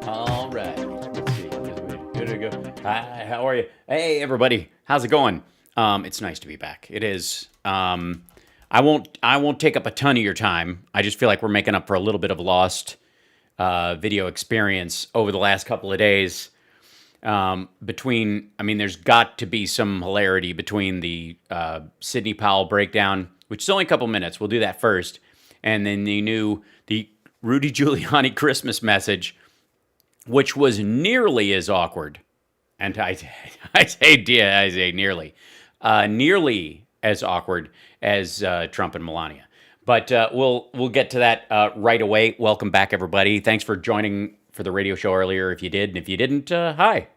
All right. Let's see. Good to go. Hi, how are you? Hey, everybody. How's it going? It's nice to be back. It is. I won't take up a ton of your time. I just feel like we're making up for a little bit of lost video experience over the last couple of days. There's got to be some hilarity between the Sidney Powell breakdown, which is only a couple minutes. We'll do that first. And then the Rudy Giuliani Christmas message, which was nearly as awkward. And I say nearly as awkward as Trump and Melania. But we'll get to that right away. Welcome back, everybody. Thanks for joining for the radio show earlier. If you did, and if you didn't, hi.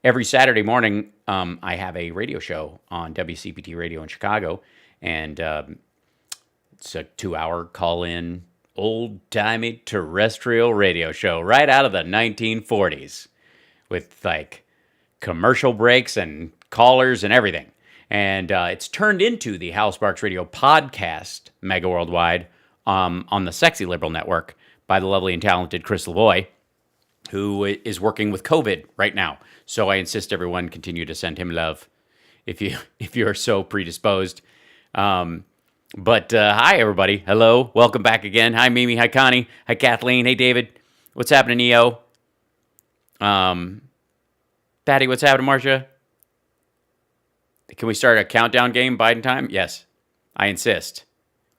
Every Saturday morning, I have a radio show on WCPT Radio in Chicago, and it's a 2-hour call-in, old-timey terrestrial radio show right out of the 1940s with, like, commercial breaks and callers and everything. And it's turned into the Hal Sparks Radio podcast, mega worldwide, on the Sexy Liberal Network by the lovely and talented Chris Lavoie, who is working with COVID right now. So I insist everyone continue to send him love if you are so predisposed. But hi, everybody. Hello. Welcome back again. Hi, Mimi. Hi, Connie. Hi, Kathleen. Hey, David. What's happening, EO? Patty, what's happening, Marcia? Can we start a countdown game, Biden time? Yes. I insist.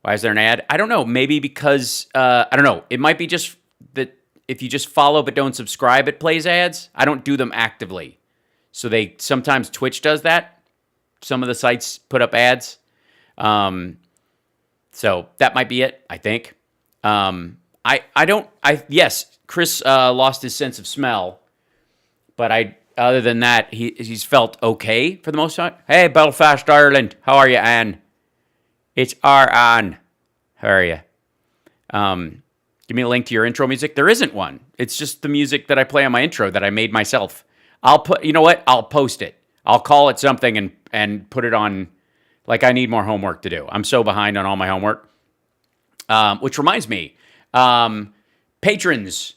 Why is there an ad? I don't know. Maybe because, I don't know. It might be just that if you just follow but don't subscribe, it plays ads. I don't do them actively. So sometimes Twitch does that. Some of the sites put up ads. So that might be it, I think. Yes, Chris lost his sense of smell, but other than that, he's felt okay for the most part. Hey, Belfast, Ireland, how are you, Anne? It's our Anne. How are you? Give me a link to your intro music. There isn't one. It's just the music that I play on my intro that I made myself. You know what? I'll post it. I'll call it something and put it on. Like, I need more homework to do. I'm so behind on all my homework. Which reminds me, patrons,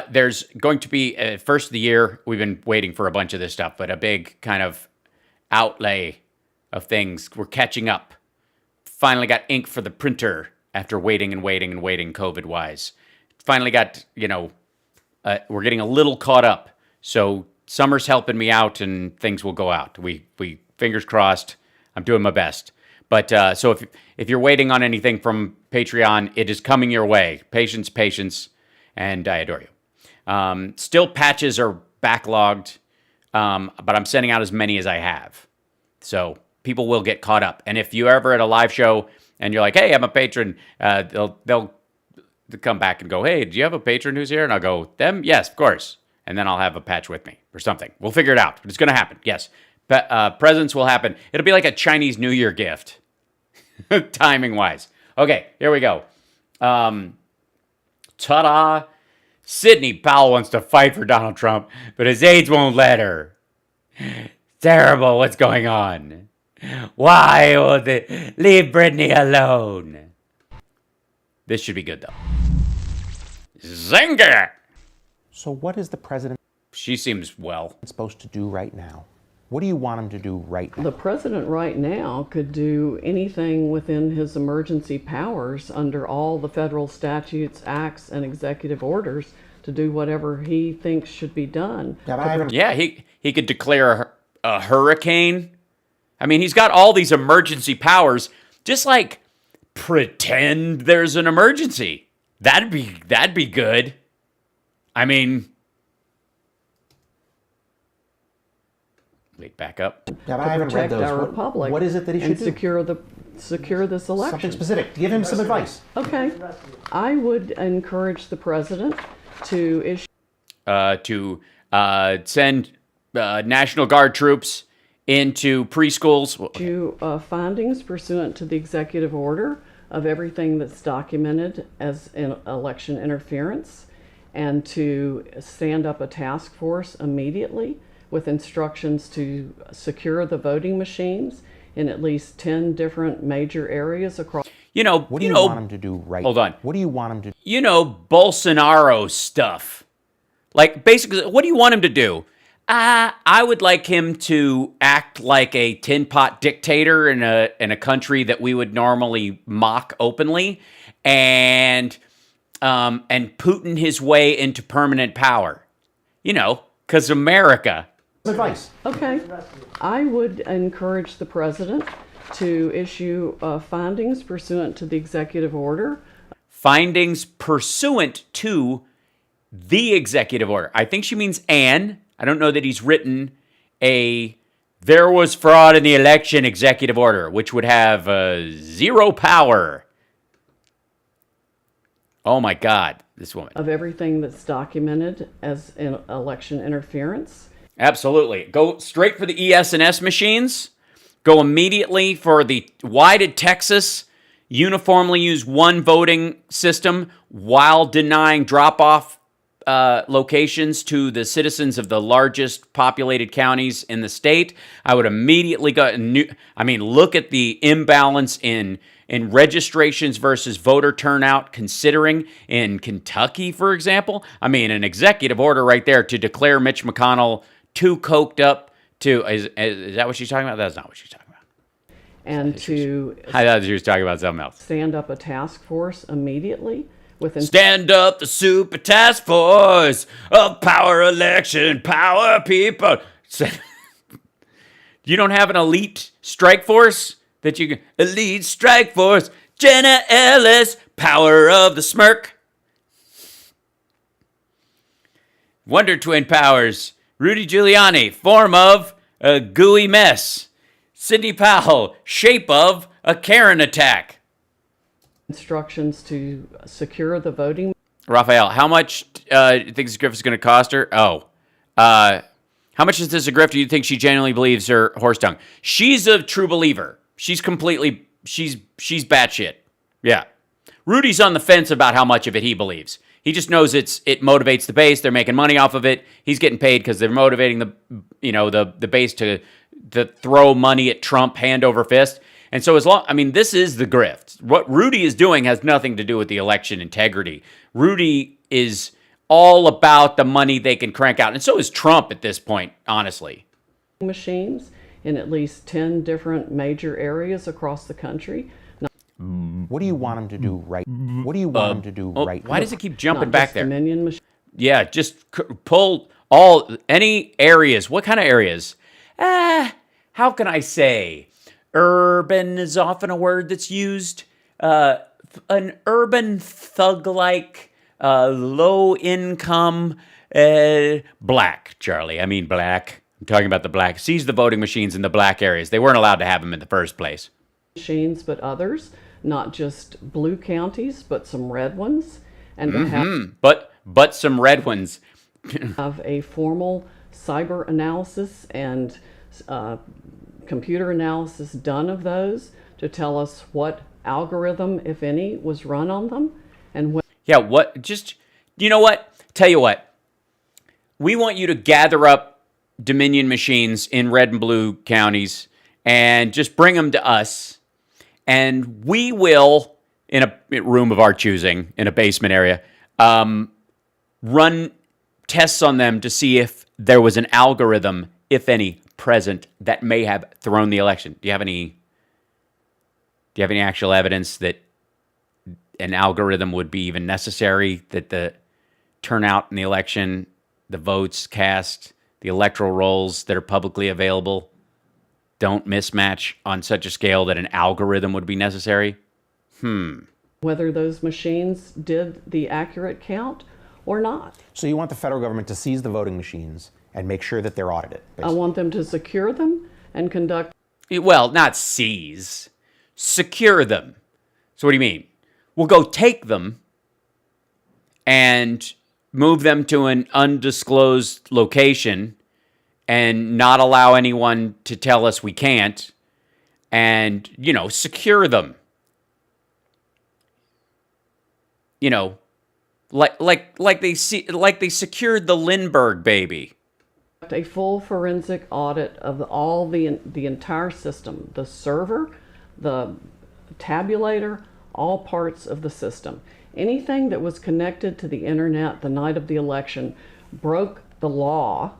there's going to be, first of the year, we've been waiting for a bunch of this stuff, but a big kind of outlay of things. We're catching up. Finally got ink for the printer after waiting COVID-wise. Finally got, we're getting a little caught up. So summer's helping me out and things will go out. We fingers crossed. I'm doing my best. But so if you're waiting on anything from Patreon, it is coming your way. Patience, and I adore you. Still, patches are backlogged, but I'm sending out as many as I have. So people will get caught up. And if you're ever at a live show and you're like, hey, I'm a patron, they'll come back and go, hey, do you have a patron who's here? And I'll go, them? Yes, of course. And then I'll have a patch with me or something. We'll figure it out. But it's going to happen, yes. Presents will happen. It'll be like a Chinese New Year gift, timing-wise. Okay, here we go. Ta-da! Sidney Powell wants to fight for Donald Trump, but his aides won't let her. Terrible, what's going on? Why won't they leave Brittany alone? This should be good, though. Zinger! So what is the president She seems well. supposed to do right now? What do you want him to do right now? The president right now could do anything within his emergency powers under all the federal statutes, acts, and executive orders to do whatever he thinks should be done. Yeah, he could declare a hurricane. I mean, he's got all these emergency powers. Just like pretend there's an emergency. That'd be good. I mean, wait, back up. Yeah, but To I haven't read protect those. our republic. What is it that he should and do? secure this election. Something specific. Give him some advice. Okay, I would encourage the president to issue Send National Guard troops into preschools. findings pursuant to the executive order of everything that's documented as in election interference, and to stand up a task force immediately with instructions to secure the voting machines in at least 10 different major areas across. What do you want him to do right Hold on. What do you want him to do? Bolsonaro stuff. Like, basically, what do you want him to do? I would like him to act like a tin pot dictator in a country that we would normally mock openly, and Putin his way into permanent power. You know, because America. Advice. Okay. I would encourage the president to issue findings pursuant to the executive order. Findings pursuant to the executive order. I think she means an. I don't know that he's written there was fraud in the election executive order, which would have zero power. Oh my God, this woman. Of everything that's documented as in election interference. Absolutely. Go straight for the ES&S machines. Go immediately for the why did Texas uniformly use one voting system while denying drop-off locations to the citizens of the largest populated counties in the state. I would immediately go. Look at the imbalance in registrations versus voter turnout, considering in Kentucky, for example. I mean, an executive order right there to declare Mitch McConnell too coked up to. Is that what she's talking about? That's not what she's talking about. And to I thought she was talking about something else. stand up a task force immediately. Stand up the super task force of power election, power people. You don't have an elite strike force that you can. Elite strike force, Jenna Ellis, power of the smirk. Wonder Twin powers, Rudy Giuliani, form of a gooey mess. Sidney Powell, shape of a Karen attack. Instructions to secure the voting. Raphael, how much do you think this grift is going to cost her? How much is this a grift? Do you think she genuinely believes her horse tongue? She's a true believer. She's batshit. Yeah. Rudy's on the fence about how much of it he believes. He just knows it motivates the base. They're making money off of it. He's getting paid because they're motivating the base to throw money at Trump hand over fist. And so this is the grift. What Rudy is doing has nothing to do with the election integrity. Rudy is all about the money they can crank out. And so is Trump at this point, honestly. Machines in at least 10 different major areas across the country. What do you want him to do right? What do you want him to do right? Why does it keep jumping Not back just there? Dominion machines. Yeah, just pull any areas. What kind of areas? How can I say? Urban is often a word that's used. An urban thug-like, low-income, black, Charlie. I mean black. I'm talking about the black. Seize the voting machines in the black areas. They weren't allowed to have them in the first place. Machines, but others, not just blue counties, but some red ones, and to have But some red ones. have a formal cyber analysis and computer analysis done of those to tell us what algorithm, if any, was run on them, and when. Yeah, what? Just, you know what? Tell you what. We want you to gather up Dominion machines in red and blue counties and just bring them to us. And we will, in a room of our choosing, in a basement area, run tests on them to see if there was an algorithm, if any, present that may have thrown the election. Do you have any actual evidence that an algorithm would be even necessary, that the turnout in the election, the votes cast, the electoral rolls that are publicly available don't mismatch on such a scale that an algorithm would be necessary? Whether those machines did the accurate count or not. So you want the federal government to seize the voting machines and make sure that they're audited, I basically. want them to secure them and conduct. Well, not seize. Secure them. So what do you mean? We'll go take them and move them to an undisclosed location and not allow anyone to tell us we can't, and, secure them. Like they secured the Lindbergh baby. A full forensic audit of the entire system, the server, the tabulator, all parts of the system. Anything that was connected to the internet the night of the election broke the law,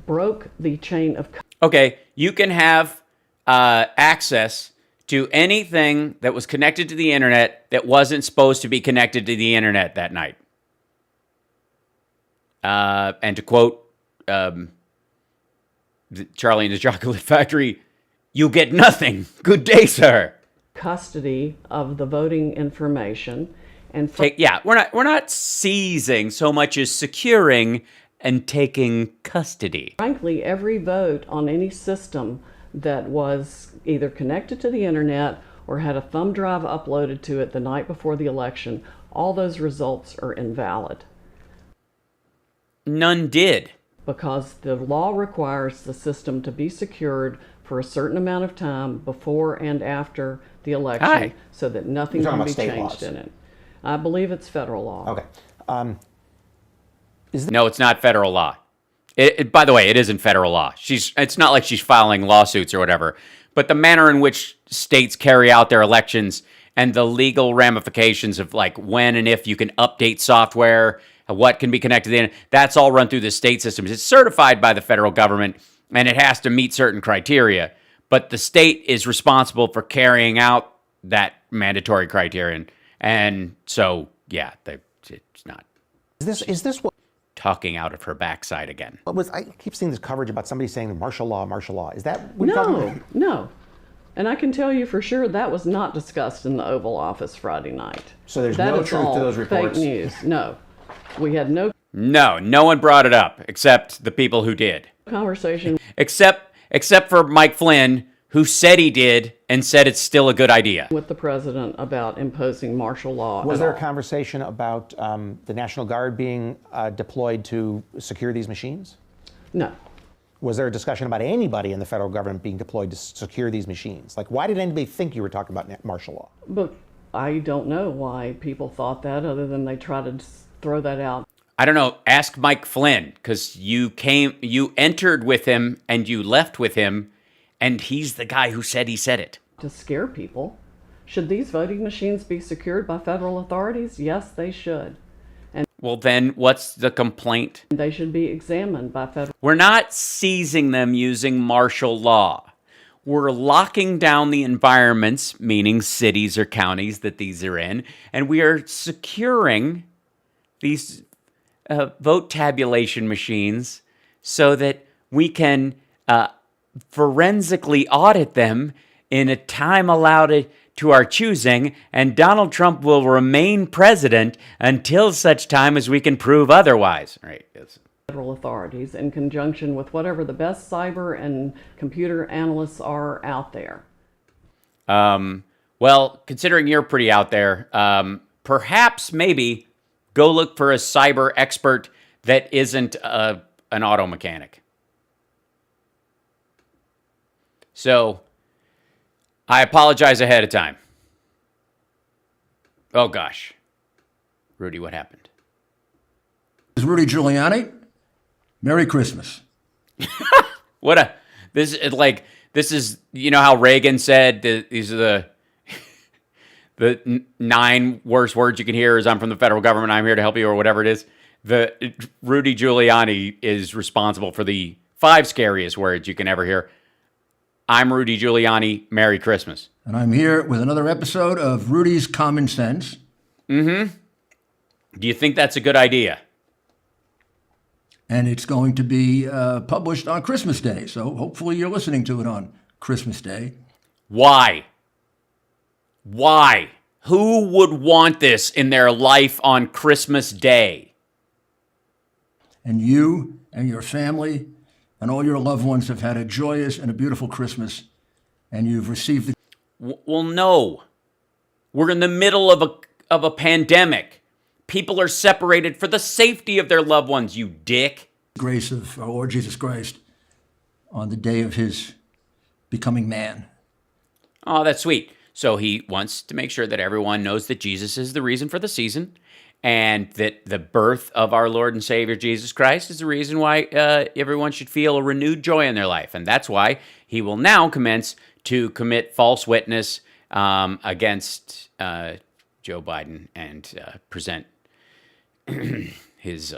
broke the chain of Okay, you can have access to anything that was connected to the internet that wasn't supposed to be connected to the internet that night. And to quote Charlie and the Chocolate Factory, "You get nothing. Good day, sir." custody of the voting information. And We're not seizing so much as securing and taking custody. frankly, every vote on any system that was either connected to the internet or had a thumb drive uploaded to it the night before the election, all those results are invalid. None did. Because the law requires the system to be secured for a certain amount of time before and after the election. Aye. So that nothing You're talking can about be state changed laws. in it. I believe it's federal law. Okay. No, it's not federal law. By the way, it isn't federal law. It's not like she's filing lawsuits or whatever. But the manner in which states carry out their elections and the legal ramifications of like when and if you can update software, what can be connected to the internet, that's all run through the state systems. It's certified by the federal government, and it has to meet certain criteria. But the state is responsible for carrying out that mandatory criterion. And so, yeah, it's not Is this what talking out of her backside again. was? I keep seeing this coverage about somebody saying martial law, martial law. Is that what you're talking No, about? no. And I can tell you for sure that was not discussed in the Oval Office Friday night. So there's That no is truth to all those reports? Fake news. No. We had no No one brought it up except the people who did. conversation Except for Mike Flynn, who said he did and said it's still a good idea. with the president about imposing martial law. Was at there a all. conversation about the National Guard being deployed to secure these machines? No. Was there a discussion about anybody in the federal government being deployed to secure these machines? Like, why did anybody think you were talking about martial law? But I don't know why people thought that other than they tried to throw that out I don't know. Ask Mike Flynn, because you entered with him and you left with him, and he's the guy who said he said it. to scare people. Should these voting machines be secured by federal authorities? Yes, they should. Well, then what's the complaint? They should be examined by federal. We're not seizing them using martial law. We're locking down the environments, meaning cities or counties that these are in, and we are securing these vote tabulation machines so that we can forensically audit them in a time allowed to our choosing, and Donald Trump will remain president until such time as we can prove otherwise. Right? Yes. Federal authorities in conjunction with whatever the best cyber and computer analysts are out there. Well, considering you're pretty out there, perhaps maybe go look for a cyber expert that isn't an auto mechanic. So, I apologize ahead of time. Oh gosh. Rudy, what happened? This is Rudy Giuliani. Merry Christmas. This is, you know how Reagan said these are the 9 worst words you can hear is I'm from the federal government, I'm here to help you, or whatever it is. Rudy Giuliani is responsible for the 5 scariest words you can ever hear. I'm Rudy Giuliani. Merry Christmas. And I'm here with another episode of Rudy's Common Sense. Do you think that's a good idea? And it's going to be published on Christmas Day. So hopefully you're listening to it on Christmas Day. Why? Why? Who would want this in their life on Christmas Day? And you and your family and all your loved ones have had a joyous and a beautiful Christmas. And you've received the Well, no. We're in the middle of a pandemic. People are separated for the safety of their loved ones, you dick. grace of our Lord Jesus Christ on the day of his becoming man. Oh, that's sweet. So he wants to make sure that everyone knows that Jesus is the reason for the season, and that the birth of our Lord and Savior Jesus Christ is the reason why everyone should feel a renewed joy in their life. And that's why he will now commence to commit false witness against Joe Biden and present his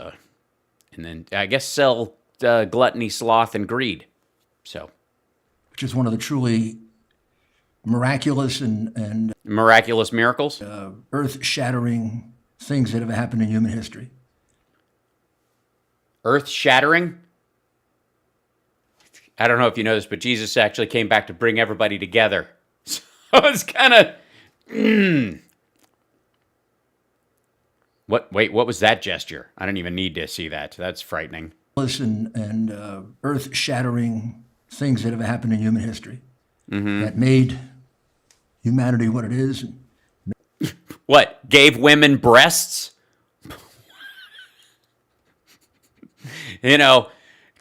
and then I guess sell gluttony, sloth, and greed. So, which is one of the truly miraculous and miraculous miracles. earth-shattering things that have happened in human history. Earth shattering. I don't know if you know this, but Jesus actually came back to bring everybody together. So it's kind of. What? Wait, what was that gesture? I don't even need to see that. That's frightening. And earth-shattering things that have happened in human history that made humanity what it is. What? Gave women breasts? You know,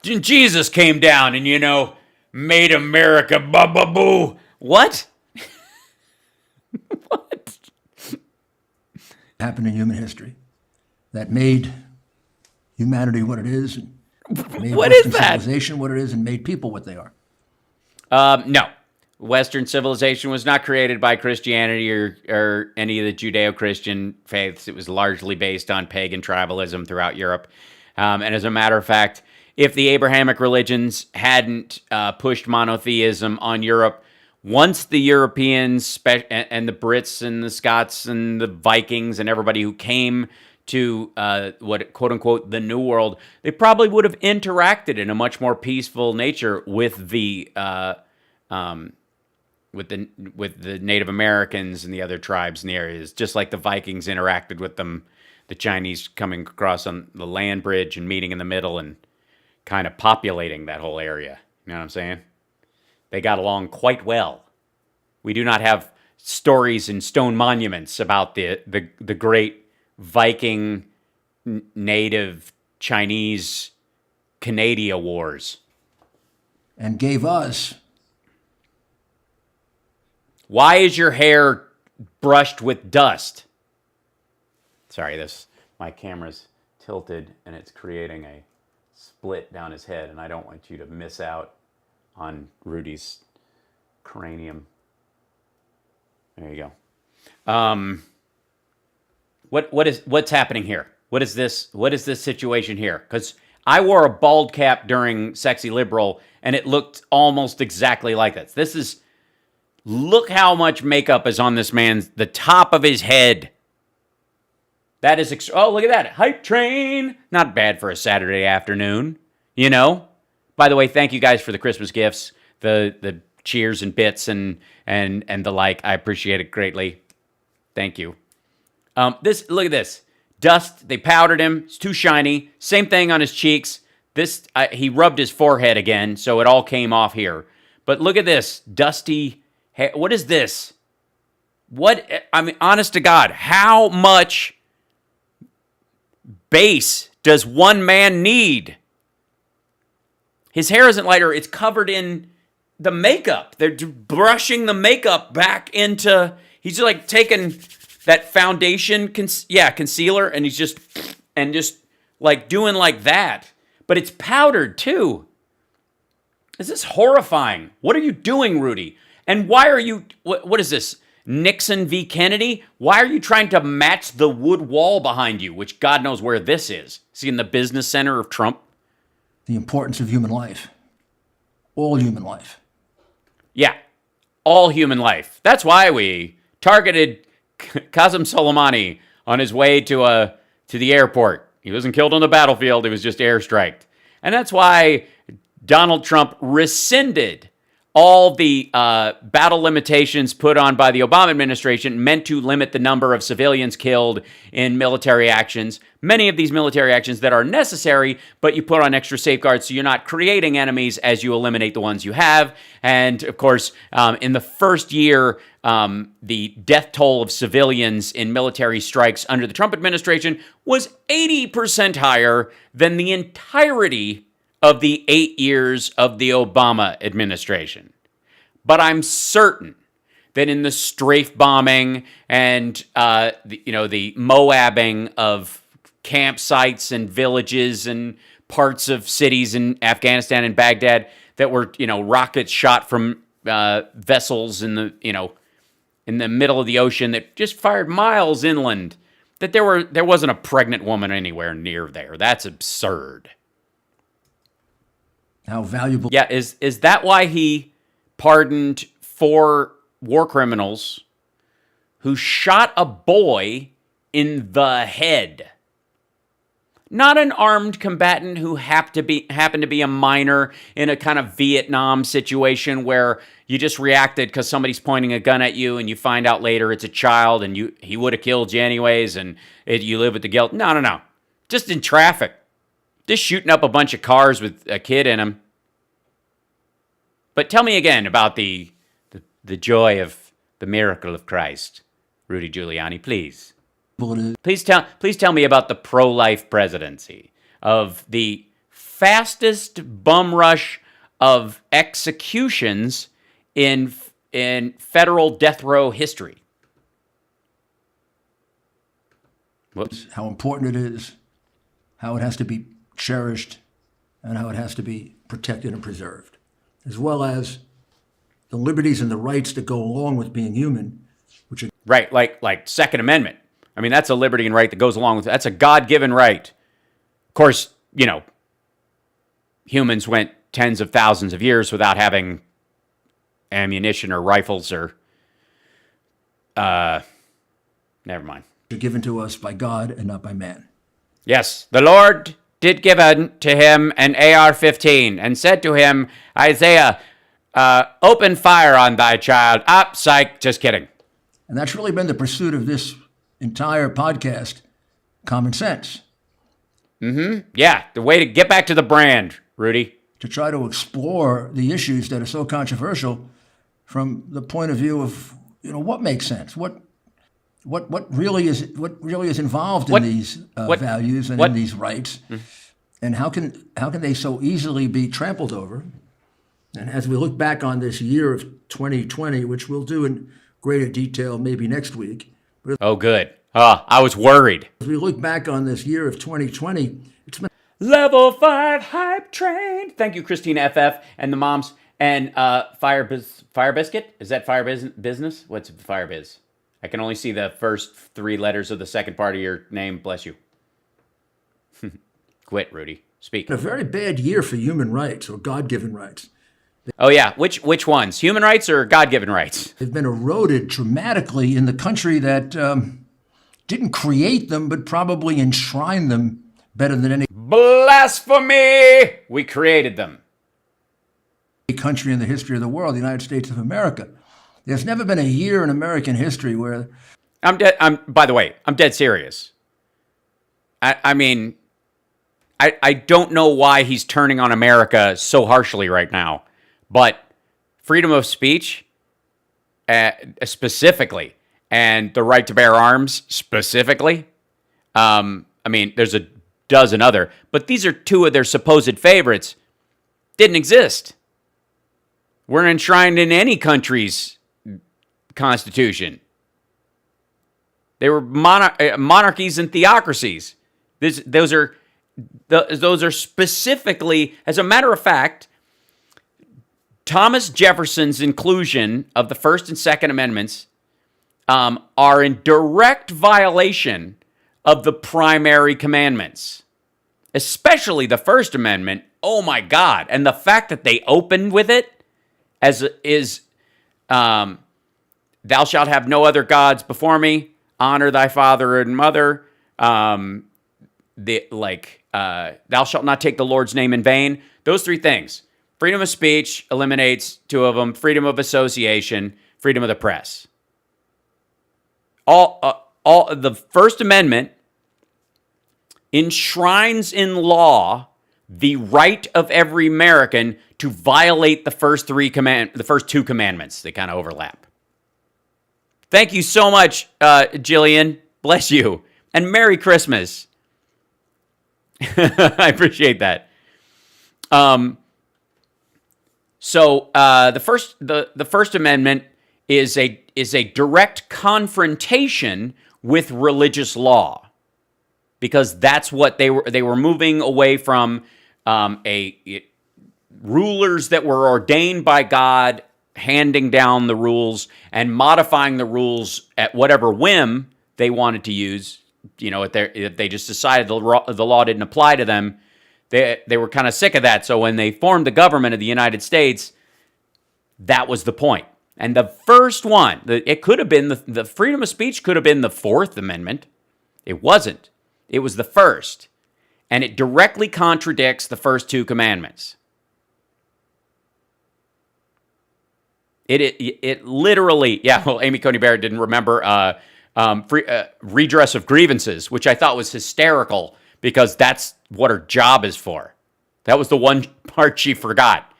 Jesus came down and, made America boo. What? What? Happened in human history that made humanity what it is. And made What Western is that? civilization what it is and made people what they are. No. Western civilization was not created by Christianity or any of the Judeo-Christian faiths. It was largely based on pagan tribalism throughout Europe. And as a matter of fact, if the Abrahamic religions hadn't pushed monotheism on Europe, once the Europeans and the Brits and the Scots and the Vikings and everybody who came to what quote unquote the New World, they probably would have interacted in a much more peaceful nature with the Native Americans and the other tribes in the areas, just like the Vikings interacted with them, the Chinese coming across on the land bridge and meeting in the middle and kind of populating that whole area. You know what I'm saying? They got along quite well. We do not have stories and stone monuments about the great Viking, native Chinese, Canada wars. And gave us. Why is your hair brushed with dust? Sorry, my camera's tilted and it's creating a split down his head, and I don't want you to miss out on Rudy's cranium. There you go. What's happening here? What is this situation here? Because I wore a bald cap during Sexy Liberal, and it looked almost exactly like this. Look how much makeup is on this man's, the top of his head. That is, oh, look at that. Hype train. Not bad for a Saturday afternoon, By the way, thank you guys for the Christmas gifts, the cheers and bits and the like. I appreciate it greatly. Thank you. Look at this. Dust, they powdered him. It's too shiny. Same thing on his cheeks. He rubbed his forehead again, so it all came off here. But look at this. Dusty hair. What is this? Honest to God, how much base does one man need? His hair isn't lighter. It's covered in the makeup. They're brushing the makeup back into... He's like taking that foundation, concealer, and he's just like doing like that. But it's powdered too. This is horrifying. What are you doing, Rudy? And why are you... What is this? Nixon v. Kennedy? Why are you trying to match the wood wall behind you, which God knows where this is? Is he in the business center of Trump? The importance of human life. All human life. Yeah, all human life. That's why we targeted Qasem Soleimani on his way to the airport. He wasn't killed on the battlefield. He was just airstriked. And that's why Donald Trump rescinded all the battle limitations put on by the Obama administration meant to limit the number of civilians killed in military actions. Many of these military actions that are necessary, but you put on extra safeguards so you're not creating enemies as you eliminate the ones you have. And of course, in the first year, the death toll of civilians in military strikes under the Trump administration was 80% higher than the entirety of the 8 years of the Obama administration. But I'm certain that in the strafe bombing and the Moabbing of campsites and villages and parts of cities in Afghanistan and Baghdad that were rockets shot from vessels in the middle of the ocean that just fired miles inland, that there wasn't a pregnant woman anywhere near there. That's absurd. How valuable. Yeah, is that why he pardoned 4 war criminals who shot a boy in the head? Not an armed combatant who happened to be a minor in a kind of Vietnam situation where you just reacted because somebody's pointing a gun at you and you find out later it's a child and he would have killed you anyways and you live with the guilt. No. Just in traffic. Just shooting up a bunch of cars with a kid in them. But tell me again about the joy of the miracle of Christ, Rudy Giuliani, please. Please tell me about the pro-life presidency of the fastest bum rush of executions in federal death row history. Whoops. How important it is, how it has to be cherished, and how it has to be protected and preserved, as well as the liberties and the rights that go along with being human, which are right, like Second Amendment. I mean, that's a liberty and right that goes along with it. That's a God-given right. Of course, humans went tens of thousands of years without having ammunition or rifles or, never mind. given to us by God and not by man. Yes, the Lord did give unto him an AR-15 and said to him, Isaiah, open fire on thy child. Psych, just kidding. And that's really been the pursuit of this entire podcast, common sense. Yeah, the way to get back to the brand, Rudy. To try to explore the issues that are so controversial from the point of view of, what makes sense, what really is involved in these values and in these rights, and how can they so easily be trampled over? And as we look back on this year of 2020, which we'll do in greater detail maybe next week. Oh, good. I was worried. As we look back on this year of 2020, it's been Level 5 hype train. Thank you, Christina FF and the moms. And Fire Biscuit? Is that Fire Business? What's Fire Biz? I can only see the first 3 letters of the second part of your name. Bless you. Quit, Rudy. Speak. a very bad year for human rights or God-given rights. Oh, yeah. Which ones? Human rights or God-given rights? They've been eroded dramatically in the country that didn't create them, but probably enshrine them better than any Blasphemy! We created them. country in the history of the world, the United States of America. There's never been a year in American history where By the way, I'm dead serious. I mean, I don't know why he's turning on America so harshly right now, but freedom of speech, specifically, and the right to bear arms, specifically. I mean, there's a dozen other, but these are 2 of their supposed favorites. Didn't exist. Weren't enshrined in any country's constitution. They were monarchies and theocracies. Those are specifically, as a matter of fact, Thomas Jefferson's inclusion of the First and Second Amendments are in direct violation of the primary commandments, especially the First Amendment. Oh my God. And the fact that they opened with it thou shalt have no other gods before me, honor thy father and mother, thou shalt not take the Lord's name in vain. Those 3 things. Freedom of speech eliminates 2 of them. Freedom of association, freedom of the press. All the First Amendment enshrines in law the right of every American to violate the first 2 commandments. They kind of overlap. Thank you so much, Jillian. Bless you. And Merry Christmas. I appreciate that. So the First Amendment is a direct confrontation with religious law, because that's what they were moving away from, rulers that were ordained by God handing down the rules and modifying the rules at whatever whim they wanted to use if they just decided the law didn't apply to them, they were kind of sick of that. So when they formed the government of the United States, that was the point. And the first one, it could have been the freedom of speech could have been the Fourth Amendment. It wasn't. It was the first. And it directly contradicts the first two commandments. It literally, well, Amy Coney Barrett didn't remember redress of grievances, which I thought was hysterical because that's what her job is for. That was the one part she forgot.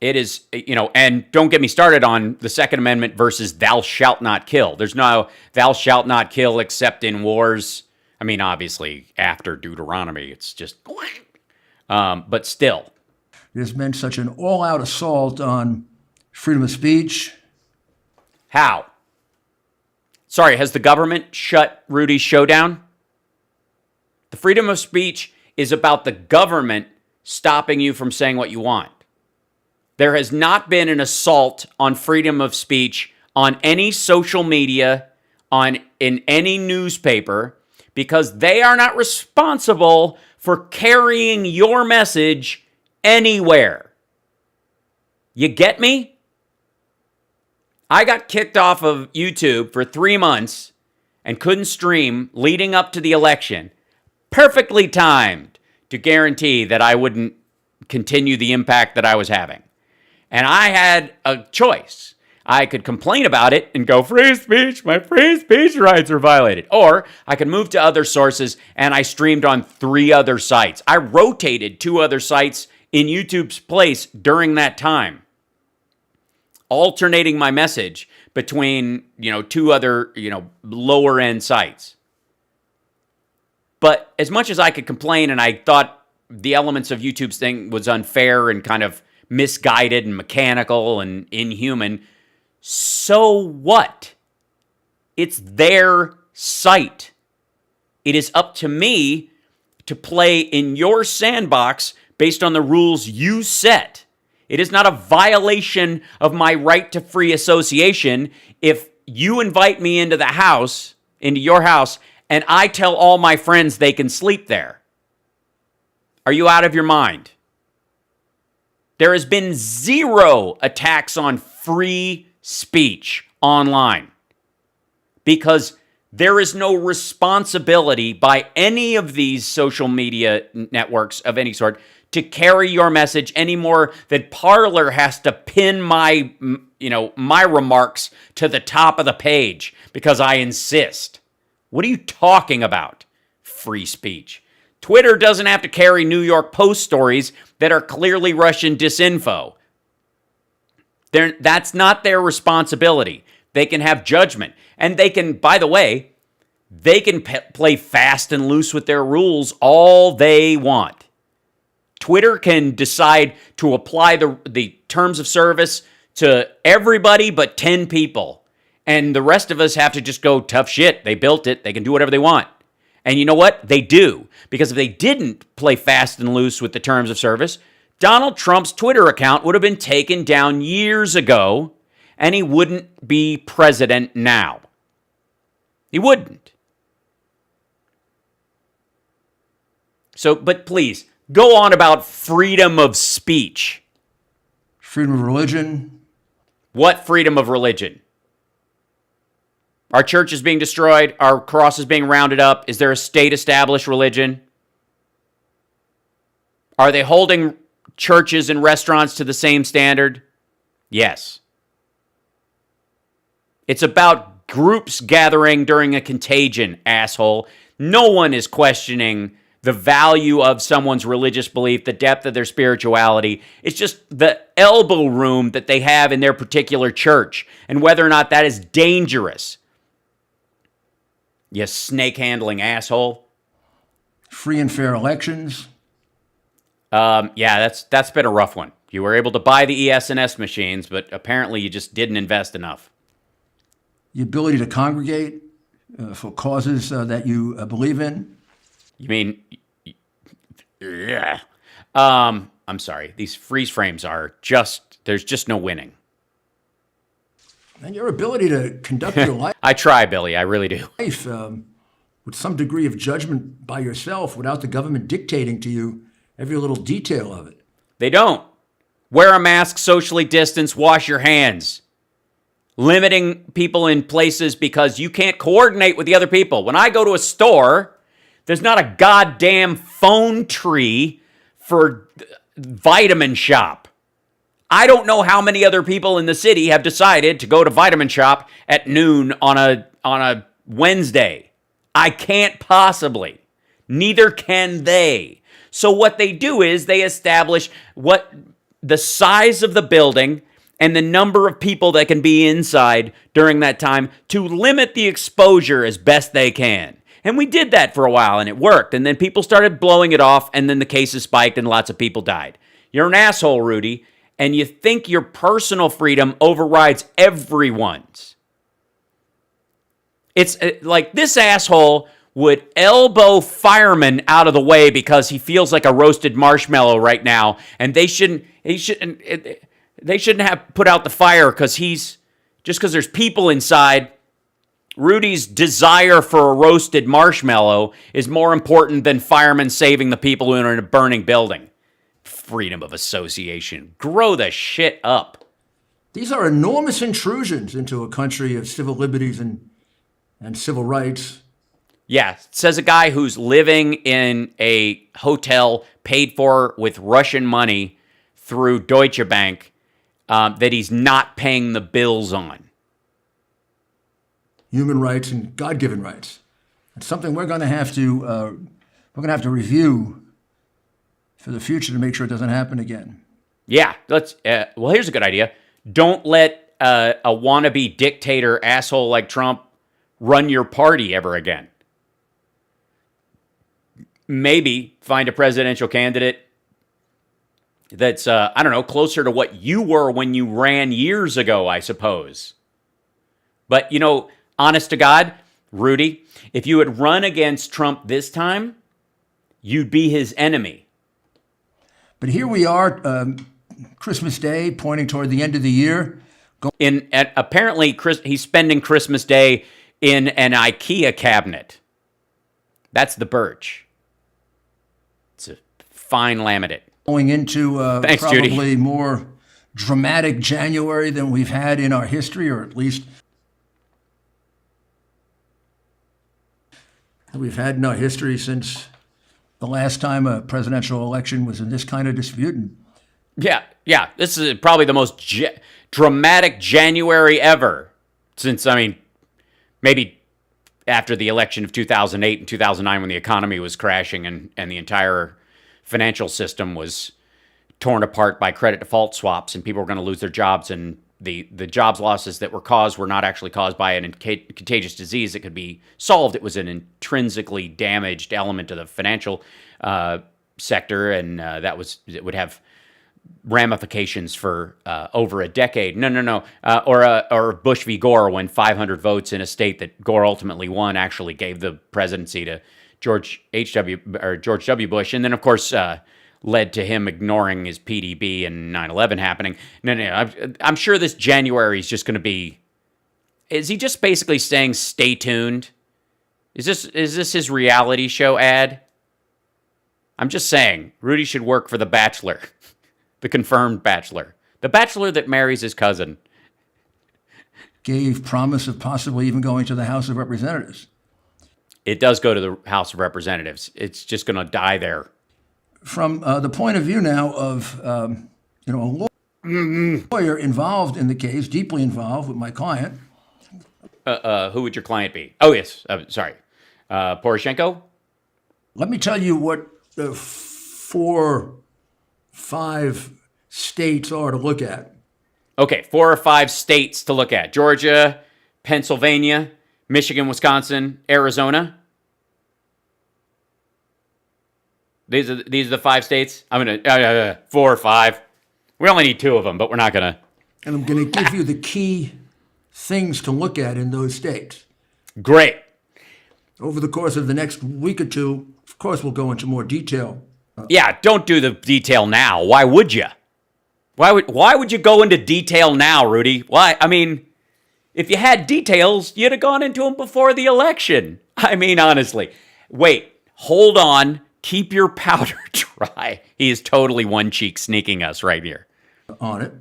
It is, and don't get me started on the Second Amendment versus thou shalt not kill. There's no thou shalt not kill except in wars. I mean, obviously, after Deuteronomy, it's just, but still. There's been such an all-out assault on freedom of speech. How? Sorry, has the government shut Rudy's show down? The freedom of speech is about the government stopping you from saying what you want. There has not been an assault on freedom of speech on any social media, in any newspaper, because they are not responsible for carrying your message anywhere. You get me? I got kicked off of YouTube for 3 months and couldn't stream leading up to the election. Perfectly timed to guarantee that I wouldn't continue the impact that I was having. And I had a choice. I could complain about it and go, free speech, my free speech rights are violated. Or I could move to other sources, and I streamed on 3 other sites. I rotated 2 other sites in YouTube's place during that time, alternating my message between, 2 other, lower end sites. But as much as I could complain, and I thought the elements of YouTube's thing was unfair and kind of misguided and mechanical and inhuman, so what? It's their site. It is up to me to play in your sandbox based on the rules you set. It is not a violation of my right to free association if you invite me into your house, and I tell all my friends they can sleep there. Are you out of your mind? There has been 0 attacks on free speech online because there is no responsibility by any of these social media networks of any sort to carry your message any more than Parler has to pin my remarks to the top of the page because I insist. What are you talking about? Free speech. Twitter doesn't have to carry New York Post stories that are clearly Russian disinfo. That's not their responsibility. They can have judgment. And they can, by the way, they can play fast and loose with their rules all they want. Twitter can decide to apply the terms of service to everybody but 10 people. And the rest of us have to just go, tough shit. They built it. They can do whatever they want. And you know what? They do. Because if they didn't play fast and loose with the terms of service, Donald Trump's Twitter account would have been taken down years ago, and he wouldn't be president now. He wouldn't. So, but please, go on about freedom of speech. Freedom of religion. What freedom of religion? Our church is being destroyed. Our cross is being rounded up. Is there a state-established religion? Are they holding churches and restaurants to the same standard? Yes. It's about groups gathering during a contagion, asshole. No one is questioning the value of someone's religious belief, the depth of their spirituality. It's just the elbow room that they have in their particular church and whether or not that is dangerous. You snake-handling asshole. Free and fair elections. Yeah, that's been a rough one. You were able to buy the ES&S machines, but apparently you just didn't invest enough. The ability to congregate for causes that you believe in. You mean, yeah. I'm sorry. These freeze frames are there's just no winning. And your ability to conduct your I try, Billy. I really do. life with some degree of judgment by yourself without the government dictating to you every little detail of it. They don't. Wear a mask, socially distance, wash your hands. Limiting people in places because you can't coordinate with the other people. When I go to a store, there's not a goddamn phone tree for Vitamin Shop. I don't know how many other people in the city have decided to go to Vitamin Shop at noon on a Wednesday. I can't possibly. Neither can they. So what they do is they establish what the size of the building and the number of people that can be inside during that time to limit the exposure as best they can. And we did that for a while, and it worked. And then people started blowing it off, and then the cases spiked, and lots of people died. You're an asshole, Rudy, and you think your personal freedom overrides everyone's. It's like this asshole would elbow firemen out of the way because he feels like a roasted marshmallow right now, and they shouldn't have put out the fire just because there's people inside. Rudy's desire for a roasted marshmallow is more important than firemen saving the people who are in a burning building. Freedom of association. Grow the shit up. These are enormous intrusions into a country of civil liberties and civil rights. Yeah, says a guy who's living in a hotel paid for with Russian money through Deutsche Bank that he's not paying the bills on. Human rights and God-given rights. It's something we're going to have to review for the future to make sure it doesn't happen again. Yeah, well, here's a good idea. Don't let a wannabe dictator asshole like Trump run your party ever again. Maybe find a presidential candidate that's, closer to what you were when you ran years ago, I suppose. But, honest to God, Rudy, if you had run against Trump this time, you'd be his enemy. But here we are, Christmas Day, pointing toward the end of the year. Apparently, he's spending Christmas Day in an IKEA cabinet. That's the birch. It's a fine laminate. Going into Thanks, probably Judy. More dramatic January than we've had in our history, or at least we've had in our history since the last time a presidential election was in this kind of dispute. Yeah. This is probably the most dramatic January ever since, maybe after the election of 2008 and 2009 when the economy was crashing and the entire financial system was torn apart by credit default swaps and people were going to lose their jobs, and the jobs losses that were caused were not actually caused by a contagious disease that could be solved. It was an intrinsically damaged element of the financial sector, and it would have ramifications for over a decade. No. Or Bush v. Gore, when 500 votes in a state that Gore ultimately won actually gave the presidency to George W. Bush, and then of course led to him ignoring his PDB and 9/11 happening. No. I'm sure this January is just going to be. Is he just basically saying stay tuned? Is this his reality show ad? I'm just saying, Rudy should work for The Bachelor. The confirmed bachelor. The bachelor that marries his cousin. Gave promise of possibly even going to the House of Representatives. It does go to the House of Representatives. It's just going to die there. From the point of view now of a lawyer involved in the case, deeply involved with my client. Who would your client be? Oh, yes. Sorry. Poroshenko? Let me tell you what the 4-5 states are to look at. Okay, 4 or 5 states to look at. Georgia, Pennsylvania, Michigan, Wisconsin, Arizona. These are the 5 states. I'm going to 4 or 5. We only need 2 of them, but we're not going to. And I'm going to give you the key things to look at in those states. Great. Over the course of the next week or two, of course, we'll go into more detail. Yeah, don't do the detail now. Why would you? Why would you go into detail now, Rudy? Why? If you had details, you'd have gone into them before the election. I mean, honestly. Wait, hold on. Keep your powder dry. He is totally one cheek sneaking us right here. On it,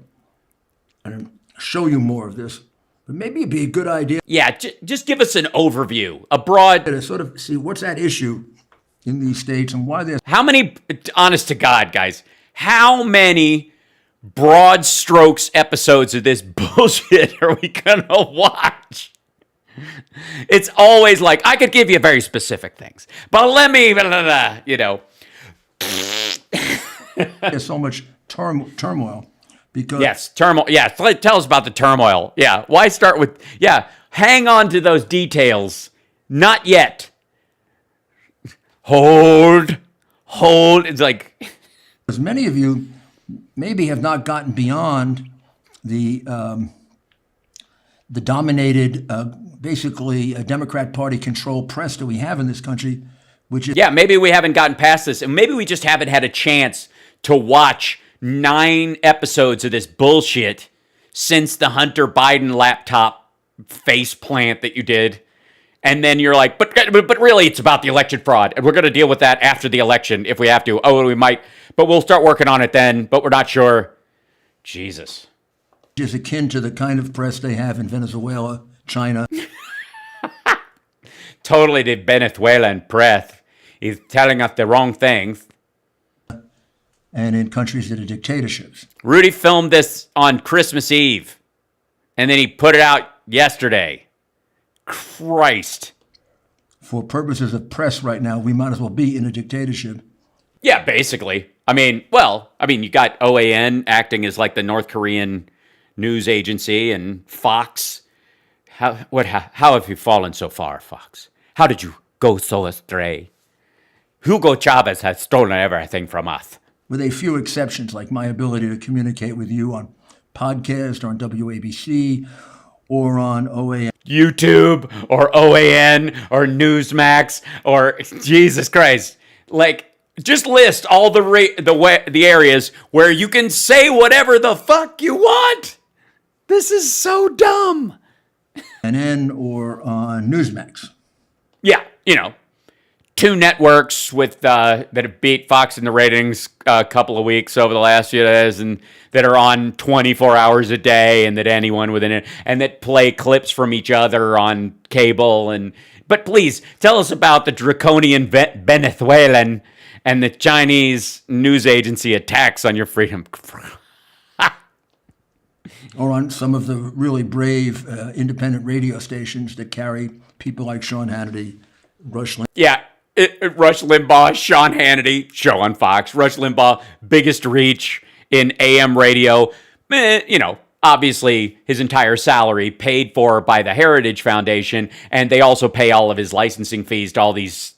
and show you more of this. But maybe it'd be a good idea Yeah, just give us an overview, a broad. to sort of see what's at issue in these states and why they're How many, honest to God, guys, how many broad strokes episodes of this bullshit are we gonna watch? It's always like, I could give you very specific things, but let me, blah, blah, blah, you know. there's so much turmoil because Yes, turmoil. Yeah, tell us about the turmoil. Yeah, why start with, yeah, hang on to those details. Not yet. Hold. It's like, as many of you maybe have not gotten beyond the dominated, basically a Democrat Party controlled press that we have in this country, which is yeah, maybe we haven't gotten past this, and maybe we just haven't had a chance to watch 9 episodes of this bullshit since the Hunter Biden laptop face plant that you did. And then you're like, but really, it's about the election fraud, and we're going to deal with that after the election if we have to. Oh, we might, but we'll start working on it then, but we're not sure. Jesus. is akin to the kind of press they have in Venezuela, China, Totally the Venezuelan press is telling us the wrong things. and in countries that are dictatorships. Rudy filmed this on Christmas Eve, and then he put it out yesterday. Christ. For purposes of press right now, we might as well be in a dictatorship. Yeah, basically. I mean, you got OAN acting as like the North Korean news agency, and Fox. How have you fallen so far, Fox? How did you go so astray? Hugo Chavez has stolen everything from us. With a few exceptions, like my ability to communicate with you on podcast or on WABC or on OAN. YouTube or OAN or Newsmax or Jesus Christ. Like, just list all the areas where you can say whatever the fuck you want. This is so dumb. CNN or on Newsmax. Yeah, 2 networks with that have beat Fox in the ratings a couple of weeks over the last few days, and that are on 24 hours a day, and that anyone within it, and that play clips from each other on cable. But please tell us about the draconian Venezuelan and the Chinese news agency attacks on your freedom. Or on some of the really brave independent radio stations that carry people like Sean Hannity, Rush Limbaugh. Yeah, Rush Limbaugh, Sean Hannity, show on Fox. Rush Limbaugh, biggest reach in AM radio. Obviously his entire salary paid for by the Heritage Foundation, and they also pay all of his licensing fees to all these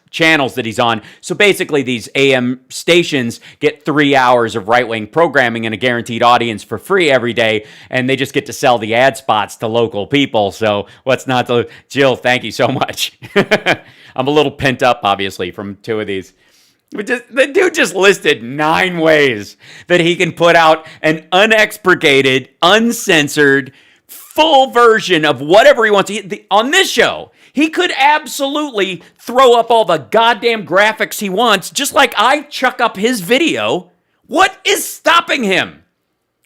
channels that he's on. So basically these AM stations get 3 hours of right-wing programming and a guaranteed audience for free every day, and they just get to sell the ad spots to local people. So what's not to... Jill, thank you so much. I'm a little pent up, obviously, from 2 of these. The dude just listed 9 ways that he can put out an unexpurgated, uncensored, full version of whatever he wants. On this show, he could absolutely throw up all the goddamn graphics he wants, just like I chuck up his video. What is stopping him?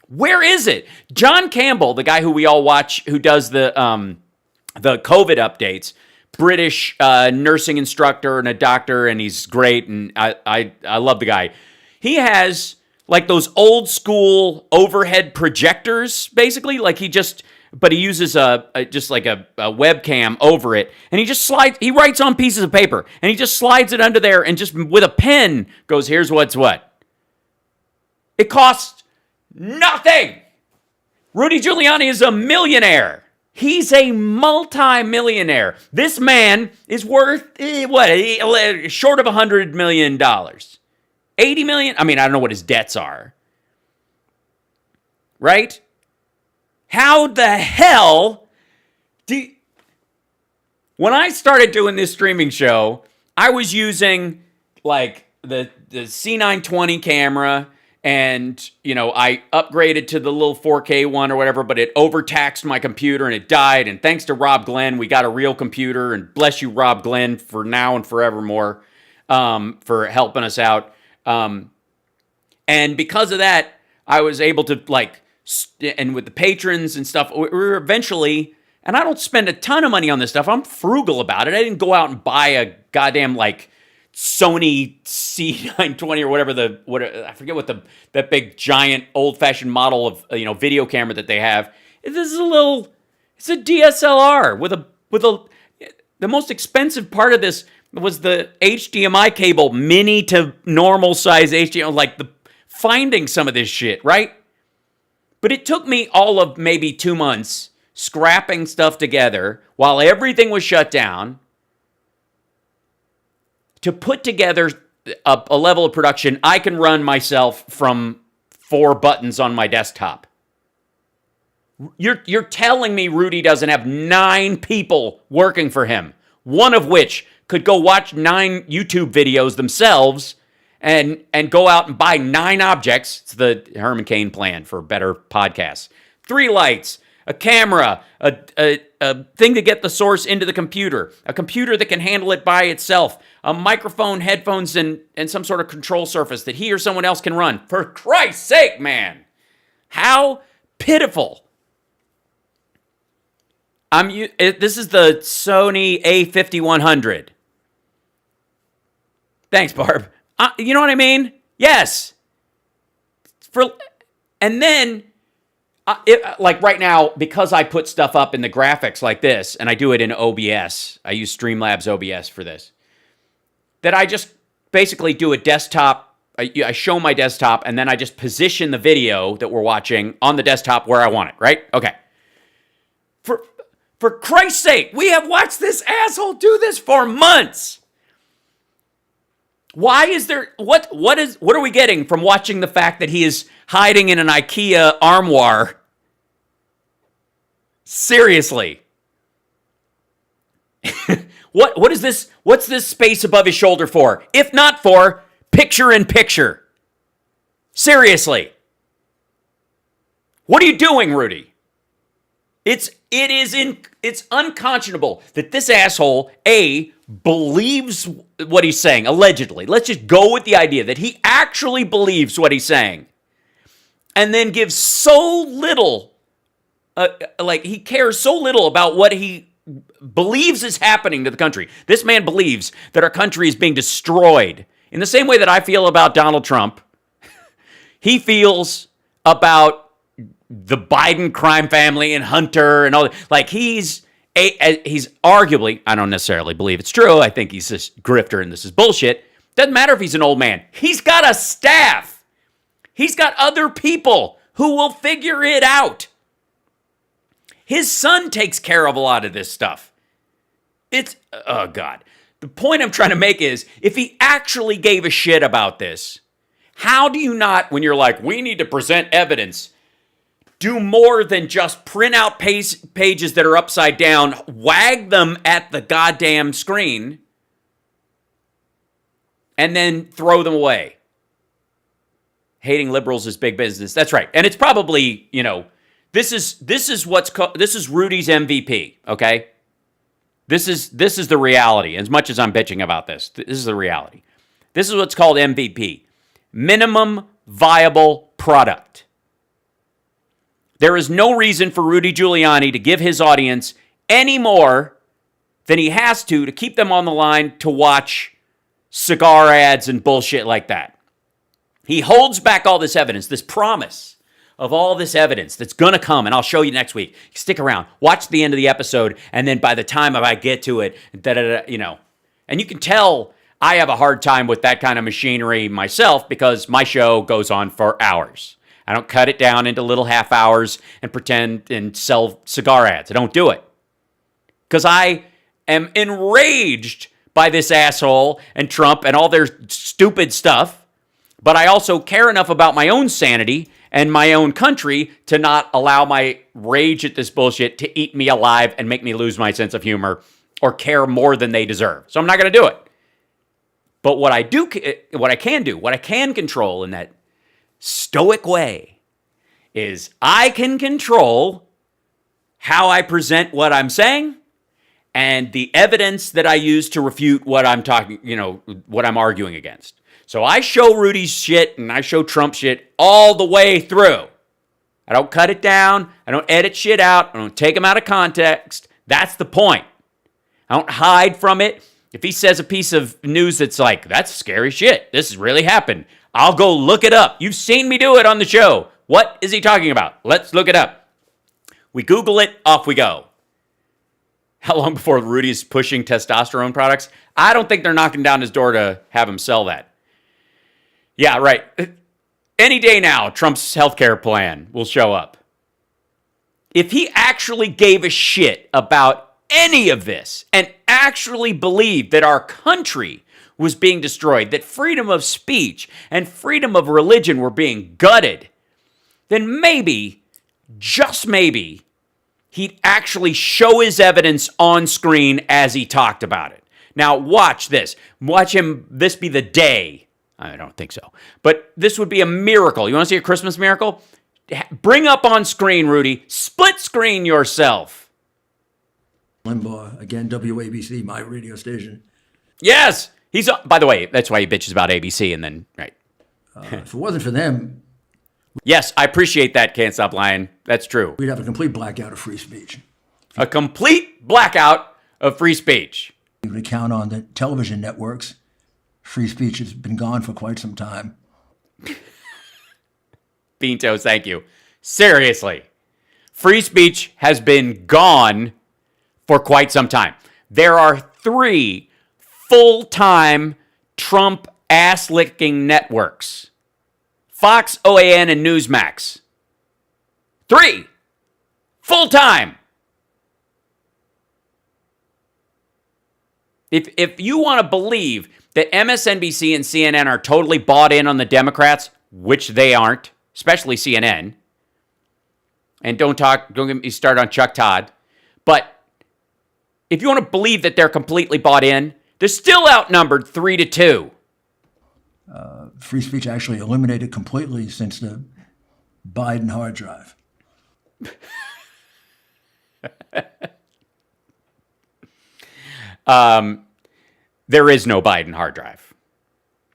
Where is it? John Campbell, the guy who we all watch, who does the COVID updates, British nursing instructor and a doctor, and he's great, and I love the guy. He has like those old school overhead projectors, basically. Like he uses a webcam over it, and he writes on pieces of paper, and he just slides it under there, and just with a pen goes, here's what's what. It costs nothing. Rudy Giuliani is a millionaire. He's a multi-millionaire. This man is worth, short of $100 million. 80 million? I don't know what his debts are. Right? How the hell when I started doing this streaming show, I was using like the C920 camera and, I upgraded to the little 4K one or whatever, but it overtaxed my computer and it died. And thanks to Rob Glenn, we got a real computer. And bless you, Rob Glenn, for now and forevermore, for helping us out. And because of that, I was able to, and with the patrons and stuff, we were eventually, and I don't spend a ton of money on this stuff. I'm frugal about it. I didn't go out and buy a goddamn, Sony C920 or whatever I forget what that big giant old-fashioned model of video camera that they have. This is it's a DSLR with the most expensive part of this was the HDMI cable, mini to normal size HDMI, finding some of this shit, right? But it took me all of maybe 2 months scrapping stuff together while everything was shut down to put together a level of production I can run myself from 4 buttons on my desktop. You're telling me Rudy doesn't have 9 people working for him, one of which could go watch 9 YouTube videos themselves and go out and buy 9 objects. It's the Herman Cain plan for better podcasts. 3 lights, a camera, a thing to get the source into the computer, a computer that can handle it by itself, a microphone, headphones, and some sort of control surface that he or someone else can run. For Christ's sake, man. How pitiful. This is the Sony A5100. Thanks, Barb. You know what I mean? Yes. And then, right now, because I put stuff up in the graphics like this, and I do it in OBS, I use Streamlabs OBS for this, that I just basically do a desktop, I show my desktop, and then I just position the video that we're watching on the desktop where I want it, right? Okay. For Christ's sake, we have watched this asshole do this for months. Why is there, what are we getting from watching the fact that he is hiding in an IKEA armoire? Seriously. What is this? What's this space above his shoulder for? If not for picture in picture. Seriously. What are you doing, Rudy? It's unconscionable that this asshole, believes what he's saying, allegedly. Let's just go with the idea that he actually believes what he's saying. And then gives so little, he cares so little about what he believes is happening to the country. This man believes that our country is being destroyed. In the same way that I feel about Donald Trump, he feels about the Biden crime family and Hunter and all that. He's arguably, I don't necessarily believe it's true. I think he's this grifter and this is bullshit. Doesn't matter if he's an old man. He's got a staff. He's got other people who will figure it out. His son takes care of a lot of this stuff. Oh God. The point I'm trying to make is, if he actually gave a shit about this, how do you not, when you're like, we need to present evidence, do more than just print out pages that are upside down, wag them at the goddamn screen, and then throw them away? Hating liberals is big business. That's right. And it's probably, this is Rudy's MVP, okay? This is the reality. As much as I'm bitching about this is the reality. This is what's called MVP. Minimum viable product. There is no reason for Rudy Giuliani to give his audience any more than he has to keep them on the line to watch cigar ads and bullshit like that. He holds back all this evidence, this promise of all this evidence that's going to come, and I'll show you next week. Stick around. Watch the end of the episode, and then by the time I get to it, And you can tell I have a hard time with that kind of machinery myself because my show goes on for hours. I don't cut it down into little half hours and pretend and sell cigar ads. I don't do it. Because I am enraged by this asshole and Trump and all their stupid stuff. But I also care enough about my own sanity and my own country to not allow my rage at this bullshit to eat me alive and make me lose my sense of humor or care more than they deserve. So I'm not going to do it. But what I can control in that stoic way is I can control how I present what I'm saying and the evidence that I use to refute what I'm talking, what I'm arguing against. So I show Rudy's shit and I show Trump shit all the way through. I don't cut it down. I don't edit shit out. I don't take them out of context. That's the point. I don't hide from it. If he says a piece of news that's like, that's scary shit, this has really happened, I'll go look it up. You've seen me do it on the show. What is he talking about? Let's look it up. We Google it, off we go. How long before Rudy's pushing testosterone products? I don't think they're knocking down his door to have him sell that. Yeah, right. Any day now, Trump's healthcare plan will show up. If he actually gave a shit about any of this and actually believed that our country was being destroyed, that freedom of speech and freedom of religion were being gutted, then maybe, just maybe, he'd actually show his evidence on screen as he talked about it. Now, watch this. Watch him, this be the day. I don't think so. But this would be a miracle. You want to see a Christmas miracle? Bring up on screen, Rudy. Split screen yourself. Limbaugh, again, WABC, my radio station. Yes. By the way, that's why he bitches about ABC and then, right. If it wasn't for them, yes, I appreciate that, Can't Stop Lying. That's true. we'd have a complete blackout of free speech. A complete blackout of free speech. You would count on the television networks. Free speech has been gone for quite some time. Beantos, thank you. Seriously. Free speech has been gone for quite some time. There are 3 full-time Trump ass-licking networks. Fox, OAN, and Newsmax. 3. Full-time. If you want to believe that MSNBC and CNN are totally bought in on the Democrats, which they aren't, especially CNN, and don't get me started on Chuck Todd, but if you want to believe that they're completely bought in, they're still outnumbered 3-2. Free speech actually eliminated completely since the Biden hard drive. There is no Biden hard drive.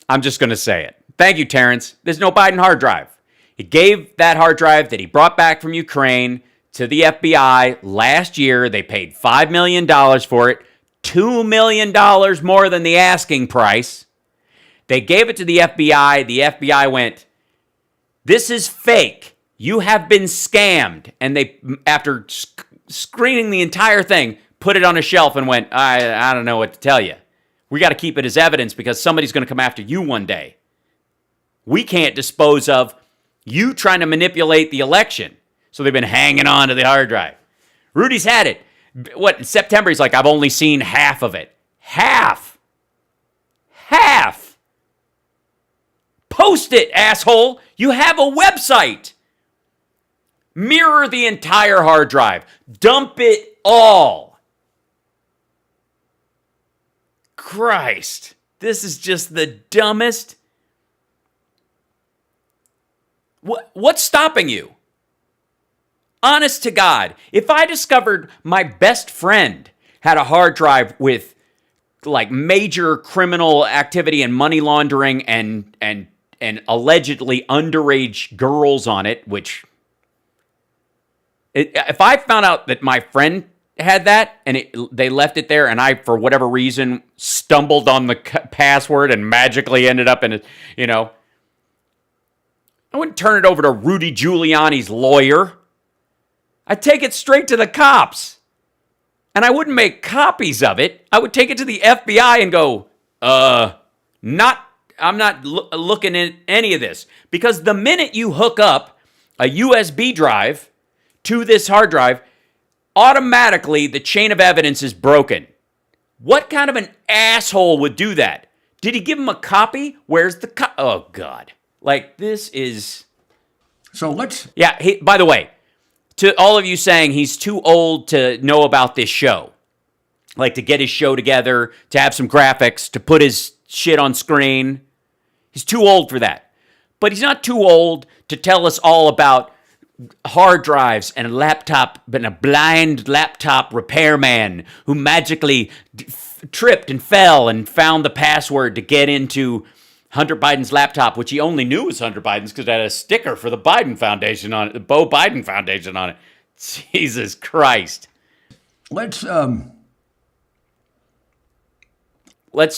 I'm just going to say it. Thank you, Terrence. There's no Biden hard drive. He gave that hard drive that he brought back from Ukraine to the FBI last year. They paid $5 million for it, $2 million more than the asking price. They gave it to the FBI. The FBI went, this is fake. You have been scammed. And they, after screening the entire thing, put it on a shelf and went, I don't know what to tell you. We got to keep it as evidence because somebody's going to come after you one day. We can't dispose of you trying to manipulate the election. So they've been hanging on to the hard drive. Rudy's had it. In September, he's like, I've only seen half of it. Half. Post it, asshole. You have a website. Mirror the entire hard drive. Dump it all. Christ. This is just the dumbest. What's stopping you? Honest to God, if I discovered my best friend had a hard drive with like major criminal activity and money laundering and allegedly underage girls on it, which if I found out that my friend had that and they left it there and I, for whatever reason, stumbled on the password and magically ended up in it, I wouldn't turn it over to Rudy Giuliani's lawyer. I'd take it straight to the cops. And I wouldn't make copies of it. I would take it to the FBI and go, I'm not looking at any of this. Because the minute you hook up a USB drive to this hard drive, automatically the chain of evidence is broken. What kind of an asshole would do that? Did he give him a copy? Where's the Oh, God. Like, this is... So let's... Yeah, by the way, to all of you saying he's too old to know about this show, like to get his show together, to have some graphics, to put his shit on screen, he's too old for that. but he's not too old to tell us all about hard drives and a laptop, but a blind laptop repairman who magically tripped and fell and found the password to get into Hunter Biden's laptop, which he only knew was Hunter Biden's because it had a sticker for the Biden Foundation on it, the Beau Biden Foundation on it. Jesus Christ. Let's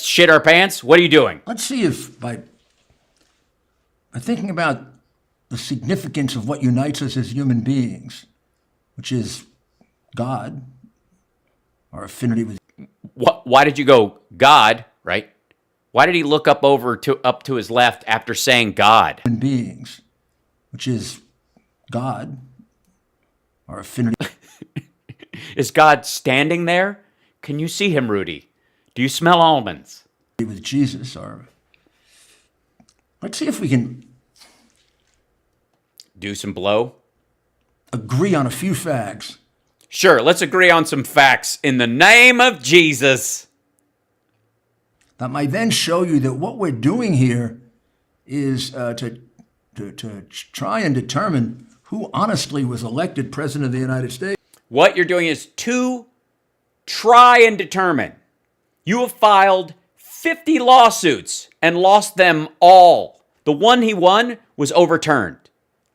shit our pants? What are you doing? let's see if by thinking about the significance of what unites us as human beings, which is God, our affinity with Why did you go God, right? Why did he look up to his left after saying God? human beings, which is God, our affinity Is God standing there? Can you see him, Rudy? Do you smell almonds? with Jesus. Let's see if we can Do some blow? agree on a few facts. Sure, let's agree on some facts in the name of Jesus. That might then show you that what we're doing here is to try and determine who honestly was elected president of the United States. What you're doing is to try and determine. You have filed 50 lawsuits and lost them all. The one he won was overturned.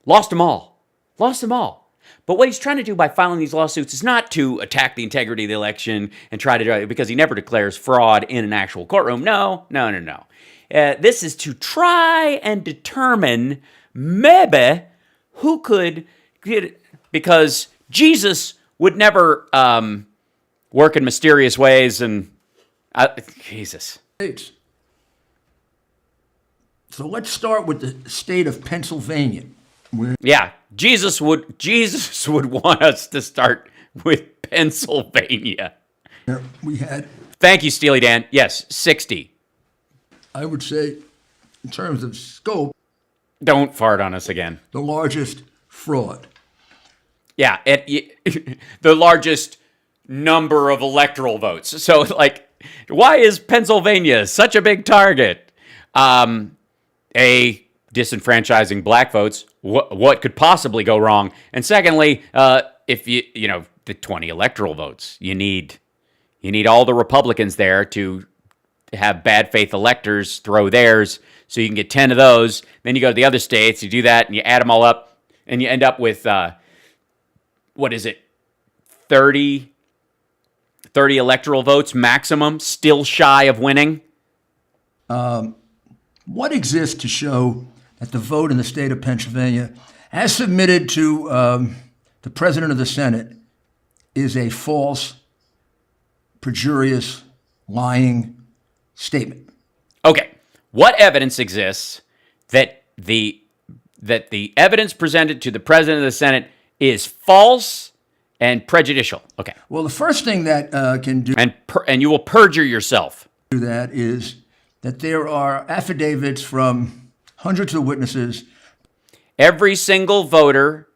Lost them all. Lost them all. But what he's trying to do by filing these lawsuits is not to attack the integrity of the election and try to, because he never declares fraud in an actual courtroom. No. This is to try and determine maybe who could get, because Jesus would never work in mysterious ways and, Jesus. So let's start with the state of Pennsylvania. Yeah, Jesus would want us to start with Pennsylvania. We had, Thank you, Steely Dan. Yes, 60. I would say, in terms of scope, Don't fart on us again. the largest fraud. Yeah, the largest number of electoral votes. So, like, why is Pennsylvania such a big target? Disenfranchising black votes. What could possibly go wrong? And secondly, if the 20 electoral votes, you need all the Republicans there to have bad faith electors throw theirs, so you can get 10 of those. Then you go to the other states, you do that, and you add them all up, and you end up with 30 electoral votes maximum, still shy of winning. What exists to show that the vote in the state of Pennsylvania, as submitted to the president of the Senate, is a false, perjurious, lying statement? Okay, what evidence exists that the evidence presented to the president of the Senate is false and prejudicial? Okay. Well, the first thing that can do And you will perjure yourself. that is that there are affidavits from hundreds of witnesses. Every single voter,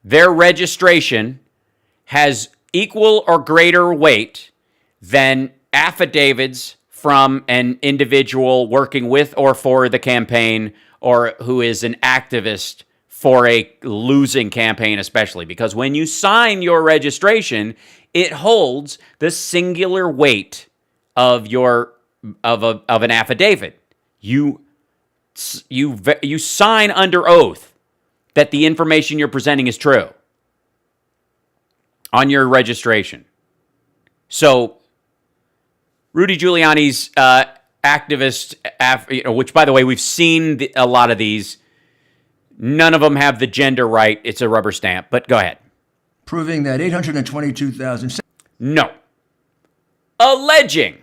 their registration has equal or greater weight than affidavits from an individual working with or for the campaign, or who is an activist for a losing campaign, especially because when you sign your registration, it holds the singular weight of an affidavit. You sign under oath that the information you're presenting is true on your registration. So Rudy Giuliani's activist, which, by the way, we've seen a lot of these. None of them have the gender right. It's a rubber stamp. But go ahead. Proving that 822,000. No. Alleging.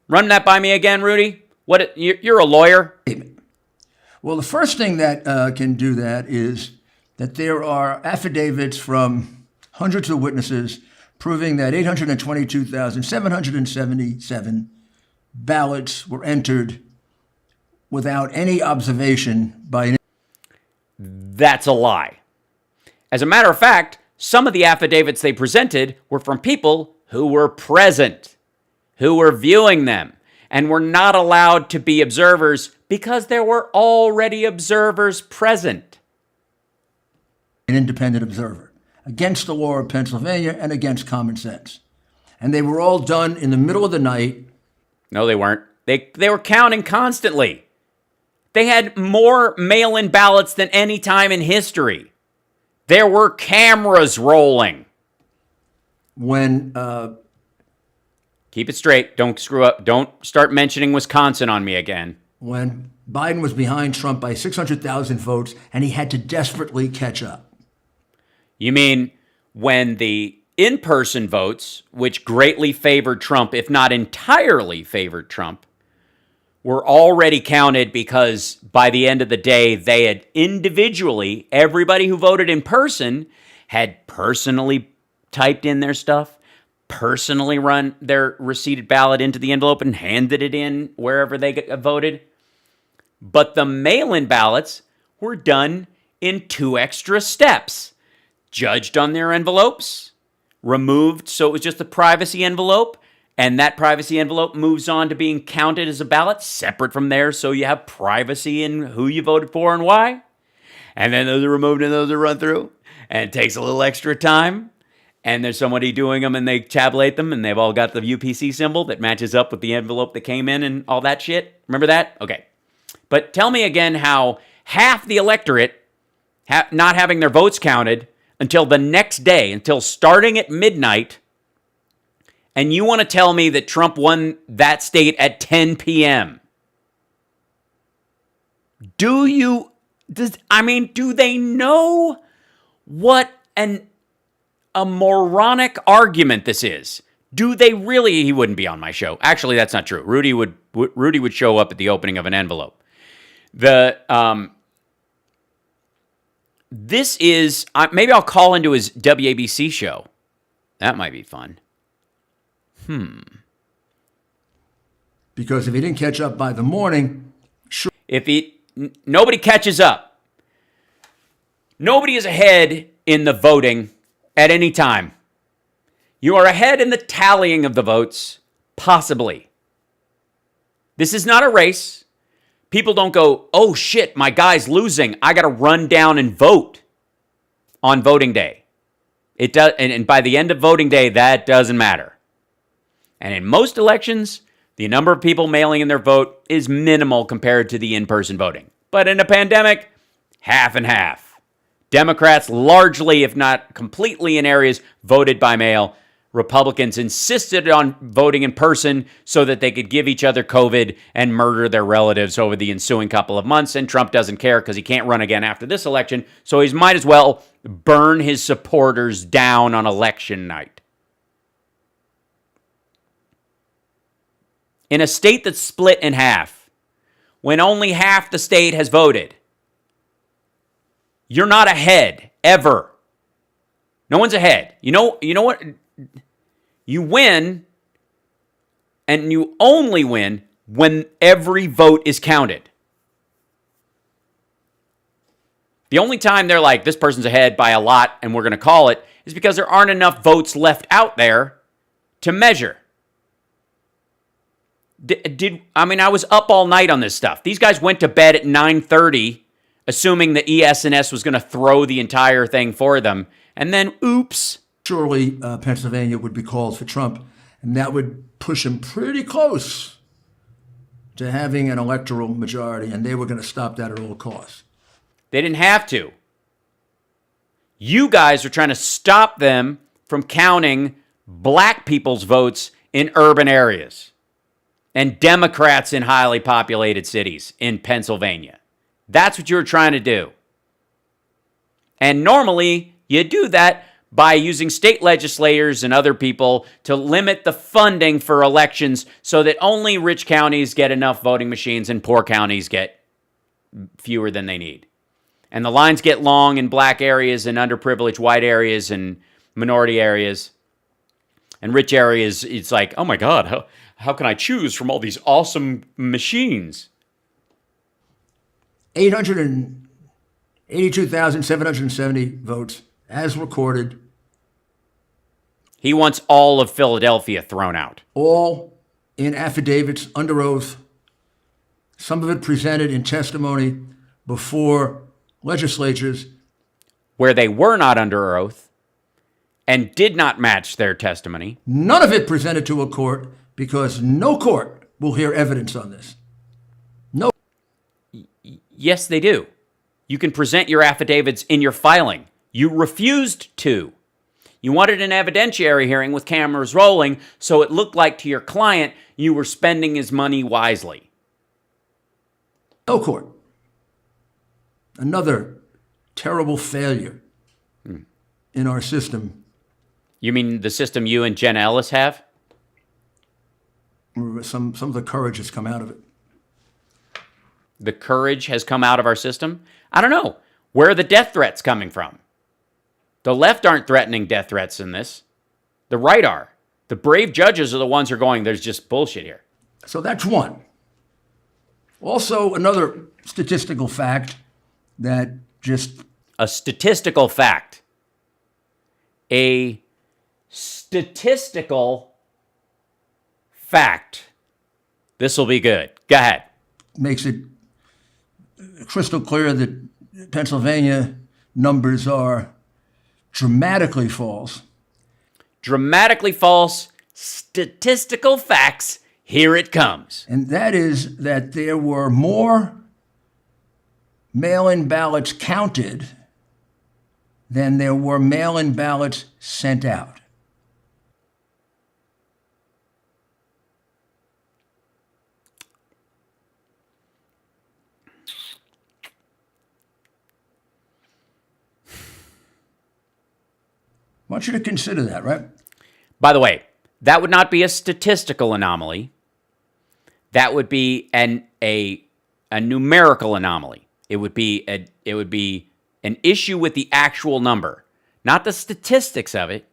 Run that by me again, Rudy. What? You're a lawyer. Well, the first thing that can do that is that there are affidavits from hundreds of witnesses proving that 822,777 ballots were entered without any observation by. That's a lie. As a matter of fact, some of the affidavits they presented were from people who were present, who were viewing them, and were not allowed to be observers Because there were already observers present. An independent observer, against the law of Pennsylvania and against common sense. And they were all done in the middle of the night. No, they weren't. They were counting constantly. They had more mail-in ballots than any time in history. There were cameras rolling. When keep it straight. Don't screw up. Don't start mentioning Wisconsin on me again. When Biden was behind Trump by 600,000 votes and he had to desperately catch up. You mean when the in-person votes, which greatly favored Trump, if not entirely favored Trump, were already counted because by the end of the day, they had individually, everybody who voted in person had personally typed in their stuff, personally run their receipted ballot into the envelope and handed it in wherever they voted. But the mail-in ballots were done in 2 extra steps. Judged on their envelopes, removed so it was just a privacy envelope, and that privacy envelope moves on to being counted as a ballot separate from there, so you have privacy in who you voted for and why. And then those are removed and those are run through, and it takes a little extra time, and there's somebody doing them and they tabulate them, and they've all got the UPC symbol that matches up with the envelope that came in and all that shit. Remember that? Okay. But tell me again how half the electorate not having their votes counted until the next day, until starting at midnight, and you want to tell me that Trump won that state at 10 p.m. Do they know what a moronic argument this is? Do they really? He wouldn't be on my show. Actually, that's not true. Rudy would show up at the opening of an envelope. This is, maybe I'll call into his WABC show. That might be fun. Because if he didn't catch up by the morning, sure. Nobody catches up. Nobody is ahead in the voting at any time. You are ahead in the tallying of the votes, possibly. This is not a race. People don't go, oh shit, my guy's losing. I got to run down and vote on voting day. It does, and by the end of voting day, that doesn't matter. And in most elections, the number of people mailing in their vote is minimal compared to the in-person voting. But in a pandemic, half and half. Democrats largely, if not completely in areas, voted by mail. Republicans insisted on voting in person so that they could give each other COVID and murder their relatives over the ensuing couple of months. And Trump doesn't care because he can't run again after this election. So he might as well burn his supporters down on election night. In a state that's split in half, when only half the state has voted, you're not ahead, ever. No one's ahead. You know what? You win, and you only win when every vote is counted. The only time they're like, this person's ahead by a lot and we're going to call it, is because there aren't enough votes left out there to measure. I was up all night on this stuff. These guys went to bed at 9:30, assuming the ES&S was going to throw the entire thing for them. And then, oops. Surely Pennsylvania would be called for Trump, and that would push him pretty close to having an electoral majority, and they were going to stop that at all costs. They didn't have to. You guys are trying to stop them from counting black people's votes in urban areas and Democrats in highly populated cities in Pennsylvania. That's what you're trying to do. And normally, you do that by using state legislators and other people to limit the funding for elections so that only rich counties get enough voting machines and poor counties get fewer than they need. And the lines get long in black areas and underprivileged white areas and minority areas. And rich areas, it's like, oh my God, how can I choose from all these awesome machines? 882,770 votes, as recorded. He wants all of Philadelphia thrown out. All in affidavits under oath. some of it presented in testimony before legislatures. Where they were not under oath and did not match their testimony. None of it presented to a court because no court will hear evidence on this. No. Yes, they do. You can present your affidavits in your filing. You refused to. You wanted an evidentiary hearing with cameras rolling so it looked like to your client you were spending his money wisely. No court. Another terrible failure in our system. You mean the system you and Jen Ellis have? Some of the courage has come out of it. The courage has come out of our system? I don't know. Where are the death threats coming from? The left aren't threatening death threats in this. The right are. The brave judges are the ones who are going, there's just bullshit here. So that's one. Also, another statistical fact that just... A statistical fact. A statistical fact. This will be good. Go ahead. makes it crystal clear that Pennsylvania numbers are dramatically false. Dramatically false statistical facts. Here it comes. And that is that there were more mail-in ballots counted than there were mail-in ballots sent out. I want you to consider that, right? By the way, that would not be a statistical anomaly. That would be a numerical anomaly. It would be an issue with the actual number, not the statistics of it.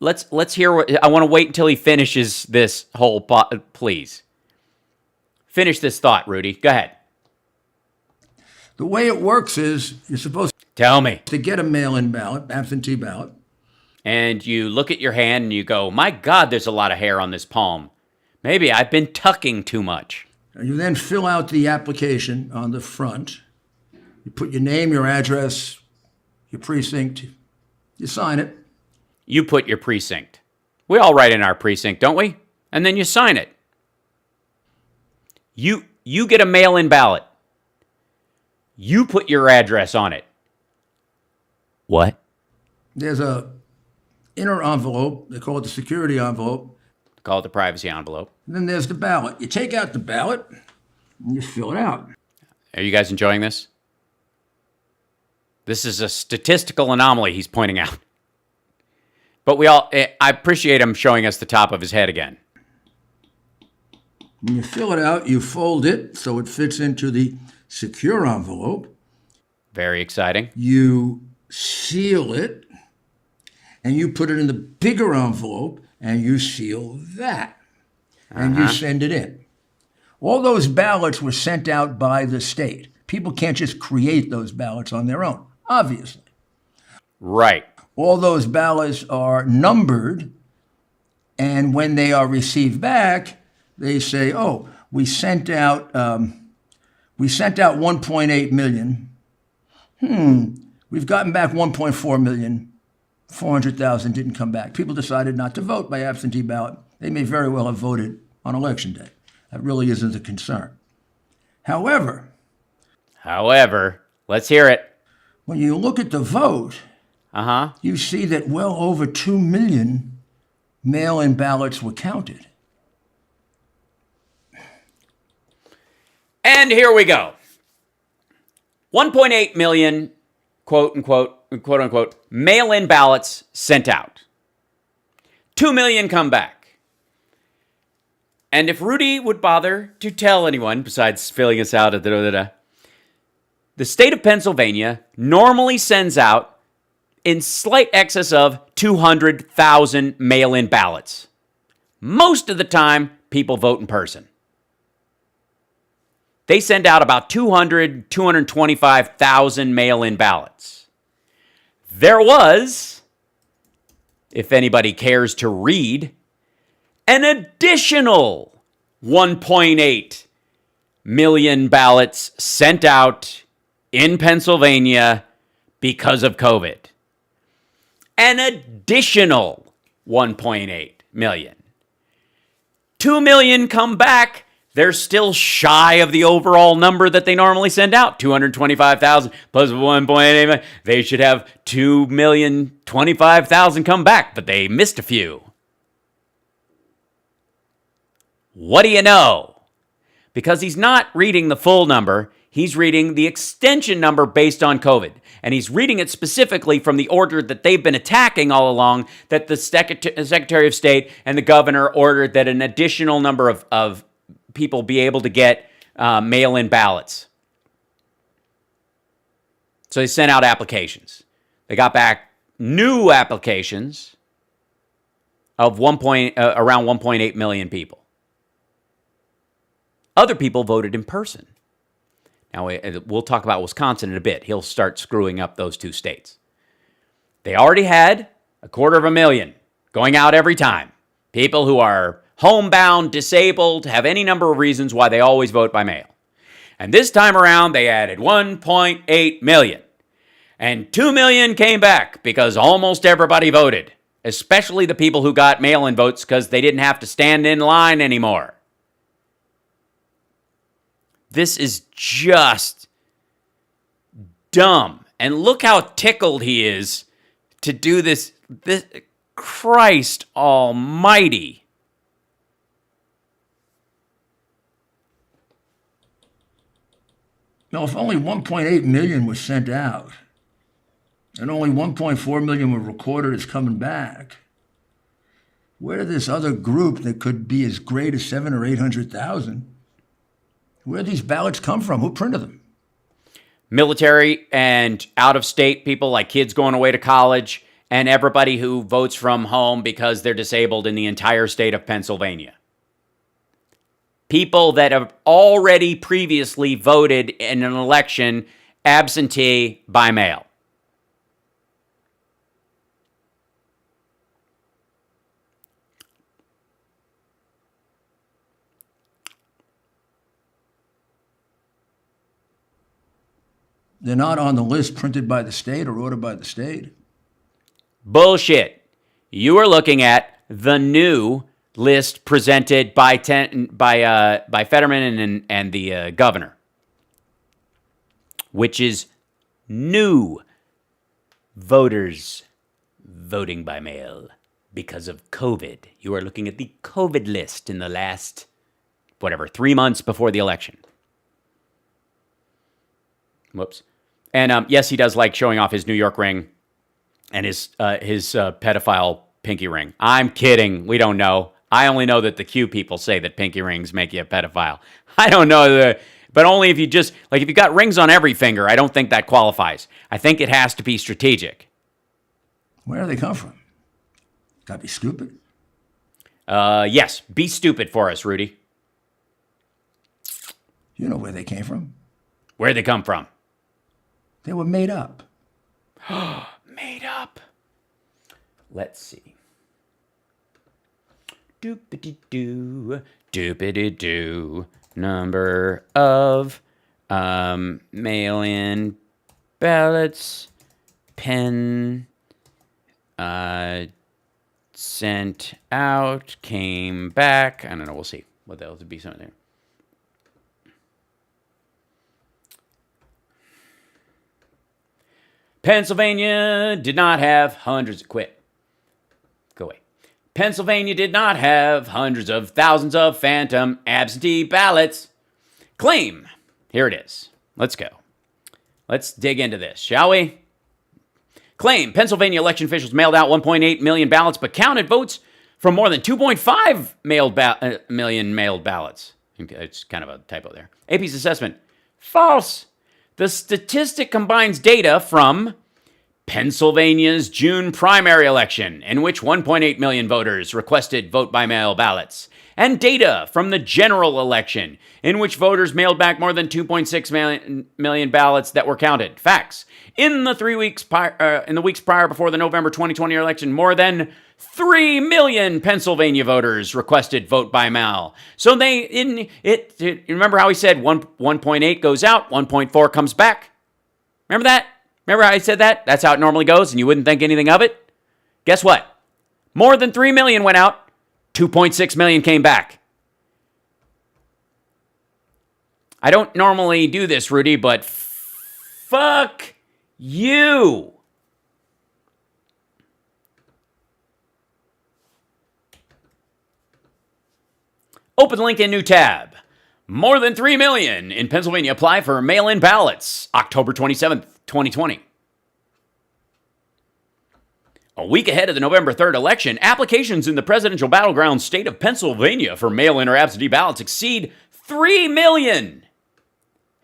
Let's hear what I want to wait until he finishes this whole please. Finish this thought, Rudy. Go ahead. The way it works is you're supposed Tell me. to get a mail-in ballot, absentee ballot. And you look at your hand and you go, my God, there's a lot of hair on this palm. Maybe I've been tucking too much. You then fill out the application on the front. You put your name, your address, your precinct. You sign it. You put your precinct. We all write in our precinct, don't we? And then you sign it. You get a mail-in ballot. You put your address on it. What? There's a inner envelope. They call it the security envelope. Call it the privacy envelope. And then there's the ballot. You take out the ballot and you fill it out. Are you guys enjoying this? This is a statistical anomaly he's pointing out. But I appreciate him showing us the top of his head again. When you fill it out, you fold it so it fits into the secure envelope. Very exciting. You seal it, and you put it in the bigger envelope, and you seal that. And you send it in. All those ballots were sent out by the state. People can't just create those ballots on their own, obviously. Right. All those ballots are numbered, and when they are received back, they say, "Oh, we sent out 1.8 million. We've gotten back 1.4 million. 400,000 didn't come back. People decided not to vote by absentee ballot. They may very well have voted on election day. That really isn't a concern. However, let's hear it. when you look at the vote, you see that well over 2 million mail-in ballots were counted. And here we go. 1.8 million, quote unquote, mail-in ballots sent out. 2 million come back. And if Rudy would bother to tell anyone, besides filling us out, the state of Pennsylvania normally sends out in slight excess of 200,000 mail-in ballots. Most of the time, people vote in person. They send out about 225,000 mail-in ballots. There was, if anybody cares to read, an additional 1.8 million ballots sent out in Pennsylvania because of COVID. An additional 1.8 million. 2 million come back. They're still shy of the overall number that they normally send out, 225,000 plus 1.8 million. They should have 2,025,000 come back, but they missed a few. What do you know? Because he's not reading the full number, he's reading the extension number based on COVID. And he's reading it specifically from the order that they've been attacking all along, that the Secretary of State and the governor ordered that an additional number of people be able to get mail-in ballots. So they sent out applications. They got back new applications of around 1.8 million people. Other people voted in person. Now, we'll talk about Wisconsin in a bit. He'll start screwing up those two states. They already had 250,000 going out every time. People who are homebound, disabled, have any number of reasons why they always vote by mail. And this time around, they added 1.8 million. And 2 million came back because almost everybody voted, especially the people who got mail-in votes because they didn't have to stand in line anymore. This is just dumb. And look how tickled he is to do this. Christ almighty. Now, if only 1.8 million was sent out and only 1.4 million were recorded as coming back, where did this other group that could be as great as 700,000 or 800,000, where did these ballots come from? Who printed them? Military and out-of-state people, like kids going away to college, and everybody who votes from home because they're disabled in the entire state of Pennsylvania. People that have already previously voted in an election absentee by mail. They're not on the list printed by the state or ordered by the state. Bullshit. You are looking at the new list presented by Fetterman and the governor, which is new voters voting by mail because of COVID. You are looking at the COVID list in the last, 3 months before the election. Whoops. And yes, he does like showing off his New York ring and his pedophile pinky ring. I'm kidding. We don't know. I only know that the Q people say that pinky rings make you a pedophile. I don't know, but only if you just, if you got rings on every finger, I don't think that qualifies. I think it has to be strategic. Where do they come from? Gotta be stupid. Yes, be stupid for us, Rudy. You know where they came from. Where'd they come from? They were made up. Made up. Let's see. Doopity-doo, doopity-doo. Number of mail-in ballots, sent out, came back. I don't know. We'll see. What else would be something there? Pennsylvania did not have hundreds. Quit. Go away. Pennsylvania did not have hundreds of thousands of phantom absentee ballots. Claim. Here it is. Let's go. Let's dig into this, shall we? Claim. Pennsylvania election officials mailed out 1.8 million ballots, but counted votes from more than 2.5 million mailed ballots. It's kind of a typo there. AP's assessment. False. The statistic combines data from Pennsylvania's June primary election, in which 1.8 million voters requested vote-by-mail ballots, and data from the general election, in which voters mailed back more than 2.6 million ballots that were counted. Facts. In the weeks prior before the November 2020 election, more than 3 million Pennsylvania voters requested vote by mail. So remember how he said 1.8 goes out, 1.4 comes back? Remember that? Remember how I said that? That's how it normally goes, and you wouldn't think anything of it? Guess what? More than 3 million went out. 2.6 million came back. I don't normally do this, Rudy, but fuck you. Open link in new tab. More than 3 million in Pennsylvania apply for mail-in ballots. October 27th, 2020. A week ahead of the November 3rd election, applications in the presidential battleground state of Pennsylvania for mail-in or absentee ballots exceed 3 million.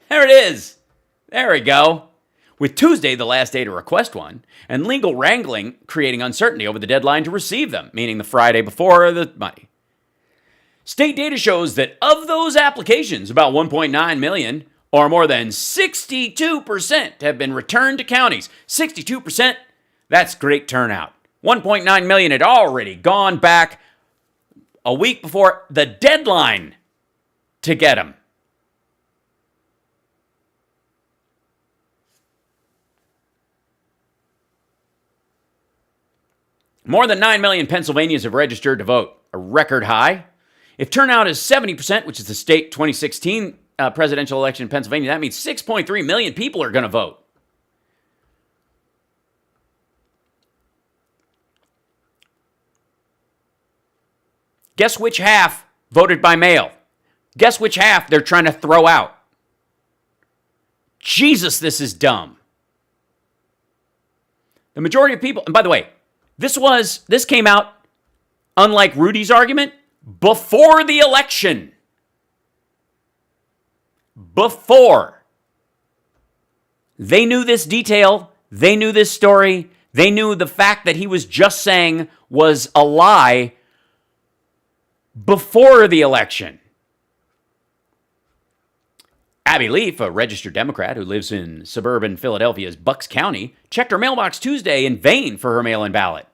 There it is. There we go. With Tuesday the last day to request one, and legal wrangling creating uncertainty over the deadline to receive them, meaning the Friday before the Monday. State data shows that of those applications, about 1.9 million, or more than 62%, have been returned to counties. 62%? That's great turnout. 1.9 million had already gone back a week before the deadline to get them. More than 9 million Pennsylvanians have registered to vote, a record high. If turnout is 70%, which is the state 2016 presidential election in Pennsylvania, that means 6.3 million people are going to vote. Guess which half voted by mail? Guess which half they're trying to throw out? Jesus, this is dumb. The majority of people, and by the way, this came out, unlike Rudy's argument, before the election. Before. They knew this detail. They knew this story. They knew the fact that he was just saying was a lie before the election. Abby Leaf, a registered Democrat who lives in suburban Philadelphia's Bucks County, checked her mailbox Tuesday in vain for her mail-in ballot.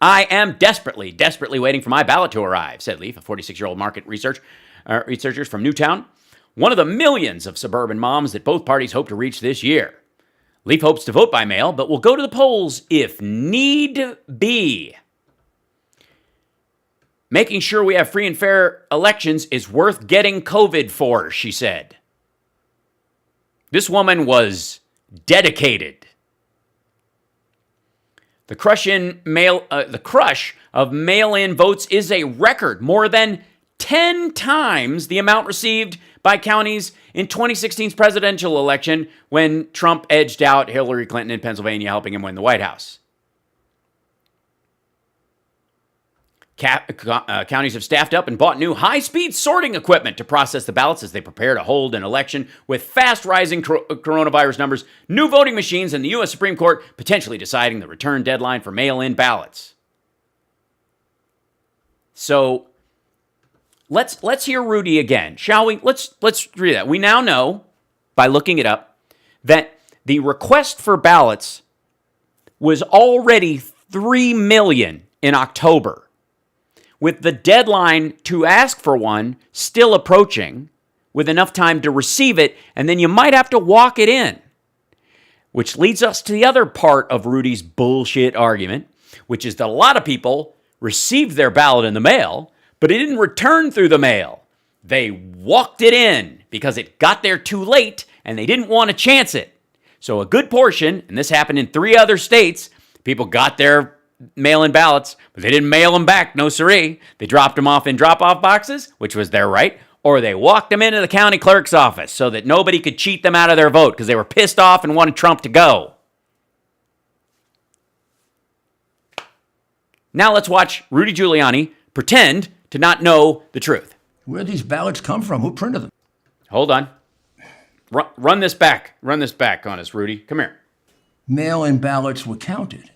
I am desperately waiting for my ballot to arrive, said Leaf, a 46-year-old market researcher from Newtown, one of the millions of suburban moms that both parties hope to reach this year. Leaf hopes to vote by mail, but will go to the polls if need be. Making sure we have free and fair elections is worth getting COVID for, she said. This woman was dedicated. The crush of mail-in votes is a record, more than 10 times the amount received by counties in 2016's presidential election when Trump edged out Hillary Clinton in Pennsylvania, helping him win the White House. Counties have staffed up and bought new high-speed sorting equipment to process the ballots as they prepare to hold an election with fast-rising coronavirus numbers, new voting machines, and the U.S. Supreme Court potentially deciding the return deadline for mail-in ballots. So let's hear Rudy again, shall we? Let's read that. We now know, by looking it up, that the request for ballots was already 3 million in October, with the deadline to ask for one still approaching, with enough time to receive it, and then you might have to walk it in. Which leads us to the other part of Rudy's bullshit argument, which is that a lot of people received their ballot in the mail, but it didn't return through the mail. They walked it in because it got there too late, and they didn't want to chance it. So a good portion, and this happened in 3 other states, people got their mail-in ballots, but they didn't mail them back, no siree. They dropped them off in drop-off boxes, which was their right, or they walked them into the county clerk's office so that nobody could cheat them out of their vote because they were pissed off and wanted Trump to go. Now let's watch Rudy Giuliani pretend to not know the truth. Where'd these ballots come from? Who printed them? Hold on. Run this back. Run this back on us, Rudy. Come here. mail-in ballots were counted.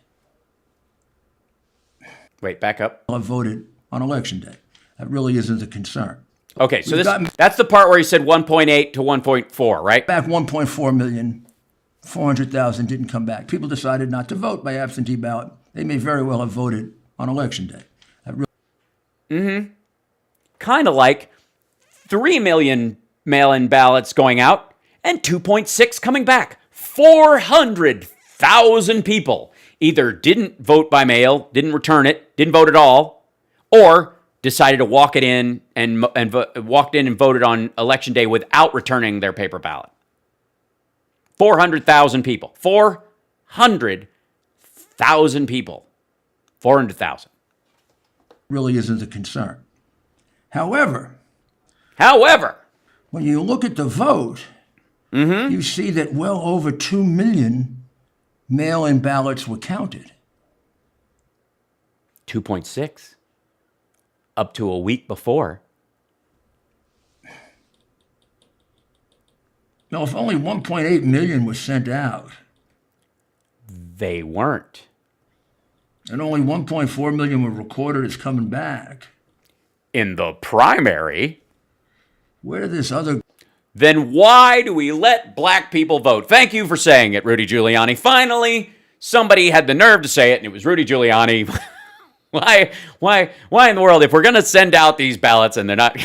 Wait, back up. I voted on election day. That really isn't a concern. Okay, so We've gotten that's the part where he said 1.8 to 1.4, right? back 1.4 million, 400,000 didn't come back. People decided not to vote by absentee ballot. They may very well have voted on election day. That really Kind of like 3 million mail-in ballots going out and 2.6 coming back. 400,000 people either didn't vote by mail, didn't return it, didn't vote at all, or decided to walk it in and walked in and voted on election day without returning their paper ballot. 400,000 people. 400,000 people. 400,000. really isn't a concern. However, when you look at the vote, you see that well over 2 million mail-in ballots were counted. 2.6. Up to a week before. Now, if only 1.8 million was sent out, They weren't. and only 1.4 million were recorded as coming back, In the primary, where did this other then why do we let black people vote? Thank you for saying it, Rudy Giuliani. Finally, somebody had the nerve to say it, and it was Rudy Giuliani. Why in the world, if we're going to send out these ballots and they're not...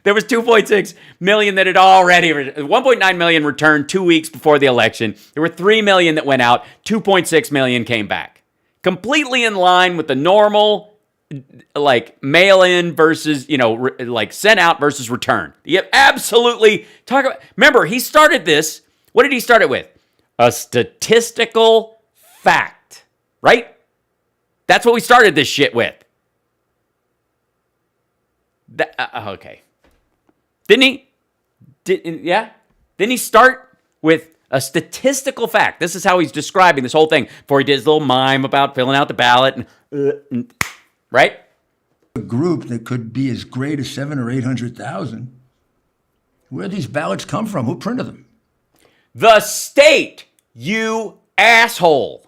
There was 2.6 million that had already... 1.9 million returned 2 weeks before the election. There were 3 million that went out. 2.6 million came back. Completely in line with the normal, like, mail-in versus, like, sent out versus return. You absolutely... Remember, he started this... What did he start it with? A statistical fact. Right? That's what we started this shit with. Okay. Didn't he? Didn't he start with a statistical fact? This is how he's describing this whole thing before he did his little mime about filling out the ballot. Right? group that could be as great as 700,000 or 800,000, where these ballots come from? Who printed them? The state, you asshole.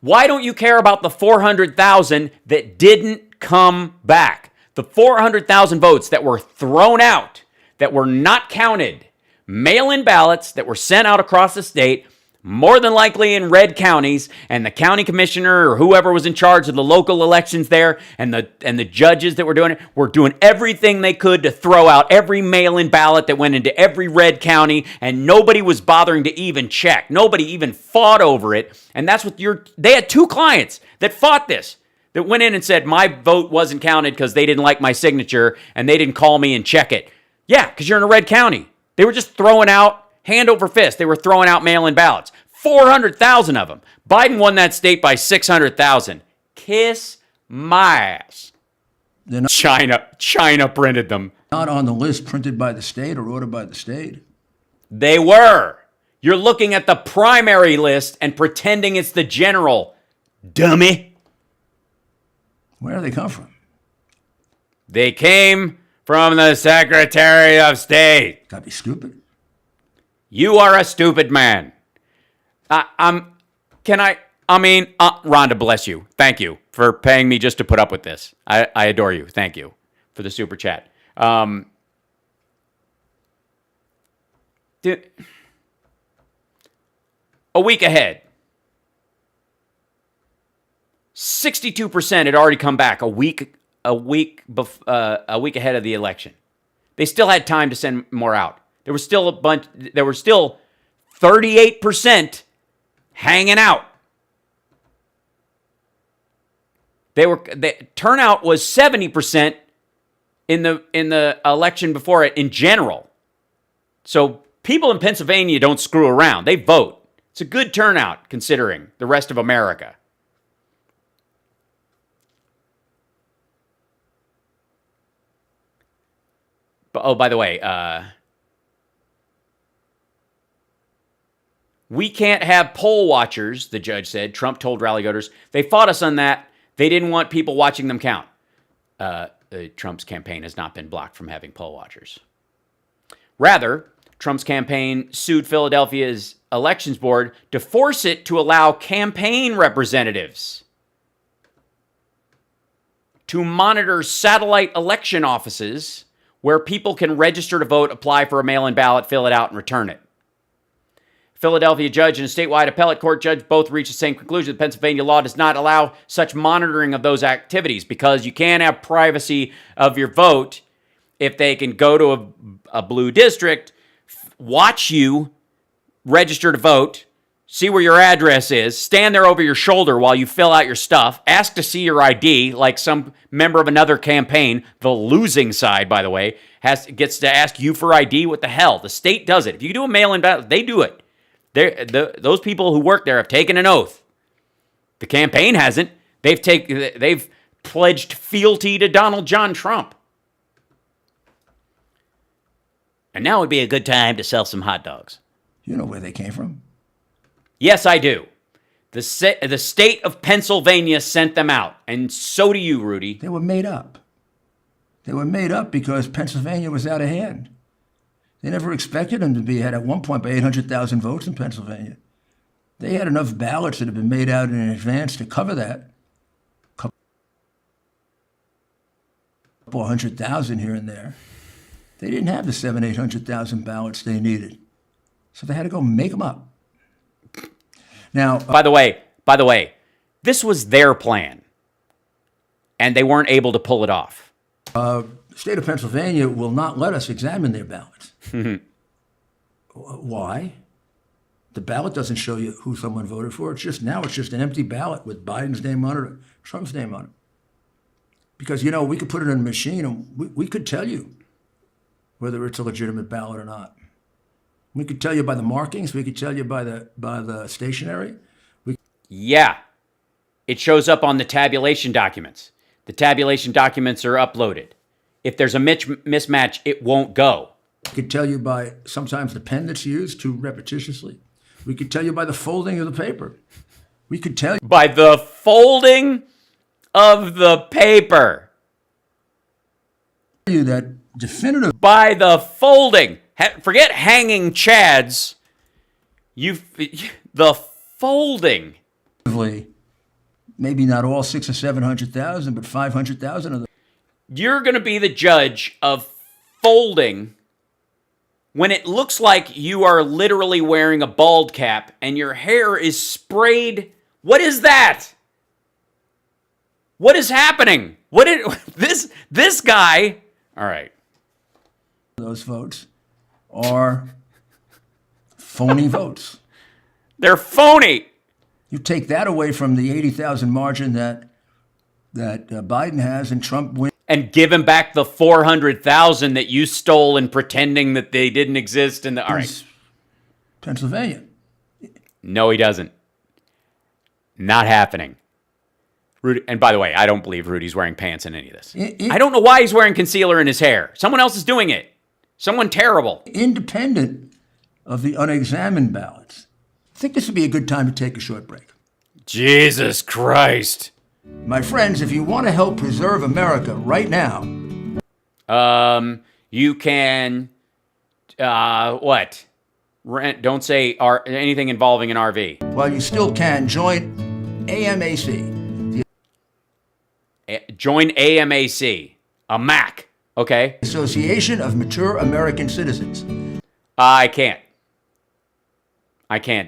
Why don't you care about the 400,000 that didn't come back? The 400,000 votes that were thrown out, that were not counted, mail-in ballots that were sent out across the state, more than likely in red counties, and the county commissioner or whoever was in charge of the local elections there, and the judges that were doing it, were doing everything they could to throw out every mail-in ballot that went into every red county, and nobody was bothering to even check. Nobody even fought over it. And that's what they had two clients that fought this, that went in and said, my vote wasn't counted because they didn't like my signature, and they didn't call me and check it. Yeah, because you're in a red county. They were just throwing out, hand over fist, they were throwing out mail-in ballots. 400,000 of them. Biden won that state by 600,000. Kiss my ass. They're not, China printed them. not on the list printed by the state or ordered by the state. They were. You're looking at the primary list and pretending it's the general. Dummy. Where do they come from? They came from the Secretary of State. Gotta be stupid. You are a stupid man. Rhonda, bless you. Thank you for paying me just to put up with this. I adore you. Thank you for the super chat. Dude, a week ahead, 62% had already come back a week ahead of the election. They still had time to send more out. There was still 38% hanging out. The turnout was 70% in the election before it in general. So people in Pennsylvania don't screw around. They vote. It's a good turnout considering the rest of America. But, oh, by the way, we can't have poll watchers, the judge said. Trump told rally goers. They fought us on that. They didn't want people watching them count. Trump's campaign has not been blocked from having poll watchers. Rather, Trump's campaign sued Philadelphia's elections board to force it to allow campaign representatives to monitor satellite election offices where people can register to vote, apply for a mail-in ballot, fill it out, and return it. Philadelphia judge and a statewide appellate court judge both reached the same conclusion. The Pennsylvania law does not allow such monitoring of those activities because you can't have privacy of your vote if they can go to a blue district, watch you register to vote, see where your address is, stand there over your shoulder while you fill out your stuff, ask to see your ID like some member of another campaign, the losing side, by the way, gets to ask you for ID. What the hell? The state does it. If you do a mail-in ballot, they do it. Those people who work there have taken an oath. The campaign hasn't. They've pledged fealty to Donald John Trump. And now would be a good time to sell some hot dogs. You know where they came from. Yes, I do. The state of Pennsylvania sent them out, and so do you, Rudy. They were made up. They were made up because Pennsylvania was out of hand. They never expected them to be ahead at one point by 800,000 votes in Pennsylvania. They had enough ballots that had been made out in advance to cover that. Couple 100,000 here and there. They didn't have the 800,000 ballots they needed. So they had to go make them up. Now, by the way, this was their plan, and they weren't able to pull it off. The state of Pennsylvania will not let us examine their ballots. Why? The ballot doesn't show you who someone voted for. It's just an empty ballot with Biden's name on it or Trump's name on it. Because, we could put it in a machine and we could tell you whether it's a legitimate ballot or not. We could tell you by the markings. We could tell you by the stationery. Yeah. It shows up on the tabulation documents. The tabulation documents are uploaded. If there's a mismatch, it won't go. We could tell you by sometimes the pen that's used too repetitiously. We could tell you by the folding of the paper. We could tell you by the folding of the paper. You that definitive by the folding. Forget hanging chads. The folding. Maybe not all 600,000 or 700,000, but 500,000 of them. You're going to be the judge of folding when it looks like you are literally wearing a bald cap and your hair is sprayed. What is that? What is happening? This guy? All right. Those votes are phony votes. They're phony. You take that away from the 80,000 margin that Biden has and Trump wins. And give him back the 400,000 that you stole in pretending that they didn't exist in the. All right. Pennsylvania. No, he doesn't. Not happening. Rudy, and by the way, I don't believe Rudy's wearing pants in any of this. I don't know why he's wearing concealer in his hair. Someone else is doing it. Someone terrible. Independent of the unexamined ballots. I think this would be a good time to take a short break. Jesus Christ. My friends, if you want to help preserve America right now. You can, what? Rent, don't say anything involving an RV. Well, you still can join AMAC. Join AMAC, a MAC, okay? Association of Mature American Citizens. I can't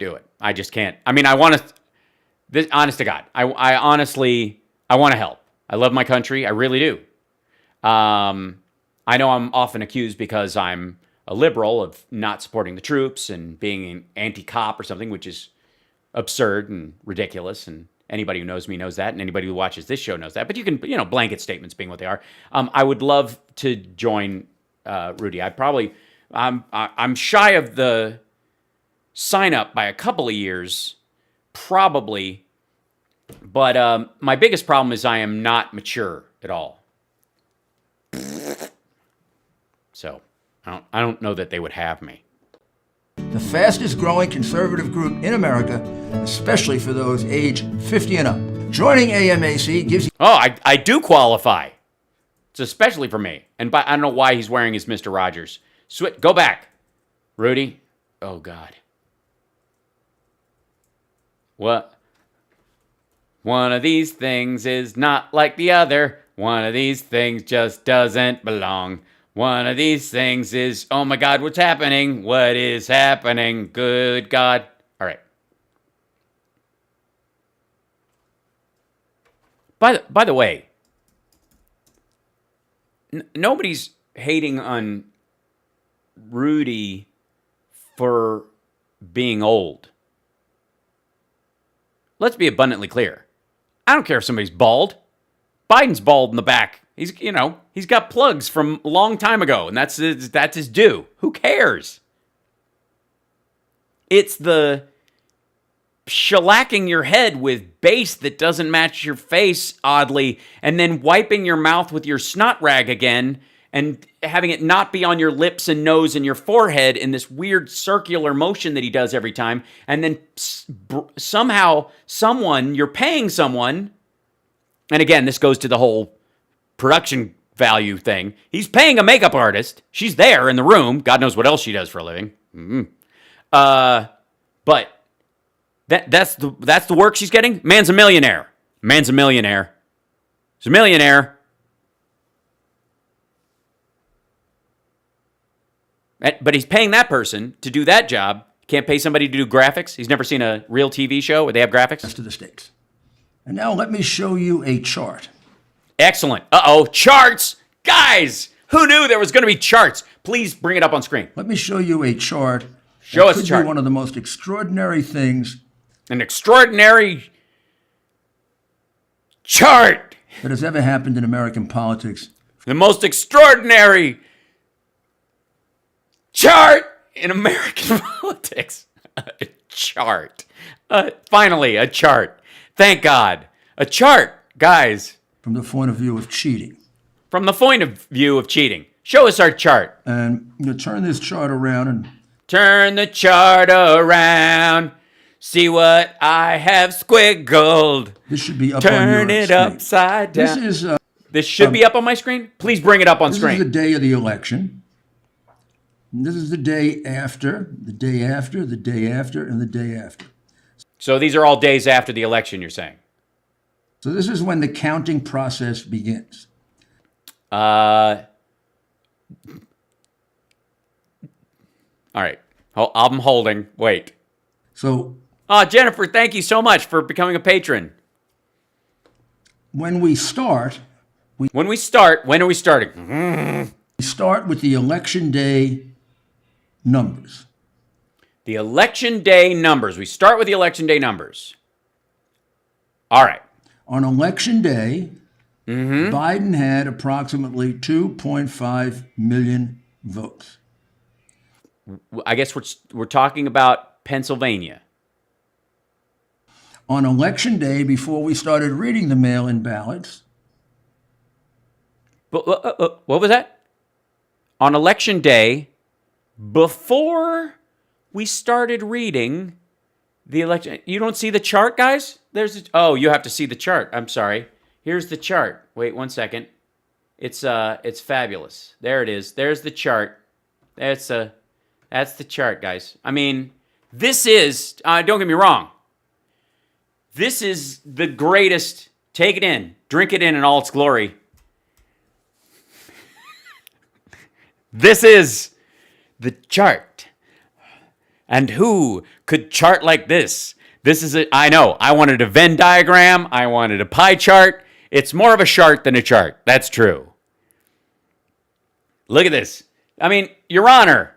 do it. I just can't. I mean, I want to, honest to God, I honestly, I want to help. I love my country. I really do. I know I'm often accused because I'm a liberal of not supporting the troops and being an anti-cop or something, which is absurd and ridiculous. And anybody who knows me knows that. And anybody who watches this show knows that. But you can, blanket statements being what they are. I would love to join Rudy. I'm shy of the sign up by a couple of years, probably. But my biggest problem is I am not mature at all. So I don't know that they would have me. The fastest growing conservative group in America, especially for those age 50 and up. Joining AMAC gives you... Oh, I do qualify. It's especially for me. And I don't know why he's wearing his Mr. Rogers. Go back. Rudy? Oh, God. What? One of these things is not like the other. One of these things just doesn't belong. One of these things is, oh my God, what's happening? What is happening? Good God. All right. By the way, nobody's hating on Rudy for being old. Let's be abundantly clear. I don't care if somebody's bald. Biden's bald in the back. He's got plugs from a long time ago, and that's his due. Who cares? It's the shellacking your head with base that doesn't match your face, oddly, and then wiping your mouth with your snot rag again and having it not be on your lips and nose and your forehead in this weird circular motion that he does every time. And then somehow you're paying someone, and again, this goes to the whole production value thing. He's paying a makeup artist. She's there in the room. God knows what else she does for a living. But that's the work she's getting. Man's a millionaire. He's a millionaire. But he's paying that person to do that job. Can't pay somebody to do graphics. He's never seen a real TV show where they have graphics. To the states. And now let me show you a chart. Excellent. Uh-oh, charts. Guys, who knew there was going to be charts? Please bring it up on screen. Let me show you a chart. Show us a chart. Could be one of the most extraordinary things. An extraordinary chart that has ever happened in American politics. The most extraordinary chart in American politics. A chart. Finally, a chart. Thank God. A chart, guys. From the point of view of cheating. From the point of view of cheating. Show us our chart. And you turn this chart around and... Turn the chart around. See what I have squiggled. This should be up Turn on your it screen. upside down. This should be up on my screen? Please bring it up on screen. This is the day of the election. And this is the day after, the day after, the day after, and the day after. So these are all days after the election, you're saying? So this is when the counting process begins. All right. I'm holding. Wait. So... Jennifer, thank you so much for becoming a patron. When we start... when are we starting? We start with the election day numbers. The election day numbers. We start with the election day numbers. All right. On election day, Biden had approximately 2.5 million votes. I guess we're talking about Pennsylvania. On election day, before we started reading the mail-in ballots. What was that? On election day, before we started reading the election. You don't see the chart, guys? You have to see the chart. I'm sorry. Here's the chart. Wait 1 second. It's fabulous. There it is. There's the chart. That's the chart, guys. I mean, this is, don't get me wrong. This is the greatest. Take it in. Drink it in all its glory. This is the chart. And who could chart like this? I know. I wanted a Venn diagram. I wanted a pie chart. It's more of a chart than a chart. That's true. Look at this. I mean, Your Honor.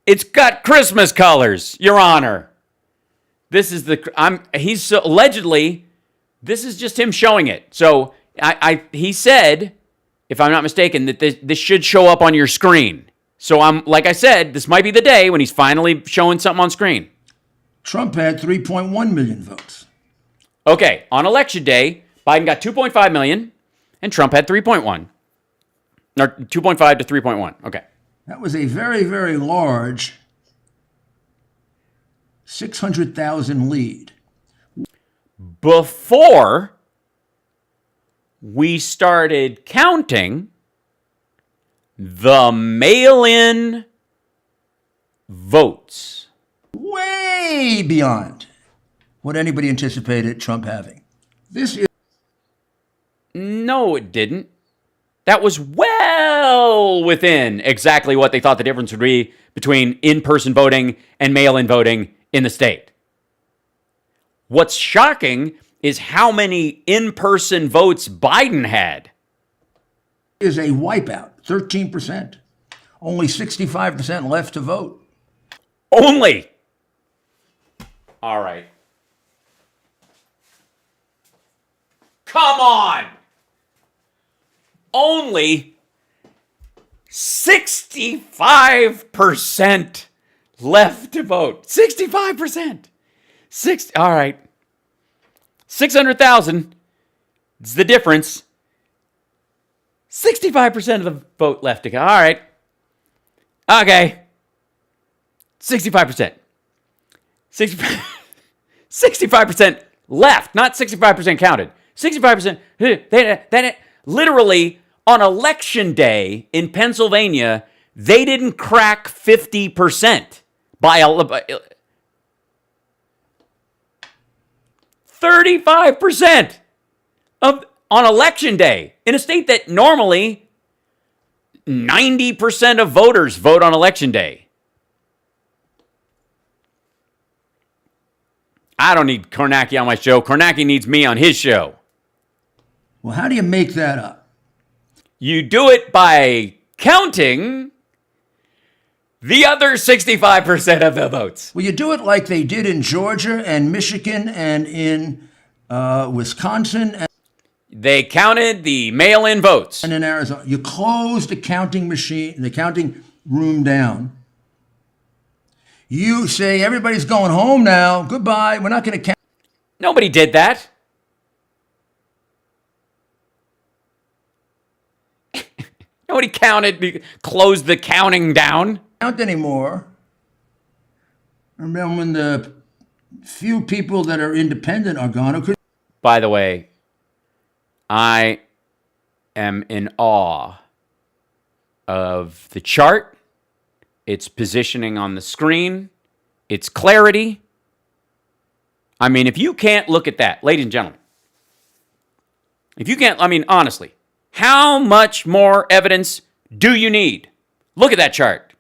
It's got Christmas colors, Your Honor. This is allegedly, this is just him showing it. So he said, if I'm not mistaken, that this should show up on your screen. So like I said, this might be the day when he's finally showing something on screen. Trump had 3.1 million votes. Okay, on election day, Biden got 2.5 million and Trump had 3.1. Or 2.5 to 3.1. Okay. That was a very, very large 600,000 lead. Before we started counting, the mail-in votes. Way beyond what anybody anticipated Trump having. This is No, it didn't. That was well within exactly what they thought the difference would be between in-person voting and mail-in voting in the state. What's shocking is how many in-person votes Biden had. is a wipeout, 13%. Only 65% left to vote. Only. All right. Come on. Only 65% left to vote. 65%. All right. 600,000 is the difference. 65% of the vote left to go. All right. Okay. 65%. 65% left, not 65% counted. 65%. Then literally on election day in Pennsylvania, they didn't crack 50% by 35% of on election day in a state that normally 90% of voters vote on election day. I don't need Kornacki on my show. Kornacki needs me on his show. Well, how do you make that up? You do it by counting the other 65% of the votes. Well, you do it like they did in Georgia and Michigan and in Wisconsin They counted the mail-in votes. and in Arizona. You close the counting machine, the counting room down. You say, everybody's going home now. Goodbye. We're not going to count. Nobody did that. Nobody closed the counting down. Anymore. And then when the few people that are independent are gone, By the way, I am in awe of the chart, its positioning on the screen, its clarity. I mean, if you can't look at that, ladies and gentlemen, if you can't, I mean, honestly, how much more evidence do you need? Look at that chart.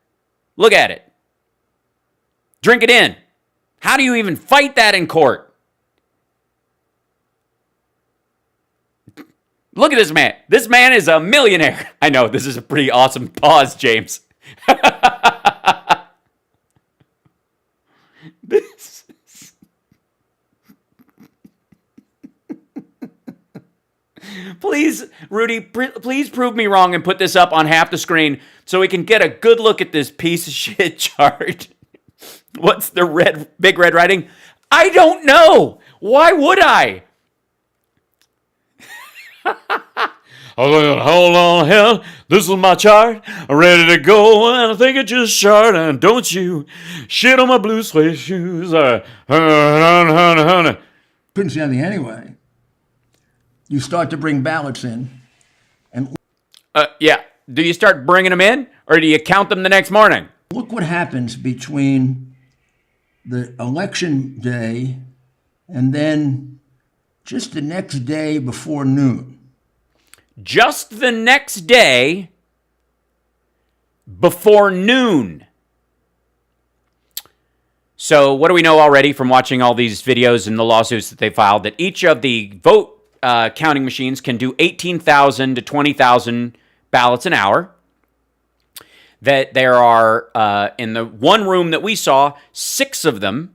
Look at it. Drink it in. How do you even fight that in court? Look at this man. This man is a millionaire. I know, this is a pretty awesome pause, James. This is... Please, Rudy, please prove me wrong and put this up on half the screen so we can get a good look at this piece of shit chart. What's the big red writing? I don't know. Why would I? Hold on, hell. This is my chart. I'm ready to go, and I think it's just short. And don't you shit on my blue suede shoes. couldn't see anything anyway. You start to bring ballots in, and Yeah. Do you start bringing them in, or do you count them the next morning? look what happens between the election day and then just the next day before noon. Just the next day before noon. So what do we know already from watching all these videos and the lawsuits that they filed? That each of the vote counting machines can do 18,000 to 20,000 ballots an hour. That there are, in the one room that we saw, 6 of them.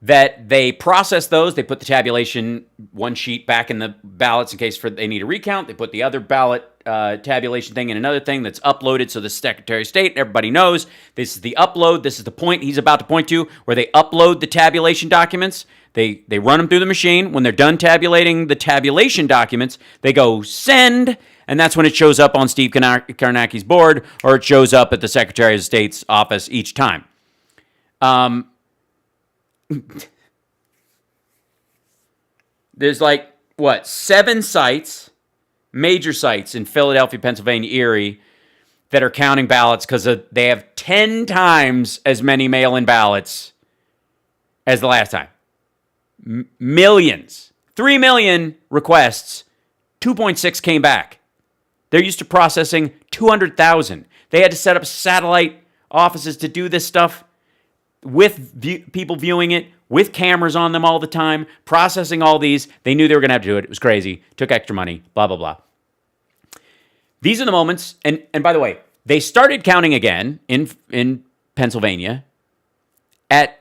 That they process those, they put the tabulation one sheet back in the ballots in case they need a recount. They put the other ballot tabulation thing in another thing that's uploaded so the Secretary of State, everybody knows, this is the upload. This is the point he's about to point to, where they upload the tabulation documents. They run them through the machine. When they're done tabulating the tabulation documents, they go send, and that's when it shows up on Steve Kornacki's board, or it shows up at the Secretary of State's office each time. There's 7 sites, major sites in Philadelphia, Pennsylvania, Erie, that are counting ballots because they have 10 times as many mail-in ballots as the last time. Millions. 3 million requests, 2.6 came back. They're used to processing 200,000. They had to set up satellite offices to do this stuff with people viewing it, with cameras on them all the time, processing all these. They knew they were going to have to do it. It was crazy. Took extra money, blah, blah, blah. These are the moments, and by the way, they started counting again in Pennsylvania at,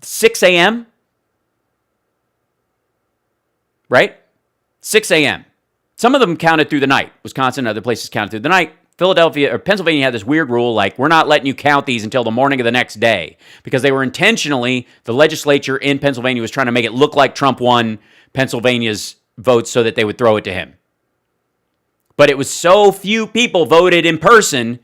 6 a.m.? Right? 6 a.m. Some of them counted through the night. Wisconsin and other places counted through the night. Philadelphia or Pennsylvania had this weird rule like, we're not letting you count these until the morning of the next day, because they were intentionally, the legislature in Pennsylvania was trying to make it look like Trump won Pennsylvania's votes so that they would throw it to him. But it was so few people voted in person.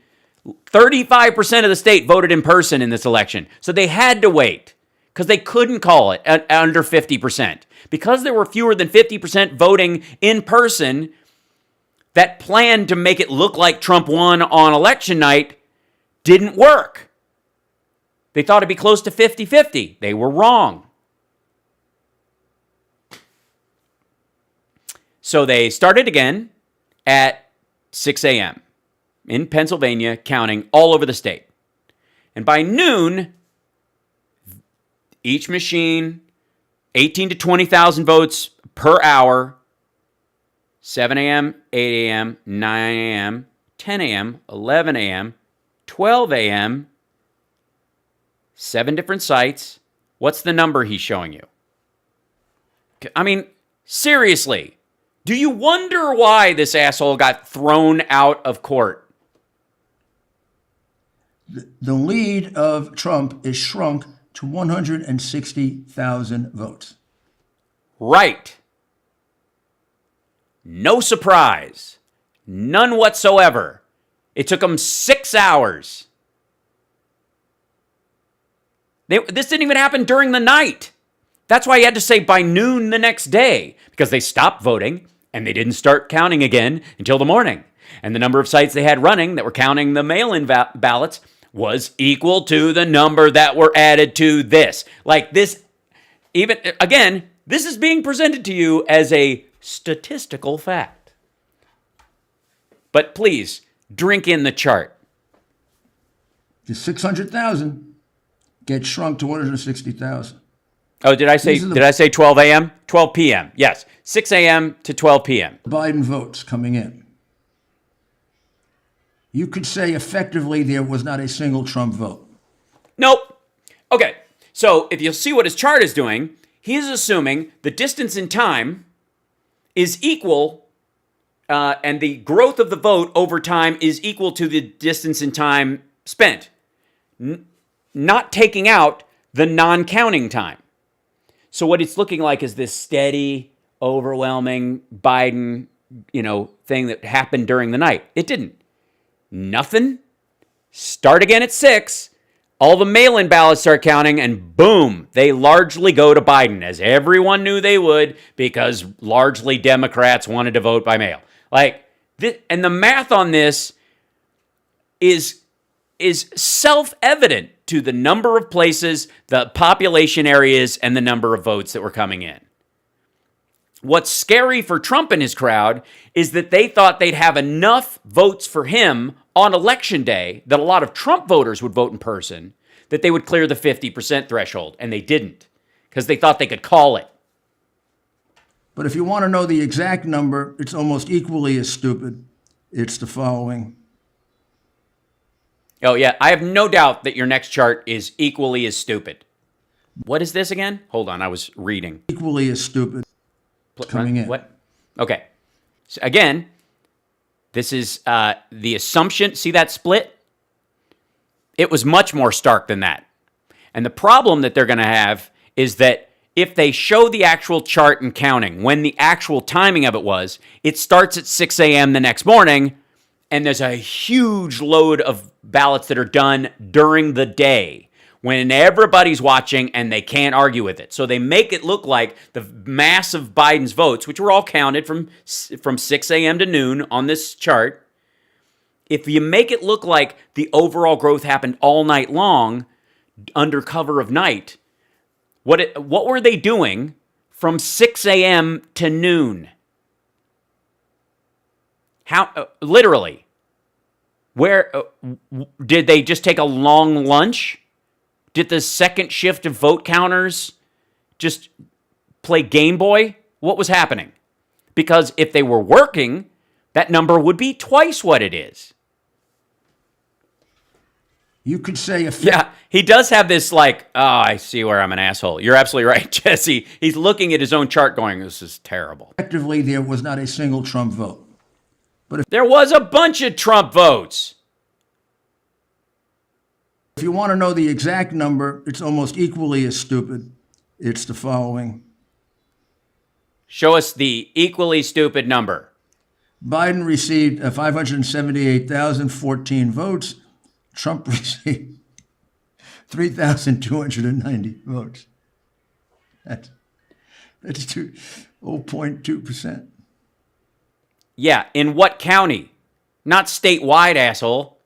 35% of the state voted in person in this election. So they had to wait because they couldn't call it at under 50%. Because there were fewer than 50% voting in person, that plan to make it look like Trump won on election night didn't work. They thought it'd be close to 50-50. They were wrong. So they started again at 6 a.m. in Pennsylvania, counting all over the state. And by noon, each machine, 18 to 20,000 votes per hour, 7 a.m., 8 a.m., 9 a.m., 10 a.m., 11 a.m., 12 a.m., 7 different sites. What's the number he's showing you? I mean, seriously, do you wonder why this asshole got thrown out of court? The lead of Trump is shrunk to 160,000 votes. Right. No surprise. None whatsoever. It took them 6 hours. This didn't even happen during the night. That's why he had to say by noon the next day, because they stopped voting and they didn't start counting again until the morning. And the number of sites they had running that were counting the mail-in ballots was equal to the number that were added to this. Like this, even, again, this is being presented to you as a statistical fact. But please, drink in the chart. The 600,000 gets shrunk to 160,000. Oh, did I say 12 a.m.? 12 p.m. Yes, 6 a.m. to 12 p.m. Biden votes coming in. You could say effectively there was not a single Trump vote. Nope. Okay, so if you'll see what his chart is doing, he's assuming the distance in time is equal, and the growth of the vote over time is equal to the distance in time spent, not taking out the non-counting time. So what it's looking like is this steady, overwhelming Biden, thing that happened during the night. It didn't. Nothing. Start again at 6. All the mail-in ballots start counting, and boom, they largely go to Biden, as everyone knew they would, because largely Democrats wanted to vote by mail. And the math on this is self-evident to the number of places, the population areas, and the number of votes that were coming in. What's scary for Trump and his crowd is that they thought they'd have enough votes for him on election day that a lot of Trump voters would vote in person, that they would clear the 50% threshold, and they didn't, because they thought they could call it. But if you want to know the exact number, it's almost equally as stupid. It's the following. Oh, yeah, I have no doubt that your next chart is equally as stupid. What is this again? Hold on, I was reading. Equally as stupid. Coming in. What? Okay. So again, this is the assumption. See that split? It was much more stark than that. And the problem that they're going to have is that if they show the actual chart and counting, when the actual timing of it was, it starts at 6 a.m. the next morning, and there's a huge load of ballots that are done during the day when everybody's watching and they can't argue with it. So they make it look like the mass of Biden's votes, which were all counted from 6 a.m. to noon on this chart, if you make it look like the overall growth happened all night long under cover of night, what were they doing from 6 a.m. to noon? How literally? Where did they just take a long lunch? Did the second shift of vote counters just play Game Boy? What was happening? Because if they were working, that number would be twice what it is. You could say Yeah, he does have this like, oh, I see where I'm an asshole. You're absolutely right, Jesse. He's looking at his own chart going, this is terrible. effectively there was not a single Trump vote. There was a bunch of Trump votes. If you want to know the exact number, it's almost equally as stupid. It's the following. Show us the equally stupid number. Biden received 578,014 votes. Trump received 3,290 votes. That's 0.2%. Yeah, in what county? Not statewide, asshole.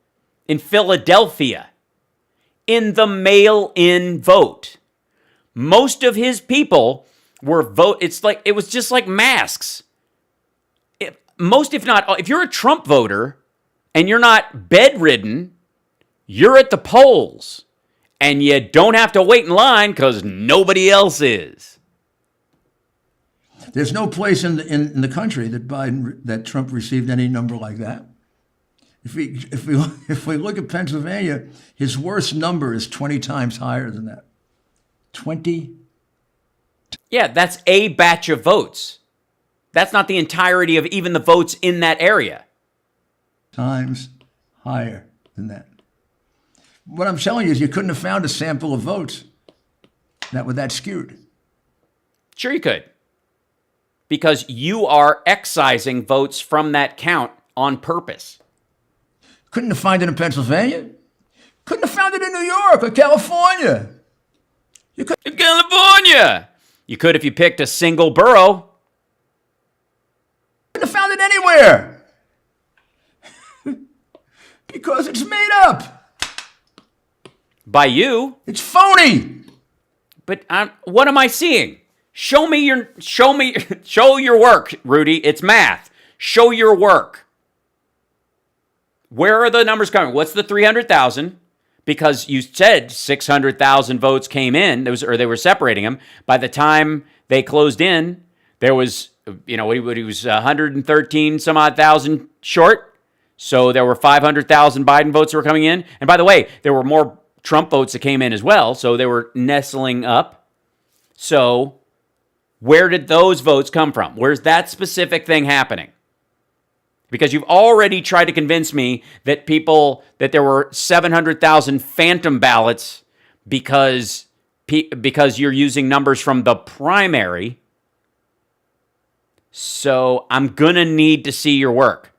In Philadelphia. In the mail-in vote. Most of his people were it was just like masks. If you're a Trump voter and you're not bedridden, you're at the polls. And you don't have to wait in line because nobody else is. There's no place in the country that Trump received any number like that. If we look at Pennsylvania, his worst number is 20 times higher than that. 20. Yeah, that's a batch of votes. That's not the entirety of even the votes in that area. Times higher than that. What I'm telling you is you couldn't have found a sample of votes that were that skewed. Sure you could. Because you are excising votes from that count on purpose. Couldn't have found it in Pennsylvania. Couldn't have found it in New York or California. In California! You could if you picked a single borough. Couldn't have found it anywhere. Because it's made up. By you. It's phony. But what am I seeing? Show your work, Rudy. It's math. Show your work. Where are the numbers coming? What's the 300,000? Because you said 600,000 votes came in, they were separating them. By the time they closed in, there was, he was 113 some odd thousand short. So there were 500,000 Biden votes that were coming in. And by the way, there were more Trump votes that came in as well. So they were nestling up. So where did those votes come from? Where's that specific thing happening? Because you've already tried to convince me that there were 700,000 phantom ballots because you're using numbers from the primary. So I'm going to need to see your work.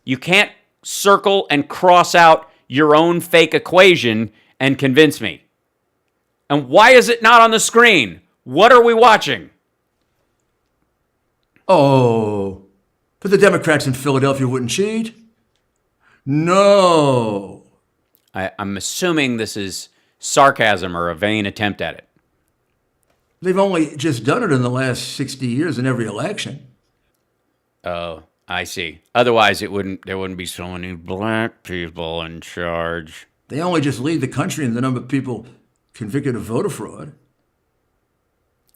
You can't circle and cross out your own fake equation and convince me. And why is it not on the screen? What are we watching? Oh, but the Democrats in Philadelphia wouldn't cheat? No. I'm assuming this is sarcasm or a vain attempt at it. They've only just done it in the last 60 years in every election. Oh, I see. Otherwise, there wouldn't be so many black people in charge. They only just lead the country in the number of people convicted of voter fraud.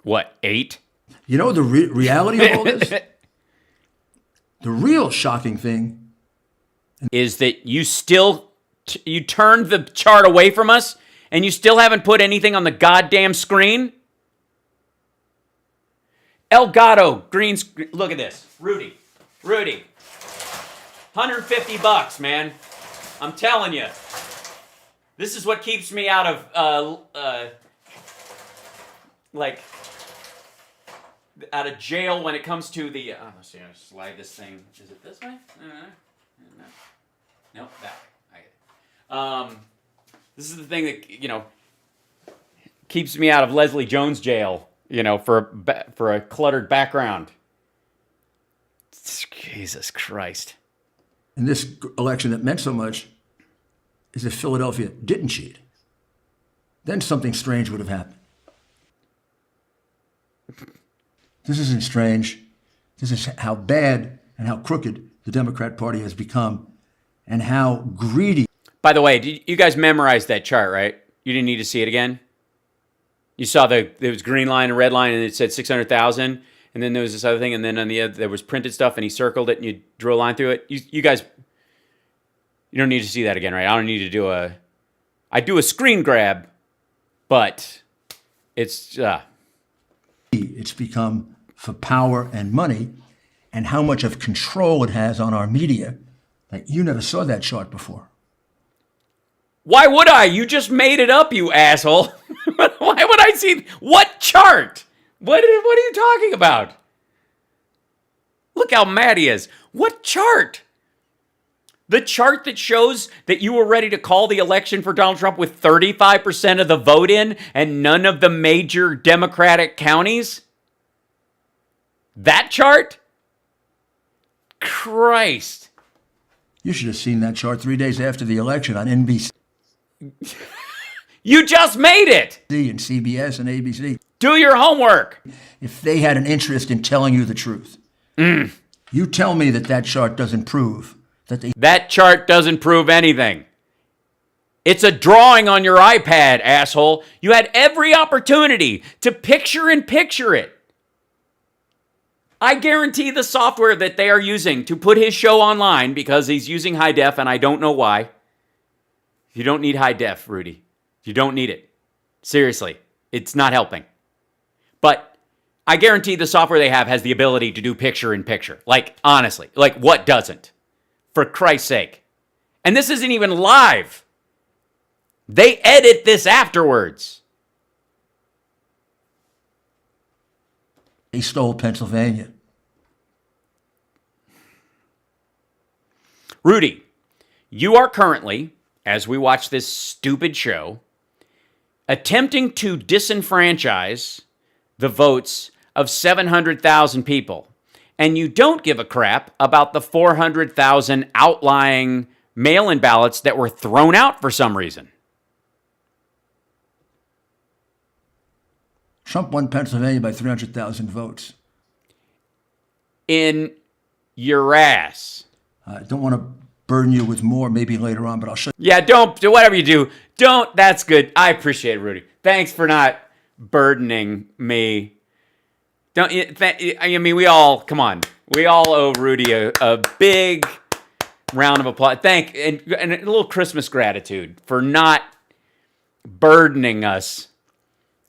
What, 8? You know the reality of all this? The real shocking thing is that you turned the chart away from us and you still haven't put anything on the goddamn screen? Elgato, green screen. Look at this. Rudy. $150, man. I'm telling you. This is what keeps me out of, out of jail when it comes to the, let's see, I'll slide this thing. Is it this way? No. Nope, that way. This is the thing that, keeps me out of Leslie Jones jail, for a cluttered background. Jesus Christ. in this election that meant so much is if Philadelphia didn't cheat. Then something strange would have happened. This isn't strange. This is how bad and how crooked the Democrat Party has become and how greedy. By the way, did you guys memorize that chart, right? You didn't need to see it again? You saw there was green line and red line, and it said 600,000, and then there was this other thing, and then on the other, there was printed stuff, and he circled it, and you drew a line through it. You guys, you don't need to see that again, right? I don't need to do I do a screen grab, but it's... It's become for power and money and how much of control it has on our media. Like, you never saw that chart before. Why would I? You just made it up, you asshole. Why would I see... What chart? What are you talking about? Look how mad he is. What chart? The chart that shows that you were ready to call the election for Donald Trump with 35% of the vote in and none of the major Democratic counties? That chart? Christ. You should have seen that chart 3 days after the election on NBC You just made it. and CBS and ABC. Do your homework. If they had an interest in telling you the truth. You tell me that chart doesn't prove that they... That chart doesn't prove anything. It's a drawing on your iPad, asshole. You had every opportunity to picture in picture it. I guarantee the software that they are using to put his show online, because he's using high def, and I don't know why. You don't need high def, Rudy. You don't need it. Seriously, it's not helping. But I guarantee the software they have has the ability to do picture in picture. Like, honestly, like what doesn't? For Christ's sake. And this isn't even live. They edit this afterwards. They stole Pennsylvania. Rudy, you are currently, as we watch this stupid show, attempting to disenfranchise the votes of 700,000 people. And you don't give a crap about the 400,000 outlying mail-in ballots that were thrown out for some reason. Trump won Pennsylvania by 300,000 votes. In your ass. I don't want to burden you with more, maybe later on, but I'll show you. Yeah, don't do whatever you do. Don't. That's good. I appreciate it, Rudy. Thanks for not burdening me. Don't. I mean, we all. Come on. We all owe Rudy a big round of applause. And a little Christmas gratitude for not burdening us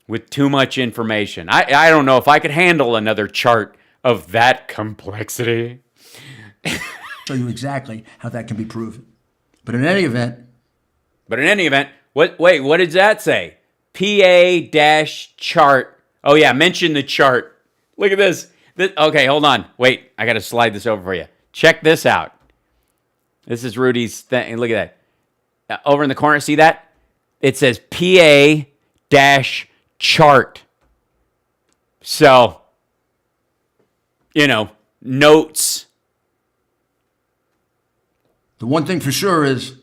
with too much information. I don't know if I could handle another chart of that complexity. Show you exactly how that can be proven. But in any event, wait, what did that say? PA-chart. Oh yeah, mention the chart. Look at this. Okay, hold on. Wait, I got to slide this over for you. Check this out. This is Rudy's thing. Look at that. Over in the corner, see that? It says PA-chart. So, notes. the one thing for sure is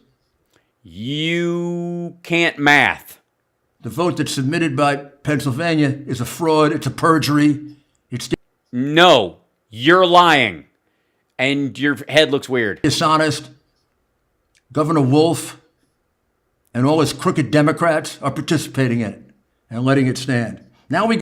you can't math. the vote that's submitted by Pennsylvania is a fraud. It's a perjury. It's No, you're lying. And your head looks weird. dishonest. Governor Wolf and all his crooked Democrats are participating in it and letting it stand. Now we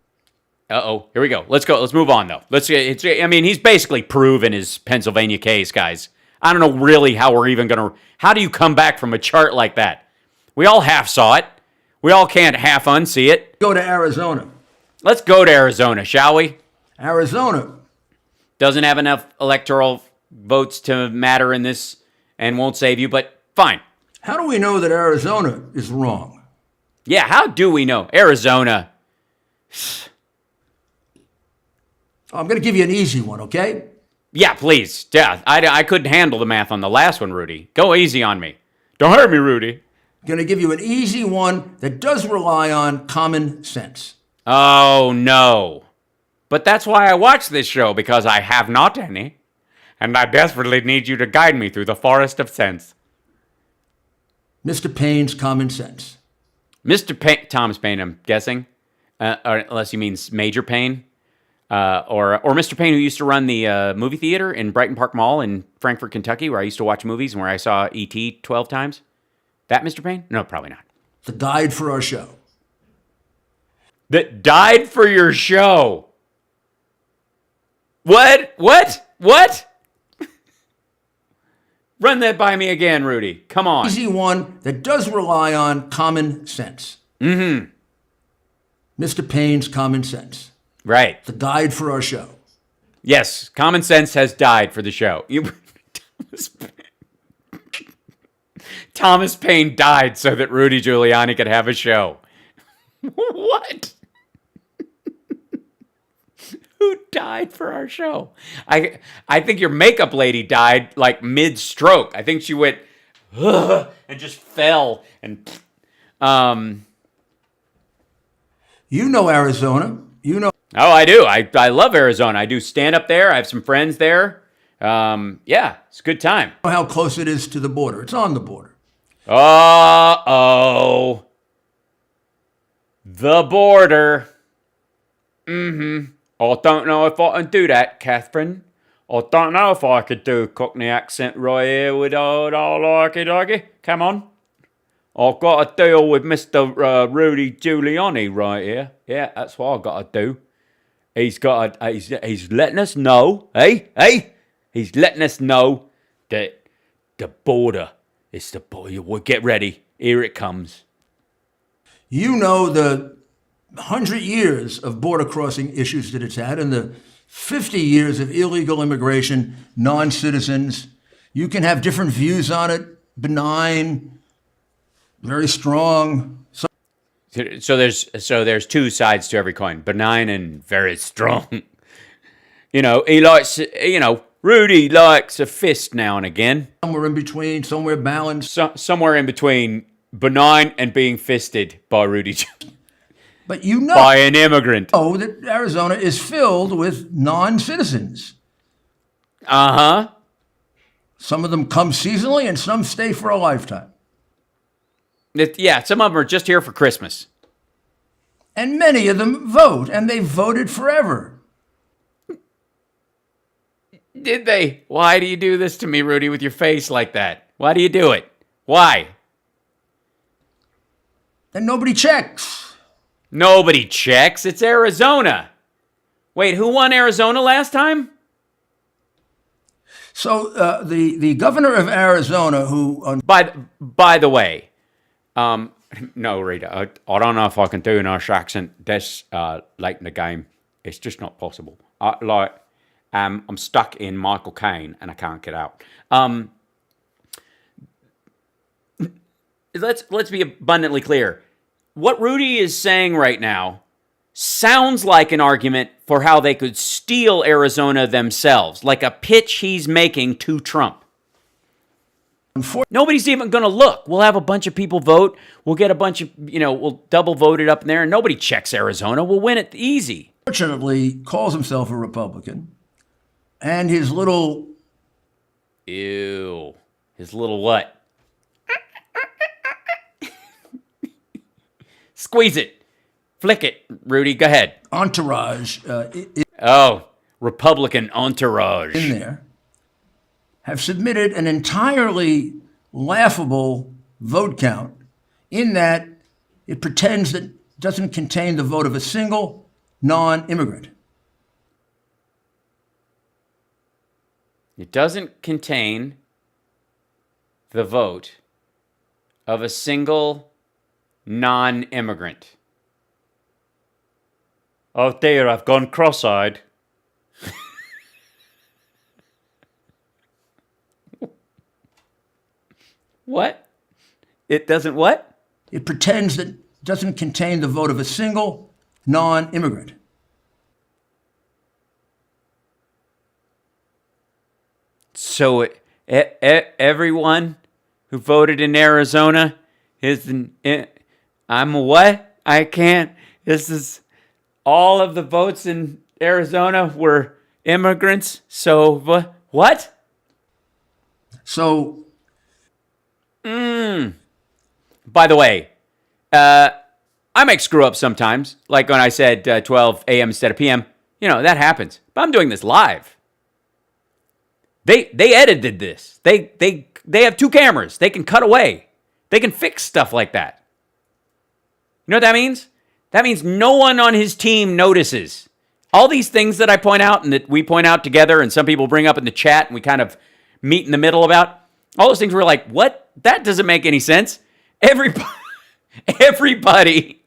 Uh-oh, here we go. Let's go. Let's move on, though. He's basically proven his Pennsylvania case, guys. I don't know really how we're even going to... How do you come back from a chart like that? We all half saw it. We all can't half unsee it. go to Arizona. Let's go to Arizona, shall we? Arizona, Doesn't have enough electoral votes to matter in this and won't save you, but fine. how do we know that Arizona is wrong? Yeah, how do we know? Arizona. I'm going to give you an easy one, okay? Yeah, please. Yeah, I couldn't handle the math on the last one, Rudy. Go easy on me. Don't hurt me, Rudy. Going to give you an easy one that does rely on common sense. Oh, no. But that's why I watch this show, because I have not any. and I desperately need you to guide me through the forest of sense. Mr. Payne's common sense. Mr. Payne, Thomas Paine, I'm guessing, or unless he means Major Payne, or Mr. Payne, who used to run the movie theater in Brighton Park Mall in Frankfort, Kentucky, where I used to watch movies and where I saw E.T. 12 times. That Mr. Payne? No, probably not. The guide for our show. That died for your show. What? Run that by me again, Rudy. Come on. Easy one that does rely on common sense. Mm-hmm. Mr. Payne's common sense. Right. The guide for our show. Yes, common sense has died for the show. Thomas Paine died so that Rudy Giuliani could have a show. What? Who died for our show? I think your makeup lady died like mid-stroke. I think she went and just fell and You know Arizona. You know. Oh, I do. I love Arizona. I do stand up there. I have some friends there. Yeah, it's a good time. How close it is to the border. It's on the border. Uh-oh. The border. Mm-hmm. I don't know if I can do that, Catherine. I don't know if I could do a Cockney accent right here with all likey. Come on. I've got to deal with Mr. Rudy Giuliani right here. Yeah, that's what I've got to do. He's letting us know, hey? He's letting us know that the border is the border. Well, get ready. Here it comes. You know the 100 years of border crossing issues that it's had and the 50 years of illegal immigration, non-citizens. You can have different views on it, benign, very strong. So there's two sides to every coin, benign and very strong. Rudy likes a fist now and again. Somewhere in between, somewhere balanced. Somewhere in between benign and being fisted by Rudy. But you know, by an immigrant. Oh, that Arizona is filled with non-citizens. Uh-huh. Some of them come seasonally and some stay for a lifetime. Yeah, some of them are just here for Christmas. And many of them vote, and they voted forever. Did they? Why do you do this to me, Rudy, with your face like that? Why do you do it? Why? And nobody checks. Nobody checks. It's Arizona. Wait, who won Arizona last time? So the governor of Arizona, who by the way, no, Rita, I don't know if I can do an Irish accent this late in the game. It's just not possible. I'm stuck in Michael Caine and I can't get out. Let's be abundantly clear. What Rudy is saying right now sounds like an argument for how they could steal Arizona themselves, like a pitch he's making to Trump. Nobody's even going to look. We'll have a bunch of people vote. We'll get a bunch of, we'll double vote it up in there, and nobody checks Arizona. We'll win it easy. Fortunately, calls himself a Republican. And his little... Ew. His little what? Squeeze it. Flick it, Rudy. Go ahead. Entourage. Republican entourage. In there. Have submitted an entirely laughable vote count in that it pretends that it doesn't contain the vote of a single non-immigrant. It doesn't contain the vote of a single non-immigrant. Oh dear, I've gone cross-eyed. What? It doesn't what? It pretends that it doesn't contain the vote of a single non-immigrant. So everyone who voted in Arizona I'm what? I can't. This is all of the votes in Arizona were immigrants. So What? So, By the way, I might screw up sometimes. Like when I said 12 a.m. instead of p.m. That happens. But I'm doing this live. They edited this. They have 2 cameras. They can cut away. They can fix stuff like that. You know what that means? That means no one on his team notices. All these things that I point out and that we point out together and some people bring up in the chat and we kind of meet in the middle about, all those things we're like, what? That doesn't make any sense. Everybody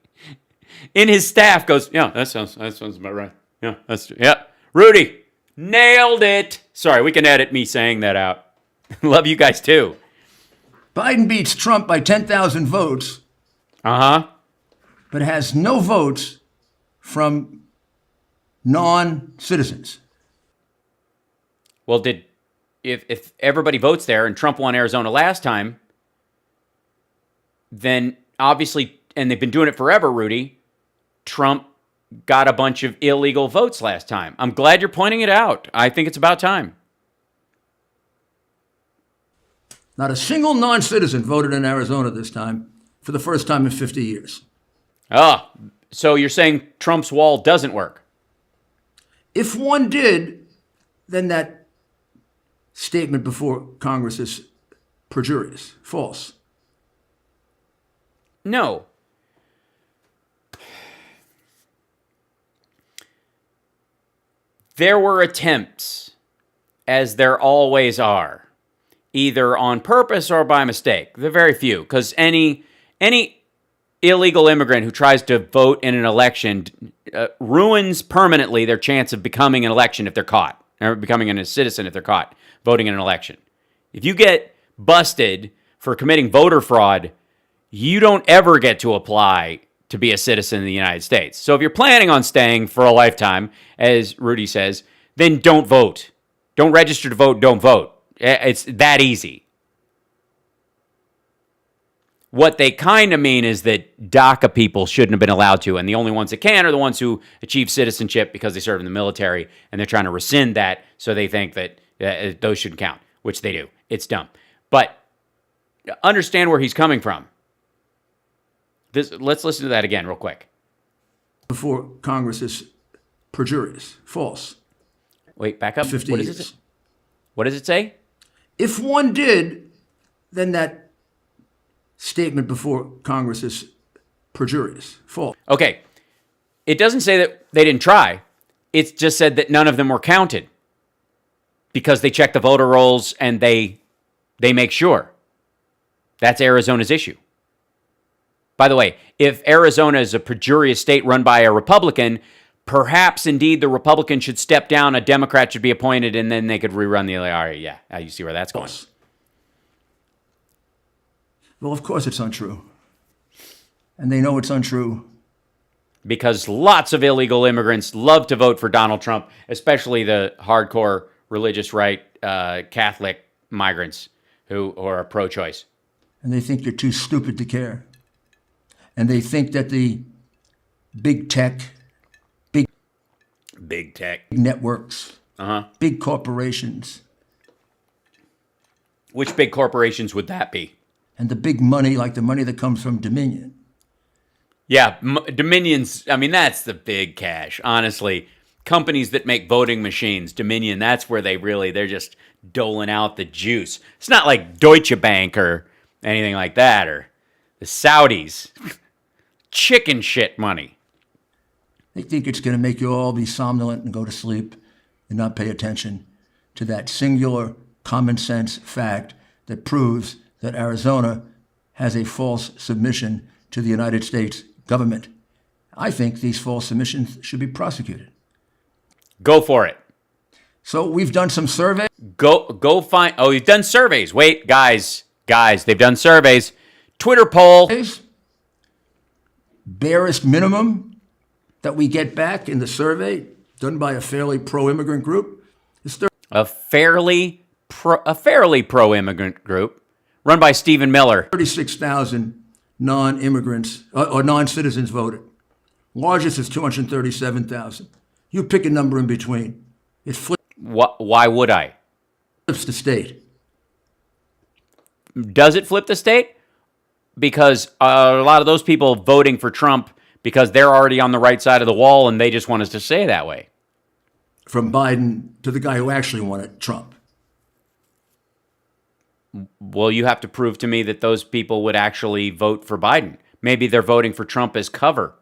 in his staff goes, yeah, that sounds about right. Yeah. Rudy, nailed it. Sorry, we can edit me saying that out. Love you guys too. Biden beats Trump by 10,000 votes. Uh-huh. But has no votes from non-citizens. Well, if everybody votes there and Trump won Arizona last time, then obviously, and they've been doing it forever, Rudy, Trump got a bunch of illegal votes last time. I'm glad you're pointing it out. I think it's about time. Not a single non-citizen voted in Arizona this time for the first time in 50 years. Oh, so you're saying Trump's wall doesn't work? If one did, then that statement before Congress is perjurious, false. No. There were attempts, as there always are, either on purpose or by mistake. They're very few, because any illegal immigrant who tries to vote in an election ruins permanently their chance of becoming an election if they're caught, or becoming a citizen if they're caught voting in an election. If you get busted for committing voter fraud, you don't ever get to apply to be a citizen in the United States. So if you're planning on staying for a lifetime, as Rudy says, then don't vote. Don't register to vote, don't vote. It's that easy. What they kind of mean is that DACA people shouldn't have been allowed to, and the only ones that can are the ones who achieve citizenship because they serve in the military, and they're trying to rescind that, so they think that those shouldn't count, which they do. It's dumb. But understand where he's coming from. Let's listen to that again real quick. Before Congress is perjurious, false. Wait, back up. 50 years. What does it say? If one did, then that statement before Congress is perjurious, false. Okay. It doesn't say that they didn't try. It's just said that none of them were counted because they check the voter rolls and they make sure. That's Arizona's issue. By the way, if Arizona is a perjurious state run by a Republican, perhaps indeed the Republican should step down, a Democrat should be appointed, and then they could rerun the LAR. Yeah, you see where that's going. Well, of course it's untrue. And they know it's untrue. Because lots of illegal immigrants love to vote for Donald Trump, especially the hardcore religious right Catholic migrants who are pro-choice. And they think you're too stupid to care. And they think that the big tech, big networks, big corporations. Which big corporations would that be? And the big money, like the money that comes from Dominion. Yeah, Dominion's, I mean, that's the big cash, honestly. Companies that make voting machines, Dominion, that's where they're just doling out the juice. It's not like Deutsche Bank or anything like that, or the Saudis. Chicken shit money. They think it's going to make you all be somnolent and go to sleep and not pay attention to that singular common sense fact that proves that Arizona has a false submission to the United States government. I think these false submissions should be prosecuted. Go for it. So we've done some surveys. Go find. Oh, you've done surveys. Wait, guys, they've done surveys. Twitter poll. Barest minimum that we get back in the survey done by a fairly pro-immigrant group is a fairly pro-immigrant group run by Stephen Miller. 36,000 non-immigrants or non-citizens voted. Largest is 237,000. You pick a number in between. It flips. Why would I? flips the state. Does it flip the state? Because a lot of those people voting for Trump because they're already on the right side of the wall and they just want us to say that way. From Biden to the guy who actually wanted Trump. Well, you have to prove to me that those people would actually vote for Biden. Maybe they're voting for Trump as cover.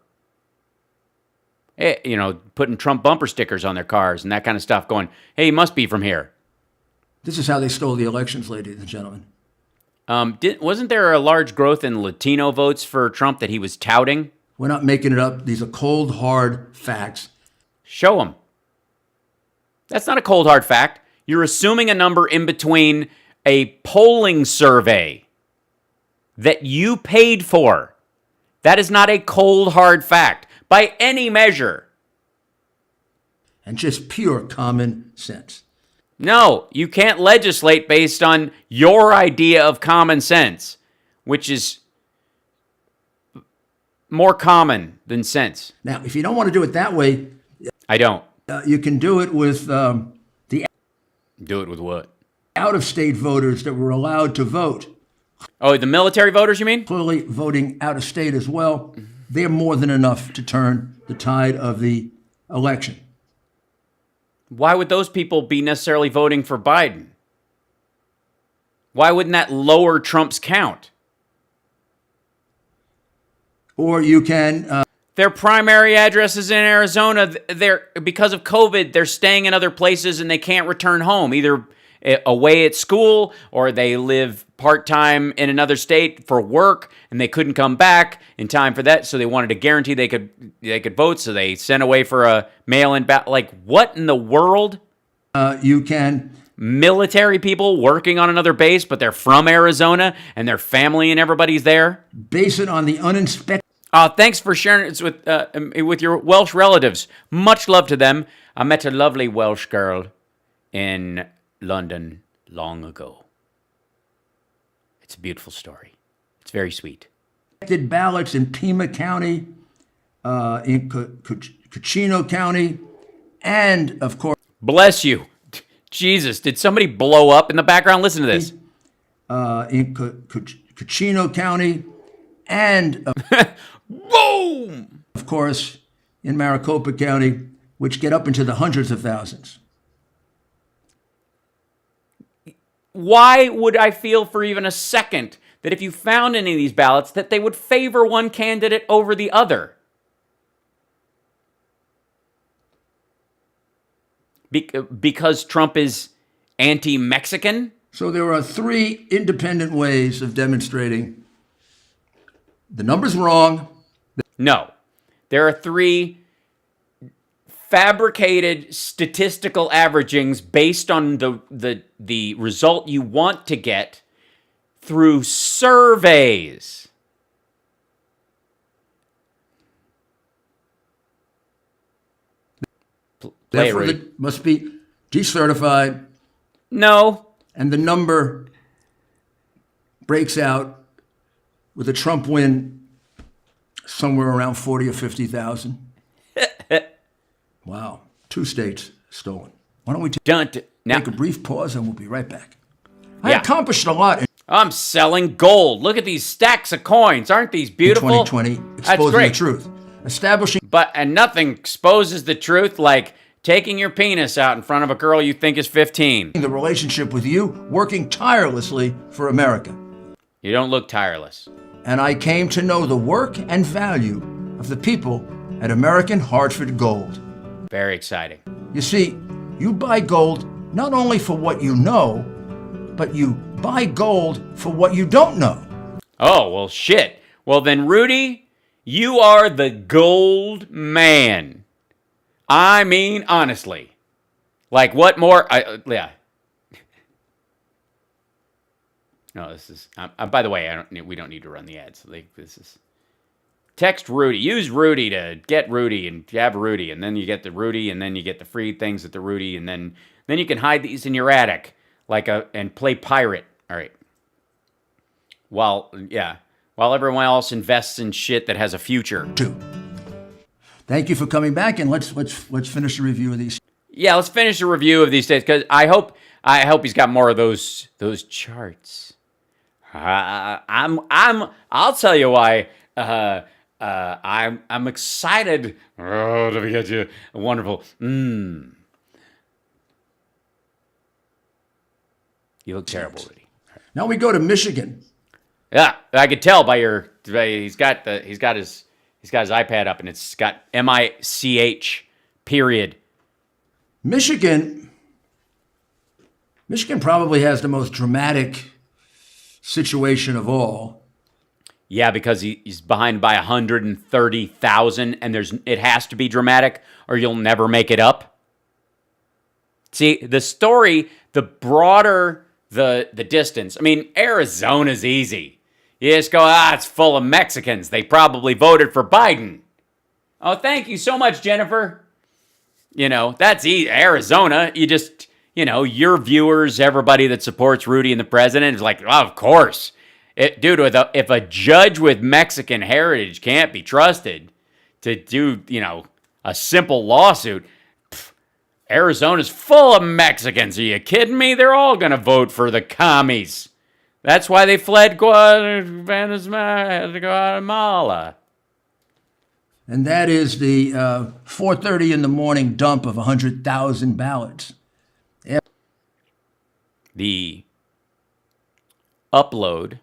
You know, putting Trump bumper stickers on their cars and that kind of stuff, going, hey, he must be from here. This is how they stole the elections, ladies and gentlemen. Wasn't there a large growth in Latino votes for Trump that he was touting? We're not making it up. These are cold, hard facts. Show them. That's not a cold, hard fact. You're assuming a number in between a polling survey that you paid for. That is not a cold, hard fact by any measure. And just pure common sense. No, you can't legislate based on your idea of common sense, which is more common than sense. Now, if you don't want to do it that way, I don't. You can do it with the Do it with what? out-of-state voters that were allowed to vote. Oh, the military voters, you mean? Clearly voting out of state as well. They're more than enough to turn the tide of the election. Why would those people be necessarily voting for Biden? Why wouldn't that lower Trump's count? Or you can... Their primary address is in Arizona. They're, because of COVID, they're staying in other places and they can't return home, either away at school or they live part-time in another state for work and they couldn't come back in time for that. So they wanted to guarantee they could vote. So they sent away for a mail-in ballot. Like, what in the world? you can... Military people working on another base, but they're from Arizona and their family and everybody's there. Base it on the uninspected... Thanks for sharing it with your Welsh relatives. Much love to them. I met a lovely Welsh girl in London long ago. It's a beautiful story. It's very sweet. ballots in Pima County, in Cochino County, and, of course... Bless you. Jesus, did somebody blow up in the background? Listen to this. In Cochino County, and... Boom! Of course, in Maricopa County, which get up into the hundreds of thousands. Why would I feel for even a second that if you found any of these ballots that they would favor one candidate over the other? Because Trump is anti-Mexican? So there are three independent ways of demonstrating the number's wrong. No. There are three fabricated statistical averagings based on the result you want to get through surveys. Therefore, it must be decertified. No. And the number breaks out with a Trump win somewhere around 40 or 50,000. Wow. 2 states stolen. Why don't we take a brief pause and we'll be right back. I accomplished a lot. I'm selling gold. Look at these stacks of coins. Aren't these beautiful? In 2020, exposing the truth. Establishing. And nothing exposes the truth like taking your penis out in front of a girl you think is 15. The relationship with you, working tirelessly for America. You don't look tireless. And I came to know the work and value of the people at American Hartford Gold. Very exciting. You see, you buy gold not only for what you know, but you buy gold for what you don't know. Oh, well, shit. Well, then, Rudy, you are the gold man. I mean, honestly. Like, what more? Yeah. No, this is... by the way, we don't need to run the ads. Like, this is... Text Rudy. Use Rudy to get Rudy and have Rudy. And then you get the Rudy, and then you get the free things at the Rudy, and then you can hide these in your attic and play pirate. All right. While everyone else invests in shit that has a future. Thank you for coming back, and let's finish the review of these. Yeah, let's finish the review of these states, because I hope I hope he's got more of those charts. I'll tell you why. I'm excited. Oh, to get you wonderful. You look terrible, Rudy. Now we go to Michigan. Yeah, I could tell by your. He's got his iPad up, and it's got MICH period. Michigan probably has the most dramatic situation of all. Yeah, because he's behind by 130,000, and it has to be dramatic, or you'll never make it up. See, the story, the broader the distance. I mean, Arizona's easy. You just go, it's full of Mexicans. They probably voted for Biden. Oh, thank you so much, Jennifer. That's easy. Arizona, you just, your viewers, everybody that supports Rudy and the president is like, oh, of course. Dude, if a judge with Mexican heritage can't be trusted to do, a simple lawsuit, Arizona's full of Mexicans. Are you kidding me? They're all going to vote for the commies. That's why they fled Guatemala. And that is the 4:30 in the morning dump of 100,000 ballots. The upload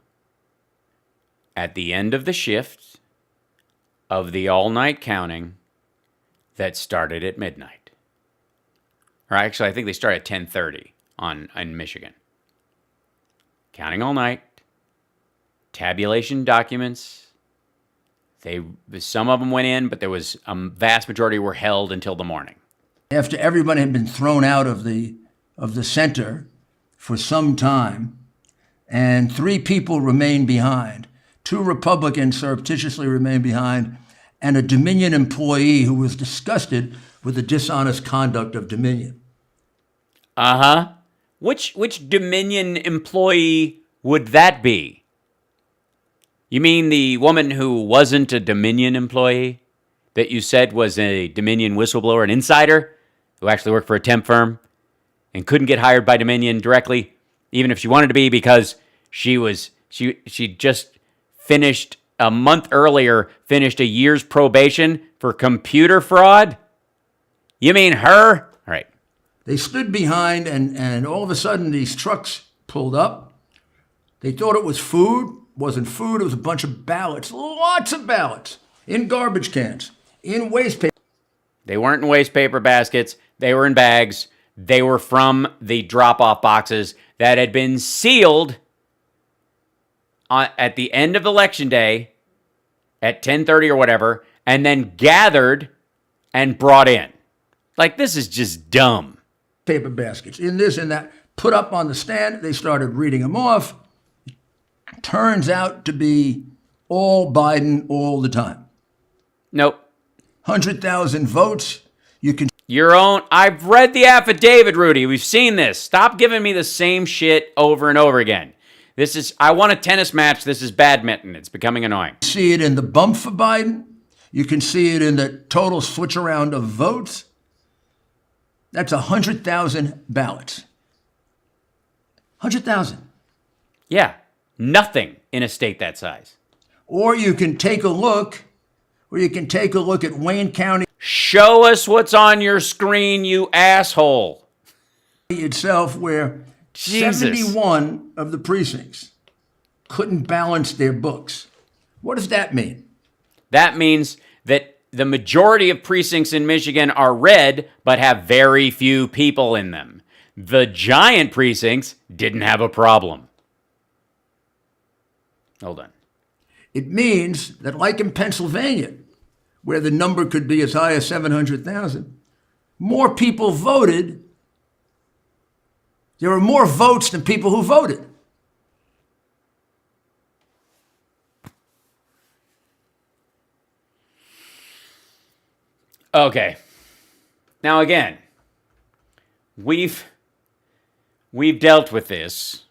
at the end of the shift of the all-night counting that started at midnight. Or actually, I think they start at 10:30 in Michigan. Counting all night, tabulation documents. Some of them went in, but there was a vast majority were held until the morning. After everybody had been thrown out of the center for some time, and 3 people remained behind. 2 Republicans surreptitiously remained behind, and a Dominion employee who was disgusted with the dishonest conduct of Dominion. Uh-huh. Which Dominion employee would that be? You mean the woman who wasn't a Dominion employee that you said was a Dominion whistleblower, an insider who actually worked for a temp firm and couldn't get hired by Dominion directly, even if she wanted to be, because she just finished a month earlier, finished a year's probation for computer fraud? You mean her? All right. They stood behind, and all of a sudden these trucks pulled up. They thought it was food. It wasn't food. It was a bunch of ballots, lots of ballots, in garbage cans, in waste paper. They weren't in waste paper baskets. They were in bags. They were from the drop-off boxes that had been sealed at the end of Election Day at 10:30 or whatever, and then gathered and brought in. Like, this is just dumb. Paper baskets, in this and that, put up on the stand. They started reading them off. Turns out to be all Biden all the time. Nope. 100,000 votes. You can. Your own. I've read the affidavit, Rudy. We've seen this. Stop giving me the same shit over and over again. I want a tennis match. This is badminton. It's becoming annoying. See it in the bump for Biden. You can see it in the total switch around of votes. That's 100,000 ballots. 100,000. Yeah. Nothing in a state that size. Or you can take a look, at Wayne County Show us what's on your screen, you asshole. itself, where Jesus. 71 of the precincts couldn't balance their books. What does that mean? That means that the majority of precincts in Michigan are red, but have very few people in them. The giant precincts didn't have a problem. Hold on. It means that, like in Pennsylvania, where the number could be as high as 700,000, more people voted. There were more votes than people who voted. Okay. Now again, we've dealt with this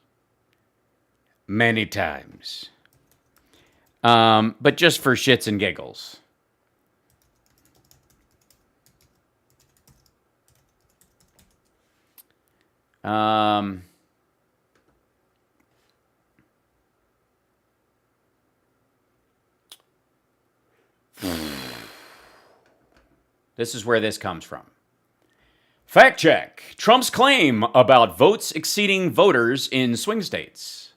many times. But just for shits and giggles. This is where this comes from. Fact check. Trump's claim about votes exceeding voters in swing states.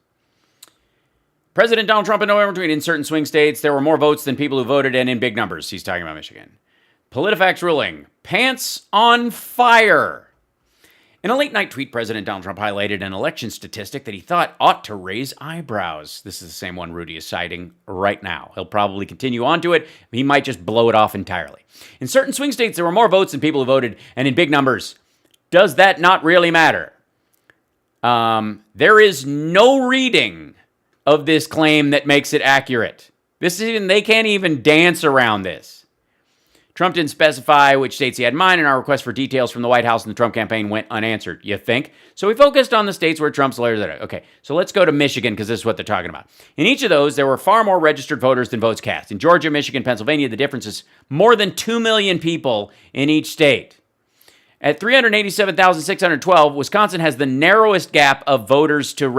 President Donald Trump in November tweeted, in certain swing states, there were more votes than people who voted and in big numbers. He's talking about Michigan. PolitiFact's ruling, pants on fire. In a late-night tweet, President Donald Trump highlighted an election statistic that he thought ought to raise eyebrows. This is the same one Rudy is citing right now. He'll probably continue on to it. He might just blow it off entirely. In certain swing states, there were more votes than people who voted, and in big numbers. Does that not really matter? There is no reading of this claim that makes it accurate. They can't even dance around this. Trump didn't specify which states he had in mind, and our request for details from the White House and the Trump campaign went unanswered, you think? So we focused on the states where Trump's lawyers are. Okay, so let's go to Michigan, because this is what they're talking about. In each of those, there were far more registered voters than votes cast. In Georgia, Michigan, Pennsylvania, the difference is more than 2 million people in each state. At 387,612, Wisconsin has the narrowest gap of voters to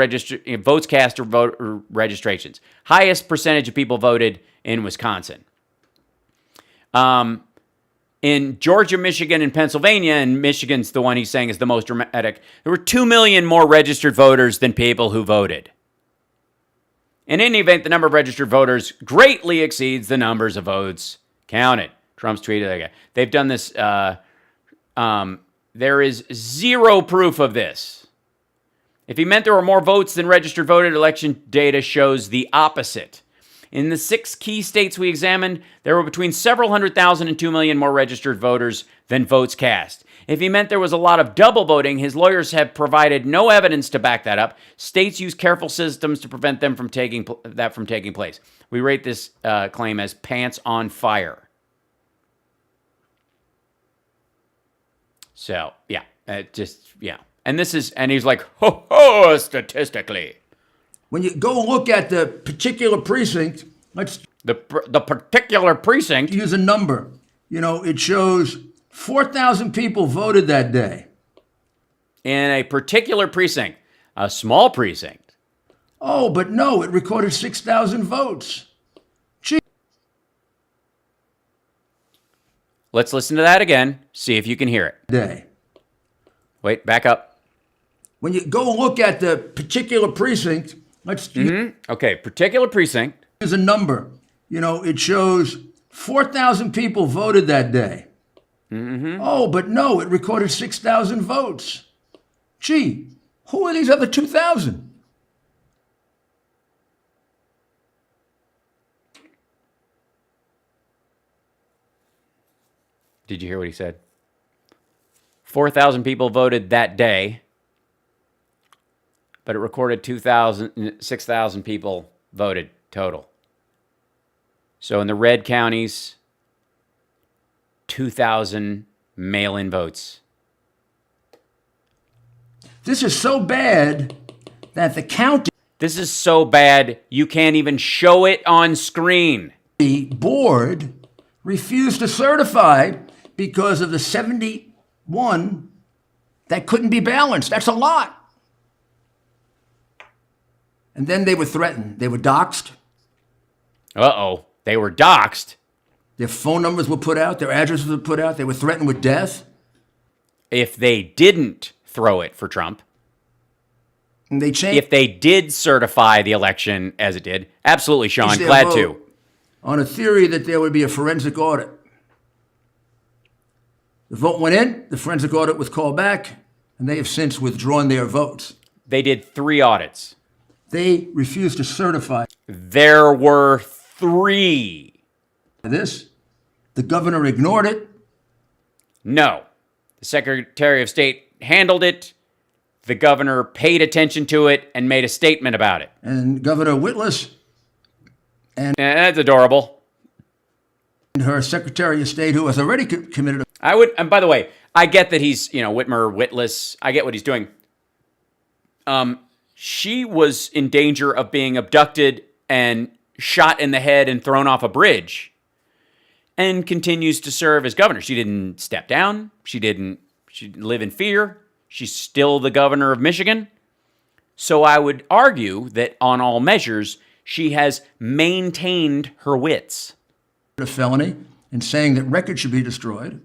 votes cast or voter registrations. Highest percentage of people voted in Wisconsin. In Georgia, Michigan, and Pennsylvania, and Michigan's the one he's saying is the most dramatic, there were 2 million more registered voters than people who voted. In any event, the number of registered voters greatly exceeds the numbers of votes counted. Trump's tweeted, they've done this, there is zero proof of this. If he meant there were more votes than registered voted, election data shows the opposite. In the 6 key states we examined, there were between several 100,000 and 2 million more registered voters than votes cast. If he meant there was a lot of double voting, his lawyers have provided no evidence to back that up. States use careful systems to prevent them from taking place. We rate this claim as pants on fire. So, yeah, And he's like, ho, statistically. When you go look at the particular precinct, let's the particular precinct use a number. It shows 4,000 people voted that day. In a particular precinct, a small precinct. Oh, but no, it recorded 6,000 votes. Gee. Let's listen to that again, see if you can hear it. Day. Wait, back up. When you go look at the particular precinct, let's Okay, particular precinct. Use a number. It shows 4,000 people voted that day. Oh, but no, it recorded 6,000 votes. Gee, who are these other 2,000? Did you hear what he said? 4,000 people voted that day, but it recorded 6,000 people voted total. So in the red counties, 2,000 mail-in votes. This is so bad that the county This is so bad you can't even show it on screen. board refused to certify because of the 71 that couldn't be balanced. That's a lot. And then they were threatened. They were doxxed. Uh-oh. They were doxxed. Their phone numbers were put out. Their addresses were put out. They were threatened with death. If they didn't throw it for Trump, And they changed. if they did certify the election as it did, absolutely, Sean, their glad vote to. On a theory that there would be a forensic audit. The vote went in, the forensic audit was called back, and they have since withdrawn their votes. They did 3 audits. They refused to certify There were 3. this. The governor ignored it. No. The Secretary of State handled it. The governor paid attention to it and made a statement about it. And Governor Whitlis That's adorable. and her Secretary of State, who has already committed And by the way, I get that he's, Whitlis. I get what he's doing. She was in danger of being abducted and shot in the head and thrown off a bridge, and continues to serve as governor. She didn't step down. She didn't live in fear. She's still the governor of Michigan. So I would argue that on all measures, she has maintained her wits. A felony and saying that records should be destroyed.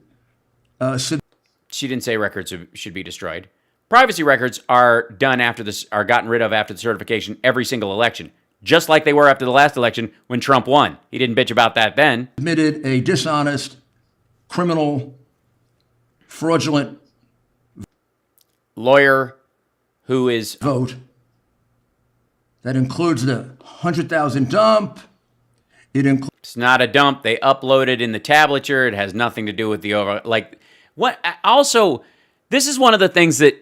She didn't say records should be destroyed. Privacy records are gotten rid of after the certification every single election, just like they were after the last election when Trump won. He didn't bitch about that then. Committed a dishonest, criminal, fraudulent Lawyer who is vote that includes the 100,000 dump. It's not a dump. They uploaded in the tablature. It has nothing to do with the what. Also, this is one of the things that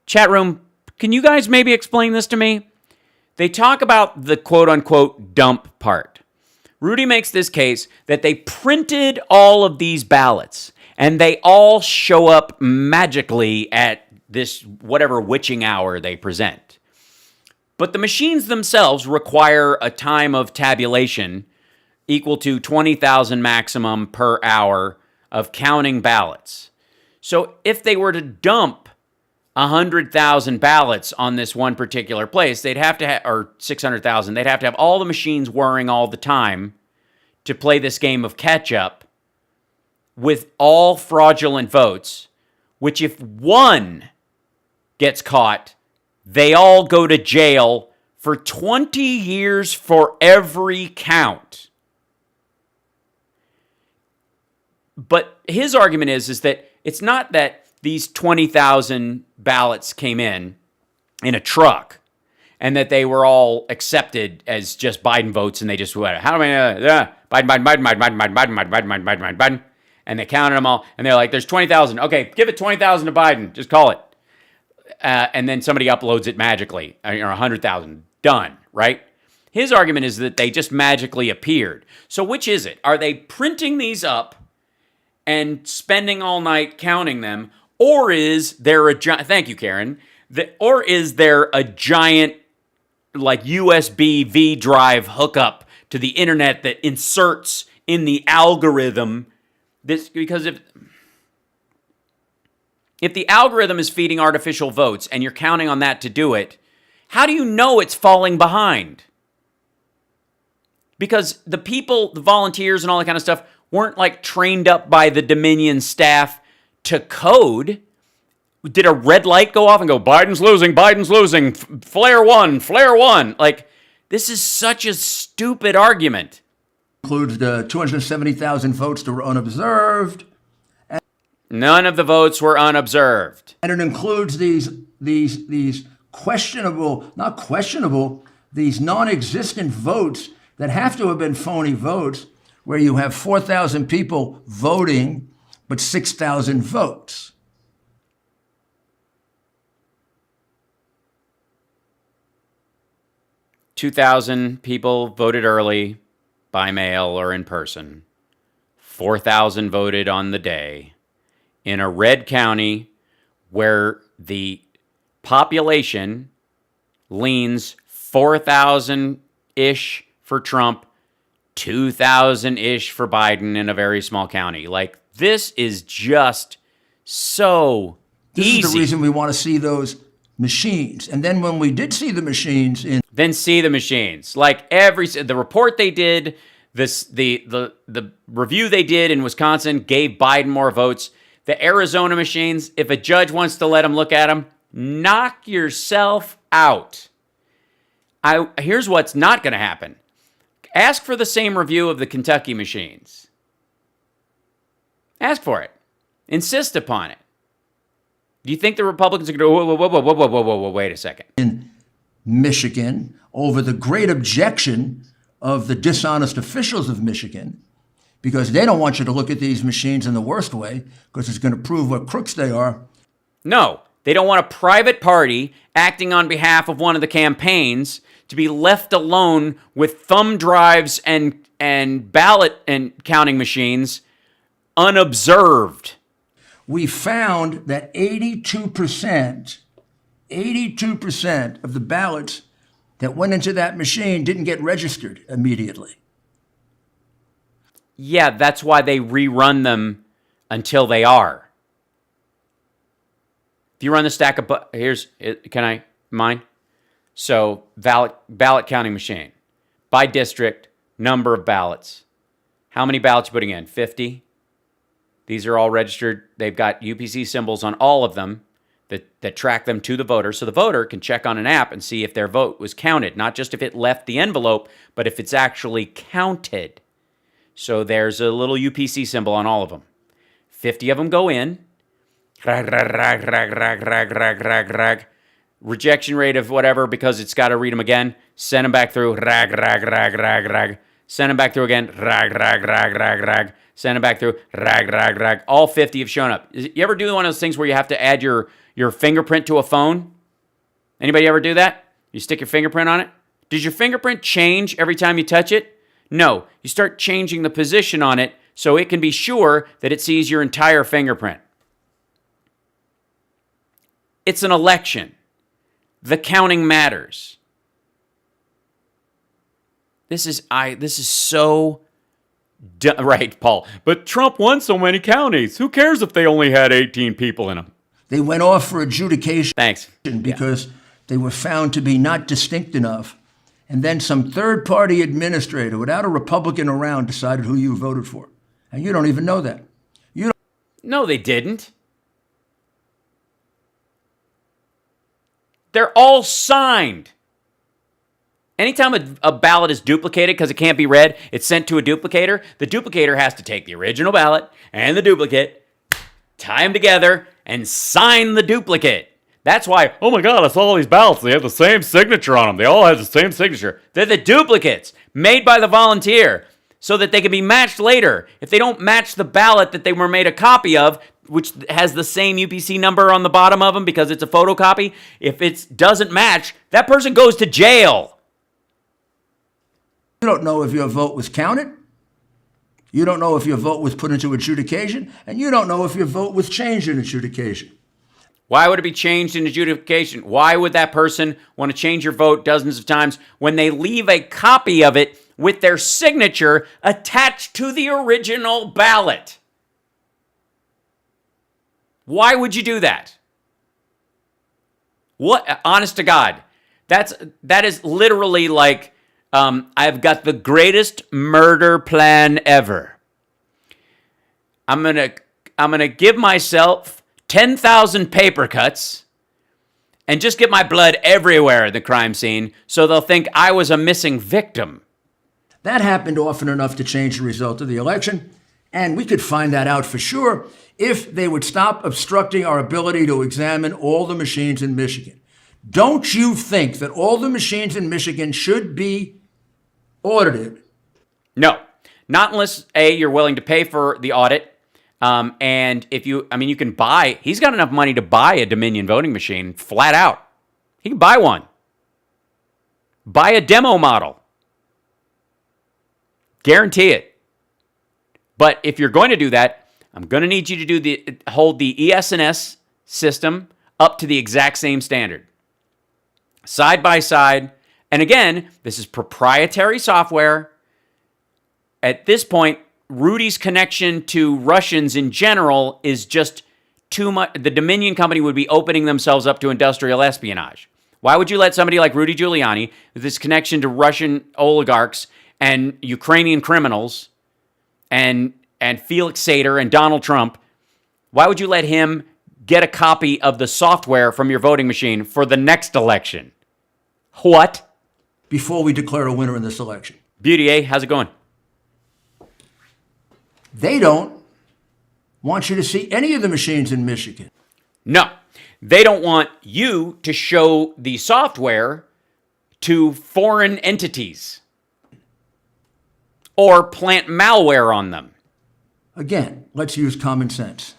chat room. Can you guys maybe explain this to me? They talk about the quote unquote dump part. Rudy makes this case that they printed all of these ballots and they all show up magically at this whatever witching hour they present. But the machines themselves require a time of tabulation equal to 20,000 maximum per hour of counting ballots. So if they were to dump 100,000 ballots on this one particular place, they'd have to have, or 600,000, they'd have to have all the machines whirring all the time to play this game of catch up with all fraudulent votes, which if one gets caught, they all go to jail for 20 years for every count. But his argument is that it's not that these 20,000 ballots came in a truck and that they were all accepted as just Biden votes and they just went, how do I, Biden, and they counted them all and they're like, there's 20,000. Okay, give it 20,000 to Biden. Just call it. And then somebody uploads it magically, or 100,000. Done, right? His argument is that they just magically appeared. So which is it? Are they printing these up and spending all night counting them, or is there a thank you, Karen, or is there a giant like USB V drive hookup to the internet that inserts in the algorithm this? Because if the algorithm is feeding artificial votes and you're counting on that to do it, how do you know it's falling behind? Because the people, the volunteers and all that kind of stuff weren't like trained up by the Dominion staff to code. Did a red light go off and go, Biden's losing, flare one. Like, this is such a stupid argument. Includes the 270,000 votes that were unobserved. None of the votes were unobserved. And it includes these questionable, not questionable, these non-existent votes that have to have been phony votes, where you have 4,000 people voting, but 6,000 votes. $2,000 people voted early by mail or in person. 4,000 voted on the day. In a red county where the population leans 4,000-ish for Trump, 2,000-ish for Biden in a very small county. Like, this is just so easy. This is the reason we want to see those machines. And then when we did see the machines then see the machines. Like the report they did, the review they did in Wisconsin gave Biden more votes. The Arizona machines, if a judge wants to let them look at them, knock yourself out. Here's what's not going to happen. Ask for the same review of the Kentucky machines. Ask for it. Insist upon it. Do you think the Republicans are going to go, whoa, wait a second. In Michigan, over the great objection of the dishonest officials of Michigan, because they don't want you to look at these machines in the worst way, because it's going to prove what crooks they are. No, they don't want a private party acting on behalf of one of the campaigns to be left alone with thumb drives and ballot and counting machines unobserved. We found that 82% of the ballots that went into that machine didn't get registered immediately. Yeah, that's why they rerun them until they are. If you run the stack of, can I mine? So ballot counting machine. By district, number of ballots. How many ballots you putting in? 50? These are all registered. They've got UPC symbols on all of them that track them to the voter. So the voter can check on an app and see if their vote was counted. Not just if it left the envelope, but if it's actually counted. So there's a little UPC symbol on all of them. 50 of them go in. Rejection rate of whatever because it's got to read them again. Send them back through. Send them back through again. Send them back through. All 50 have shown up. You ever do one of those things where you have to add your fingerprint to a phone? Anybody ever do that? You stick your fingerprint on it? Does your fingerprint change every time you touch it? No. You start changing the position on it so it can be sure that it sees your entire fingerprint. It's an election. The counting matters. This is so right, Paul. But Trump won so many counties. Who cares if they only had 18 people in them? They went off for adjudication. Thanks. Because they were found to be not distinct enough. And then some third-party administrator, without a Republican around, decided who you voted for. And you don't even know that. No, they didn't. They're all signed. Anytime a ballot is duplicated because it can't be read, it's sent to a duplicator. The duplicator has to take the original ballot and the duplicate, tie them together, and sign the duplicate. That's why, oh my God, I saw all these ballots. They have the same signature on them. They all have the same signature. They're the duplicates made by the volunteer so that they can be matched later. If they don't match the ballot that they were made a copy of, which has the same UPC number on the bottom of them because it's a photocopy, if it doesn't match, that person goes to jail. You don't know if your vote was counted. You don't know if your vote was put into adjudication. And you don't know if your vote was changed in adjudication. Why would it be changed in adjudication? Why would that person want to change your vote dozens of times when they leave a copy of it with their signature attached to the original ballot? Why would you do that? What? Honest to God, that is literally like I've got the greatest murder plan ever. I'm gonna give myself 10,000 paper cuts and just get my blood everywhere at the crime scene so they'll think I was a missing victim. That happened often enough to change the result of the election, and we could find that out for sure if they would stop obstructing our ability to examine all the machines in Michigan. Don't you think that all the machines in Michigan should be audited? No, not unless you're willing to pay for the audit. And if you can buy, he's got enough money to buy a Dominion voting machine flat out. He can buy one. Buy a demo model. Guarantee it. But if you're going to do that, I'm going to need you to hold the ES&S system up to the exact same standard. Side by side. And again, this is proprietary software. At this point, Rudy's connection to Russians in general is just too much. The Dominion company would be opening themselves up to industrial espionage. Why would you let somebody like Rudy Giuliani, with this connection to Russian oligarchs and Ukrainian criminals and Felix Sater and Donald Trump, why would you let him get a copy of the software from your voting machine for the next election? What? Before we declare a winner in this election. Beauty, eh? How's it going? They don't want you to see any of the machines in Michigan. No, they don't want you to show the software to foreign entities or plant malware on them. Again, let's use common sense.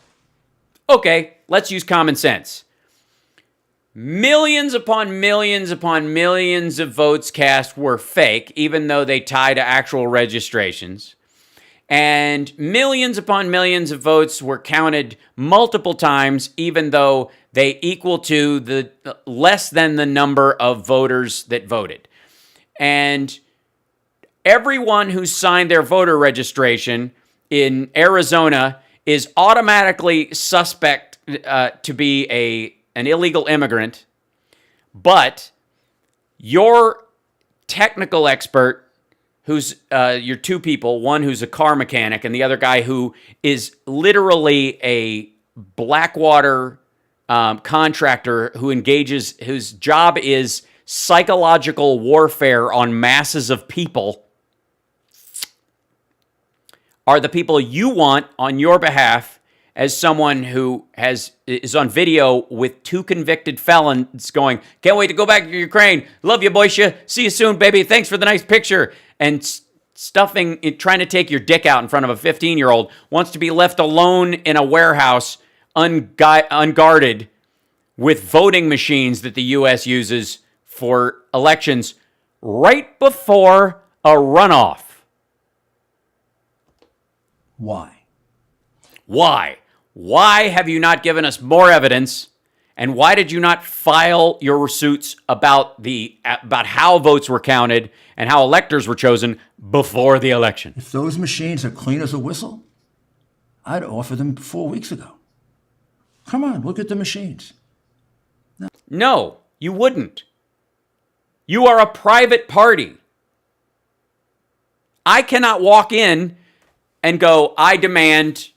Okay, let's use common sense. Millions upon millions upon millions of votes cast were fake, even though they tie to actual registrations. And millions upon millions of votes were counted multiple times, even though they equal to the less than the number of voters that voted. And everyone who signed their voter registration in Arizona is automatically suspect to be an illegal immigrant, but your technical expert, who's your two people, one who's a car mechanic and the other guy who is literally a Blackwater contractor whose job is psychological warfare on masses of people, are the people you want on your behalf as someone who is on video with two convicted felons going, can't wait to go back to Ukraine. Love you, Boysha. See you soon, baby. Thanks for the nice picture. And trying to take your dick out in front of a 15-year-old, wants to be left alone in a warehouse unguarded with voting machines that the U.S. uses for elections right before a runoff. Why? Why? Why have you not given us more evidence? And why did you not file your suits about how votes were counted and how electors were chosen before the election? If those machines are clean as a whistle, I'd offer them 4 weeks ago. Come on, look at the machines. No, you wouldn't. You are a private party. I cannot walk in and go, I demand,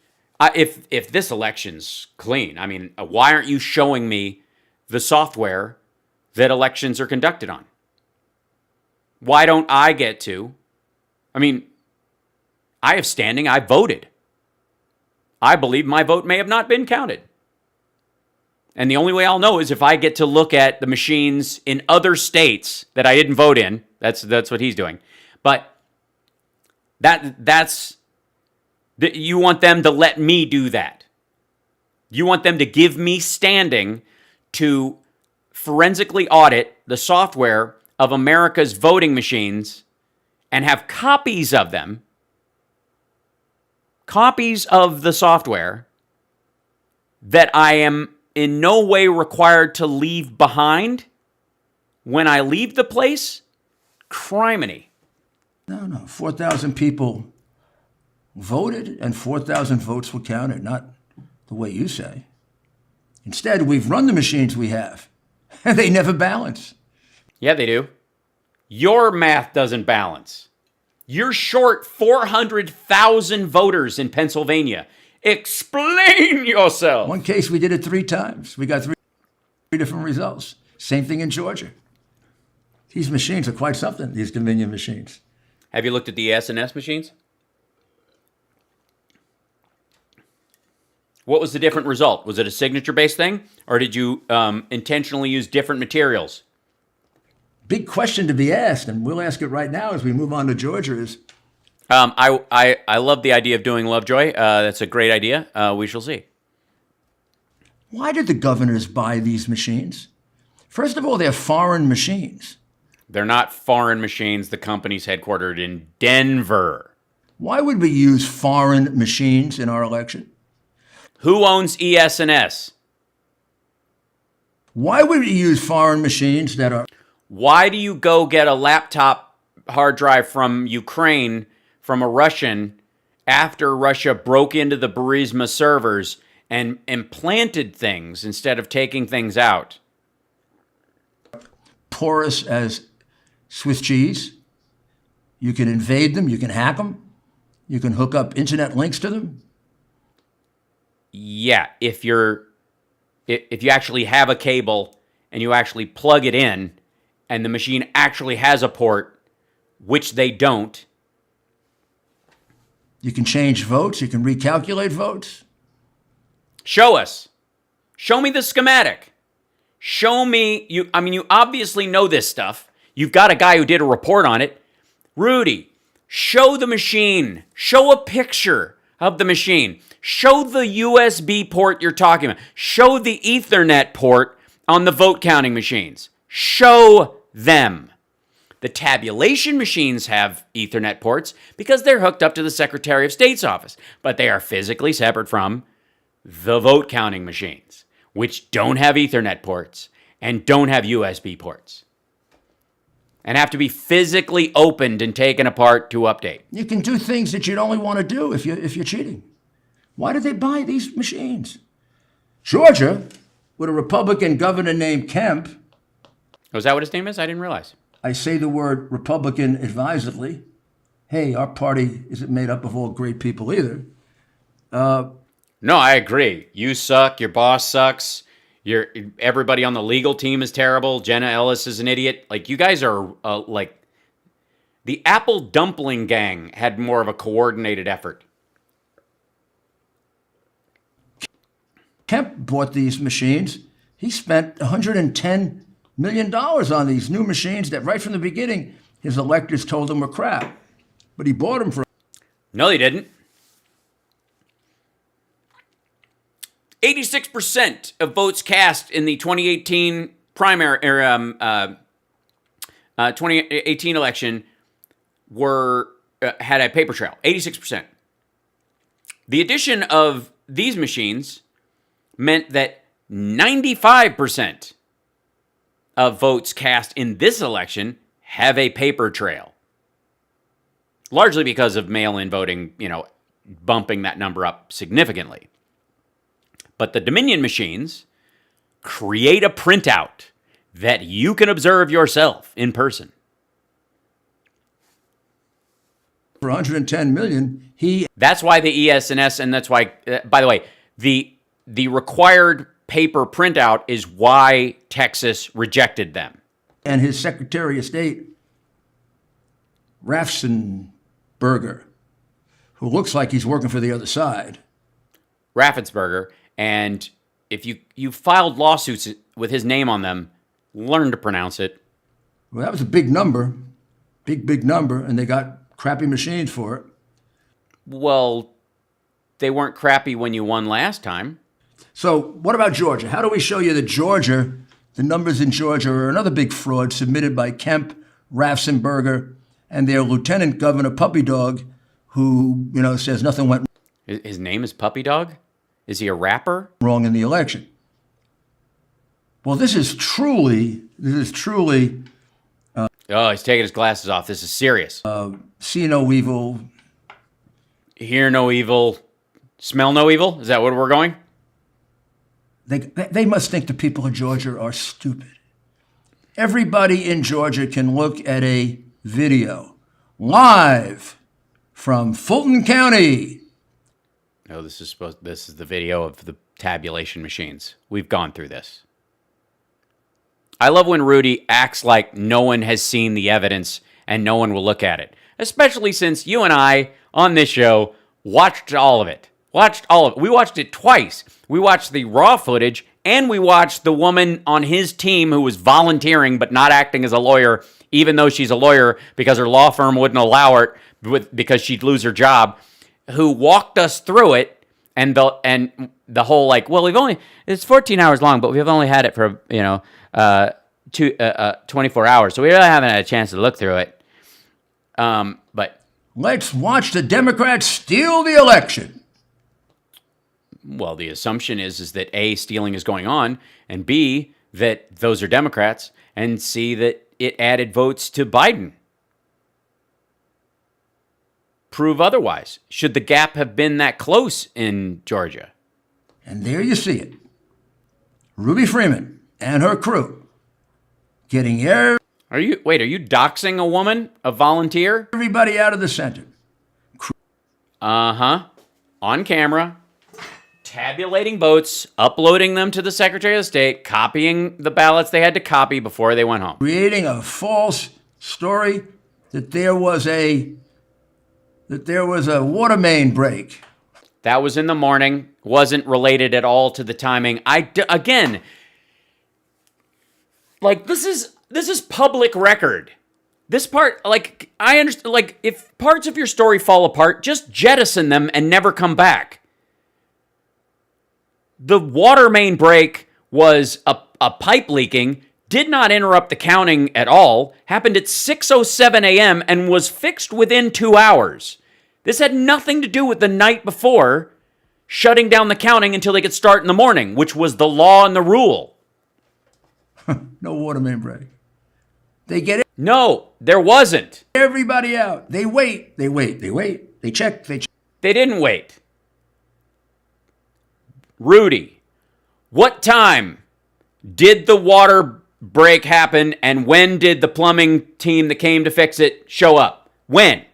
if this election's clean, I mean, why aren't you showing me the software that elections are conducted on? Why don't I get to? I mean, I have standing, I voted. I believe my vote may have not been counted. And the only way I'll know is if I get to look at the machines in other states that I didn't vote in. That's what he's doing. But you want them to let me do that. You want them to give me standing to forensically audit the software of America's voting machines and have copies of them, copies of the software that I am in no way required to leave behind when I leave the place? Criminy. No. 4,000 people voted and 4,000 votes were counted, not the way you say. Instead, we've run the machines we have, and they never balance. Yeah, they do. Your math doesn't balance. You're short 400,000 voters in Pennsylvania. Explain yourself. One case, we did it 3 times. We got three different results. Same thing in Georgia. These machines are quite something, these Dominion machines. Have you looked at the S&S machines? What was the different result? Was it a signature-based thing, or did you intentionally use different materials? Big question to be asked, and we'll ask it right now as we move on to Georgia is, I love the idea of doing Lovejoy. That's a great idea. We shall see. why did the governors buy these machines? First of all, they're foreign machines. They're not foreign machines. The company's headquartered in Denver. Why would we use foreign machines in our election? Who owns ES&S? Why would we use foreign machines that are... Why do you go get a laptop hard drive from Ukraine from a Russian after Russia broke into the Burisma servers and implanted things instead of taking things out? porous as Swiss cheese? You can invade them, you can hack them, you can hook up internet links to them. Yeah, if you actually have a cable and you actually plug it in and the machine actually has a port, which they don't. You can change votes, you can recalculate votes. Show us. Show me the schematic. Show me, you obviously know this stuff. You've got a guy who did a report on it. Rudy, show the machine. Show a picture of the machine. Show the USB port you're talking about. Show the Ethernet port on the vote counting machines. Show them. The tabulation machines have Ethernet ports because they're hooked up to the Secretary of State's office, but they are physically separate from the vote counting machines, which don't have Ethernet ports and don't have USB ports and have to be physically opened and taken apart to update. You can do things that you'd only want to do if you're cheating. Why did they buy these machines? Georgia with a Republican governor named Kemp. Was that what his name is? I didn't realize. I say the word Republican advisedly. Hey, our party isn't made up of all great people either. No, I agree. You suck. Your boss sucks. Everybody on the legal team is terrible. Jenna Ellis is an idiot. Like, you guys are like the Apple Dumpling Gang had more of a coordinated effort. Kemp bought these machines. He spent $110 million on these new machines that right from the beginning his electors told him were crap. But he bought them for... No, they didn't. 86% of votes cast in the 2018 primary 2018 election were had a paper trail. 86%. The addition of these machines meant that 95% of votes cast in this election have a paper trail. Largely because of mail-in voting, bumping that number up significantly. But the Dominion machines create a printout that you can observe yourself in person. For $110 million, That's why the ES&S, and that's why, by the way, the required paper printout is why Texas rejected them. And his Secretary of State, Raffensperger, who looks like he's working for the other side. Raffensperger. And if you filed lawsuits with his name on them, learn to pronounce it. Well, that was a big number, big number, and they got crappy machines for it. Well, they weren't crappy when you won last time. So what about Georgia? How do we show you that Georgia, the numbers in Georgia are another big fraud submitted by Kemp, Raffensperger, and their Lieutenant Governor Puppy Dog, who, says nothing went His name is Puppy Dog? Is he a rapper? wrong in the election. Well, this is truly, Oh, he's taking his glasses off. This is serious. see no evil. Hear no evil, smell no evil? Is that where we're going? They must think the people of Georgia are stupid. Everybody in Georgia can look at a video live from Fulton County. No, this is the video of the tabulation machines. We've gone through this. I love when Rudy acts like no one has seen the evidence and no one will look at it. Especially since you and I, on this show, watched all of it. We watched it twice. We watched the raw footage, and we watched the woman on his team who was volunteering but not acting as a lawyer, even though she's a lawyer because her law firm wouldn't allow it because she'd lose her job, who walked us through it, and the whole it's 14 hours long, but we've only had it for 24 hours, so we really haven't had a chance to look through it. But let's watch the Democrats steal the election. Well, the assumption is that A, stealing is going on, and B, that those are Democrats, and C, that it added votes to Biden. Prove otherwise. Should the gap have been that close in Georgia? And there you see it. Ruby Freeman and her crew getting Are you doxing a woman, a volunteer? everybody out of the center. On camera, tabulating votes, uploading them to the Secretary of State, copying the ballots they had to copy before they went home. Creating a false story that there was a water main break. That was in the morning. Wasn't related at all to the timing. Again, this is public record. This part, I understand, if parts of your story fall apart, just jettison them and never come back. The water main break was a pipe leaking, did not interrupt the counting at all, happened at 6:07 a.m. and was fixed within 2 hours. This had nothing to do with the night before shutting down the counting until they could start in the morning, which was the law and the rule. No water main break. They get No, there wasn't. everybody out. They wait. They check. They didn't wait. Rudy, what time Did the water break happen, and when did the plumbing team that came to fix it show up? When?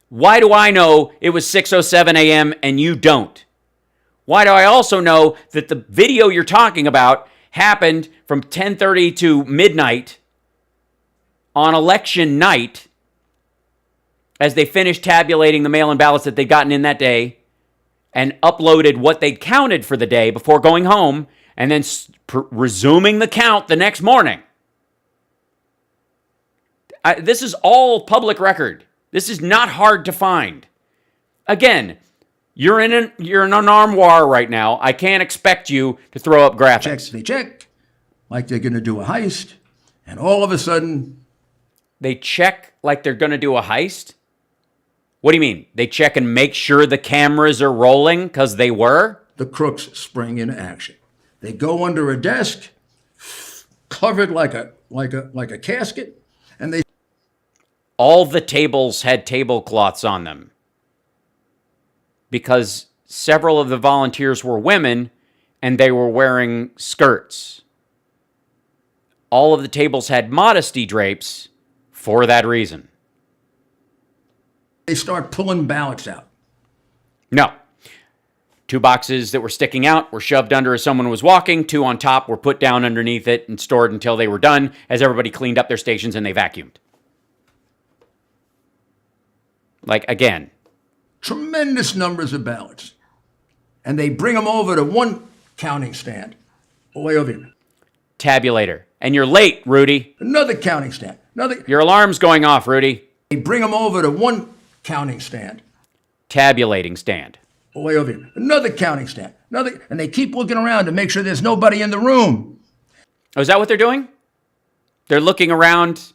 Why do I know it was 6:07 a.m. and you don't? Why do I also know that the video you're talking about happened from 10:30 to midnight on election night as they finished tabulating the mail-in ballots that they'd gotten in that day and uploaded what they'd counted for the day before going home and then resuming the count the next morning? This is all public record. This is not hard to find. Again, you're in an armoire right now. I can't expect you to throw up graphics. They check like they're going to do a heist, and all of a sudden... They check like they're going to do a heist? What do you mean? They check and make sure the cameras are rolling because they were? The crooks spring into action. They go under a desk, covered like a casket, and they... All the tables had tablecloths on them because several of the volunteers were women and they were wearing skirts. All of the tables had modesty drapes for that reason. They start pulling ballots out. No. 2 boxes that were sticking out were shoved under as someone was walking. 2 on top were put down underneath it and stored until they were done as everybody cleaned up their stations and they vacuumed. Like, again. Tremendous numbers of ballots. And they bring them over to one counting stand. Way over here. Tabulator. And you're late, Rudy. Another counting stand. Your alarm's going off, Rudy. They bring them over to one counting stand. Tabulating stand. Way over here. Another counting stand. And they keep looking around to make sure there's nobody in the room. Oh, is that what they're doing? They're looking around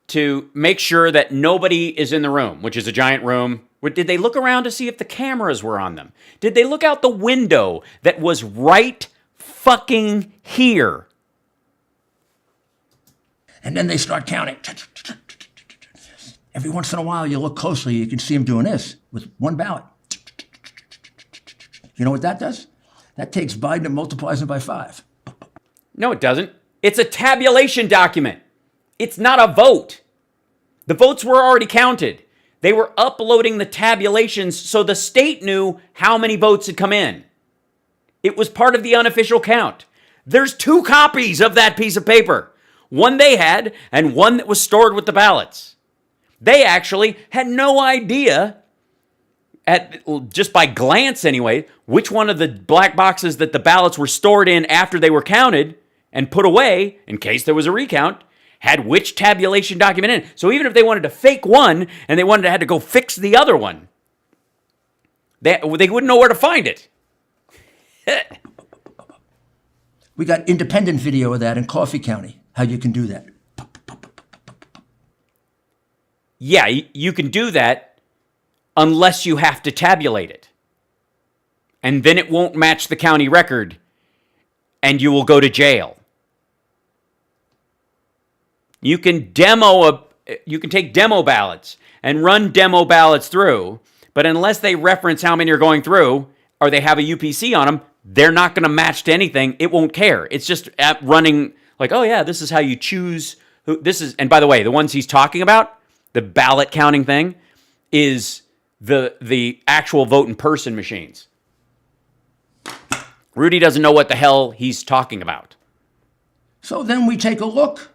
to make sure that nobody is in the room, which is a giant room. Did they look around to see if the cameras were on them? Did they look out the window that was right fucking here? And then they start counting. Every once in a while, you look closely, you can see them doing this with one ballot. You know what that does? That takes Biden and multiplies it by 5. No, it doesn't. It's a tabulation document. It's not a vote. The votes were already counted. They were uploading the tabulations so the state knew how many votes had come in. It was part of the unofficial count. There's 2 copies of that piece of paper. One they had and one that was stored with the ballots. They actually had no idea, just by glance anyway, which one of the black boxes that the ballots were stored in after they were counted and put away in case there was a recount had which tabulation document in. So even if they wanted to fake one and they had to go fix the other one, they wouldn't know where to find it. We got independent video of that in Coffee County, how you can do that. Yeah, you can do that unless you have to tabulate it. And then it won't match the county record and you will go to jail. You can take demo ballots and run demo ballots through, but unless they reference how many are going through or they have a UPC on them, they're not going to match to anything. It won't care. It's just running like, oh yeah, this is how you choose who this is. And by the way, the ones he's talking about, the ballot counting thing, is the actual vote in person machines. Rudy doesn't know what the hell he's talking about. So then we take a look.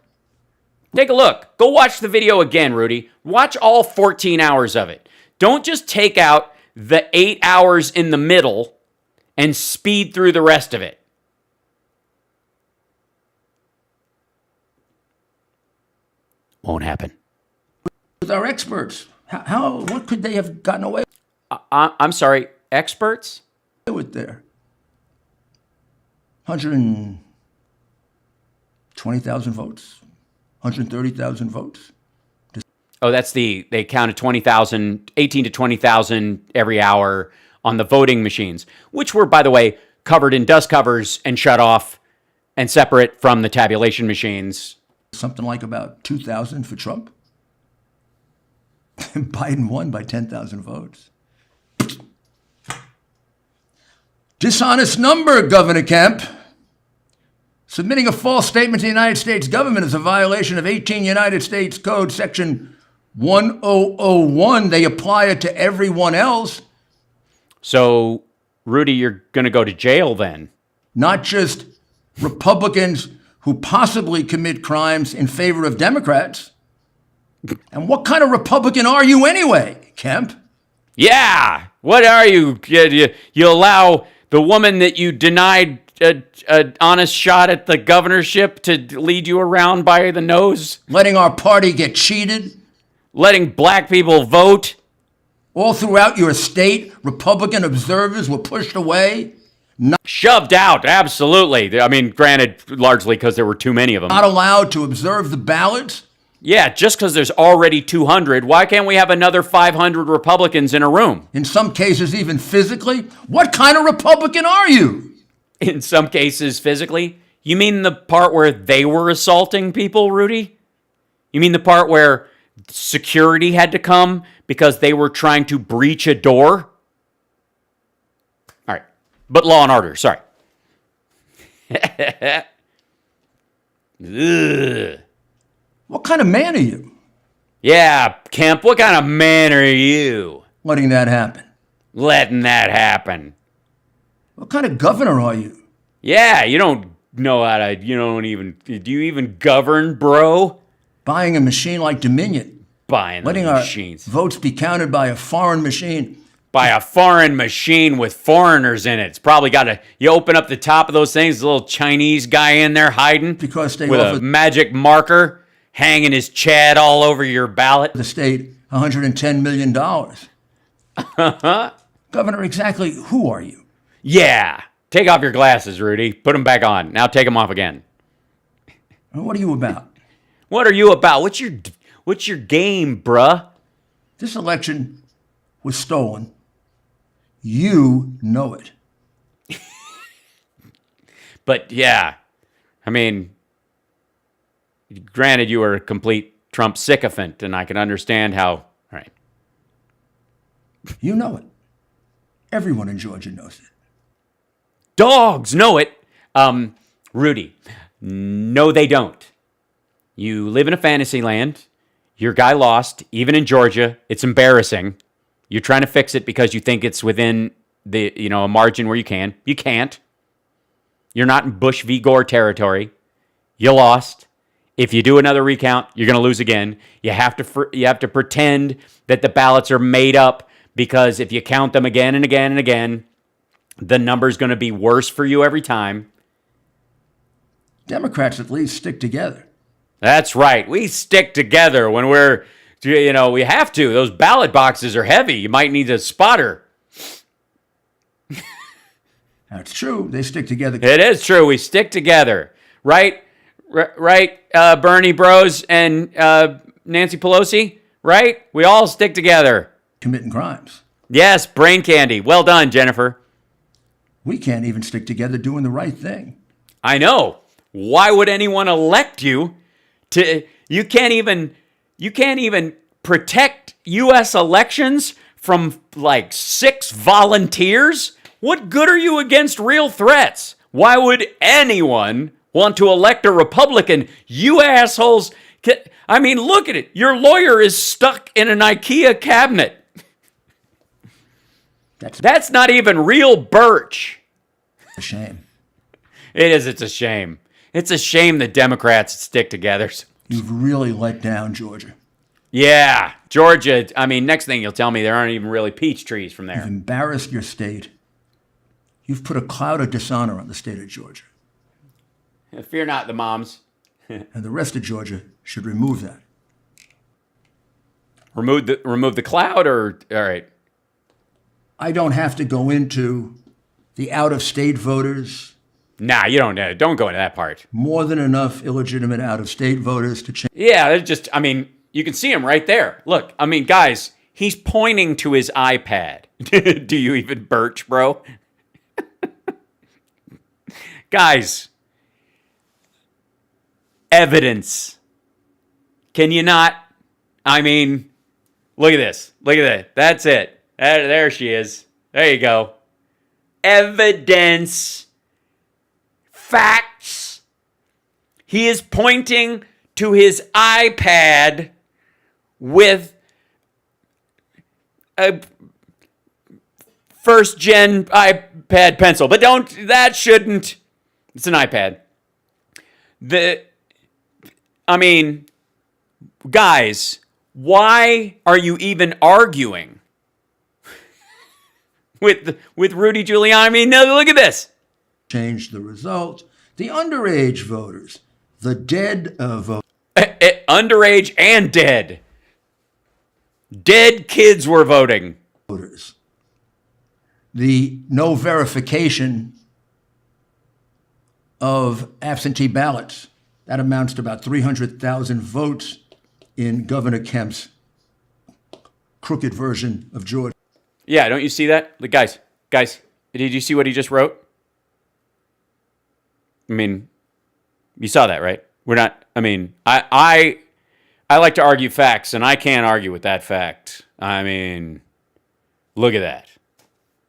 Take a look. Go watch the video again, Rudy. Watch all 14 hours of it. Don't just take out the 8 hours in the middle and speed through the rest of it. Won't happen. With our experts, what could they have gotten away I'm sorry, experts? with there? 120,000 votes, 130,000 votes. Oh, they counted 20,000, 18 to 20,000 every hour on the voting machines, which were, by the way, covered in dust covers and shut off and separate from the tabulation machines. Something like about 2,000 for Trump. Biden won by 10,000 votes. Dishonest number, Governor Kemp. Submitting a false statement to the United States government is a violation of 18 United States Code Section 1001. They apply it to everyone else. So, Rudy, you're going to go to jail then? Not just Republicans who possibly commit crimes in favor of Democrats. And what kind of Republican are you anyway, Kemp? Yeah! What are you? You allow the woman that you denied an honest shot at the governorship to lead you around by the nose? Letting our party get cheated? Letting black people vote? All throughout your state, Republican observers were pushed away? Shoved out, absolutely. I mean, granted, largely because there were too many of them. Not allowed to observe the ballots? Yeah, just because there's already 200, why can't we have another 500 Republicans in a room? In some cases, even physically? What kind of Republican are you? In some cases, physically? You mean the part where they were assaulting people, Rudy? You mean the part where security had to come because they were trying to breach a door? All right. But Law and Order, sorry. Ugh. What kind of man are you? Yeah, Kemp, what kind of man are you? Letting that happen. Letting that happen. What kind of governor are you? Yeah, you don't know how to, do you even govern, bro? Buying a machine like Dominion. Buying letting the our machines. Votes be counted by a foreign machine. By a foreign machine with foreigners in it. It's probably you open up the top of those things, a little Chinese guy in there hiding. Because they with a magic marker hanging his Chad all over your ballot. The state $110 million. Governor, exactly who are you? Yeah. Take off your glasses, Rudy. Put them back on. Now take them off again. What are you about? What are you about? What's your game, bruh? This election was stolen. You know it. But yeah, I mean, granted, you were a complete Trump sycophant, and I can understand how. All right. You know it. Everyone in Georgia knows it. Dogs know it. Rudy, no, they don't. You live in a fantasy land. Your guy lost, even in Georgia. It's embarrassing. You're trying to fix it because you think it's within a margin where you can. You can't. You're not in Bush v. Gore territory. You lost. If you do another recount, you're going to lose again. You have to pretend that the ballots are made up because if you count them again and again and again, the number's going to be worse for you every time. Democrats at least stick together. That's right. We stick together when we have to. Those ballot boxes are heavy. You might need a spotter. That's true. They stick together. It is true. We stick together. Right? Right, Bernie Bros and Nancy Pelosi? Right? We all stick together. Committing crimes. Yes, brain candy. Well done, Jennifer. We can't even stick together doing the right thing. I know. Why would anyone elect you? You can't even protect U.S. elections from like 6 volunteers? What good are you against real threats? Why would anyone want to elect a Republican? You assholes. I mean, look at it. Your lawyer is stuck in an IKEA cabinet. That's not even real birch. A shame. It is. It's a shame. It's a shame the Democrats stick together. You've really let down Georgia. Yeah, Georgia. I mean, next thing you'll tell me there aren't even really peach trees from there. You've embarrassed your state. You've put a cloud of dishonor on the state of Georgia. Fear not the moms. And the rest of Georgia should remove that. Remove the cloud, or all right. I don't have to go into the out-of-state voters. Nah, you don't go into that part. More than enough illegitimate out-of-state voters to change. Yeah, they're just, I mean, you can see him right there. Look, I mean, guys, he's pointing to his iPad. Do you even birch, bro? Guys, evidence. Can you not? I mean, look at this. Look at that. That's it. There she is. There you go. evidence, facts. He is pointing to his iPad with a first gen iPad pencil, but that shouldn't. It's an iPad. Guys, why are you even arguing with Rudy Giuliani? I mean, no, look at this. Change the result. The underage voters, the dead voters. Underage and dead. Dead kids were voting. The no verification of absentee ballots. That amounts to about 300,000 votes in Governor Kemp's crooked version of Georgia. Yeah, don't you see that? Guys, did you see what he just wrote? I mean, you saw that, right? I like to argue facts, and I can't argue with that fact. I mean, look at that.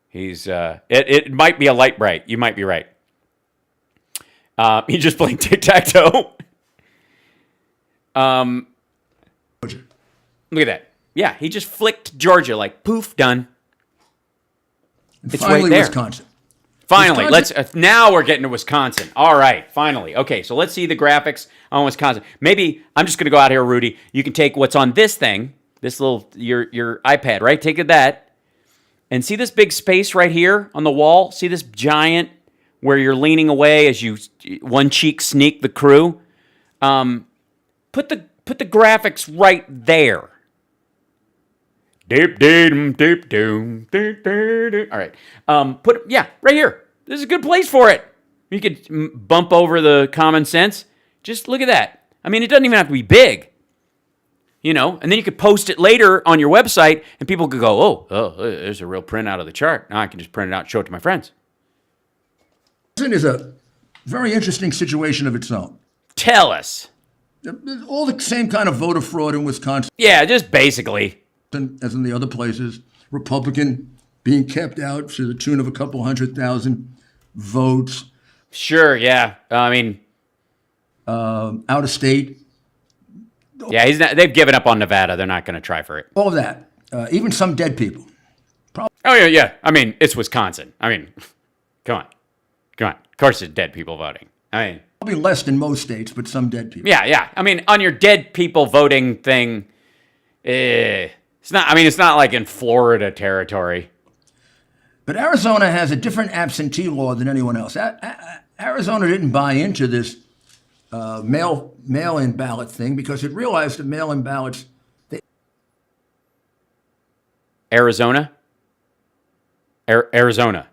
He's it might be a light bright. You might be right. He just playing tic-tac-toe. Look at that. Yeah, he just flicked Georgia like poof, done. And it's finally, right there. Wisconsin. Finally, now we're getting to Wisconsin. All right, finally. Okay, so let's see the graphics on Wisconsin. Maybe I'm just going to go out here, Rudy. You can take what's on this thing, this little your iPad, right? Take that, and see this big space right here on the wall. See this giant where you're leaning away as you one cheek sneak the crew. Put the graphics right there. Deep doom, deep doom, deep doom. All right. Right here. This is a good place for it. You could bump over the common sense. Just look at that. I mean, it doesn't even have to be big. And then you could post it later on your website, and people could go, oh, there's a real printout of the chart. Now I can just print it out and show it to my friends. Wisconsin is a very interesting situation of its own. Tell us. All the same kind of voter fraud in Wisconsin. Yeah, just basically. As in the other places, Republican being kept out to the tune of a couple 100,000 votes. Sure, yeah. I mean, out of state. Yeah, they've given up on Nevada. They're not going to try for it. All of that. Even some dead people. Oh, yeah. I mean, it's Wisconsin. I mean, come on. Of course it's dead people voting. I mean, probably less than most states, but some dead people. Yeah. I mean, on your dead people voting thing, it's not like in Florida territory. But Arizona has a different absentee law than anyone else. Arizona didn't buy into this mail-in ballot thing because it realized that mail-in ballots... Arizona? Arizona.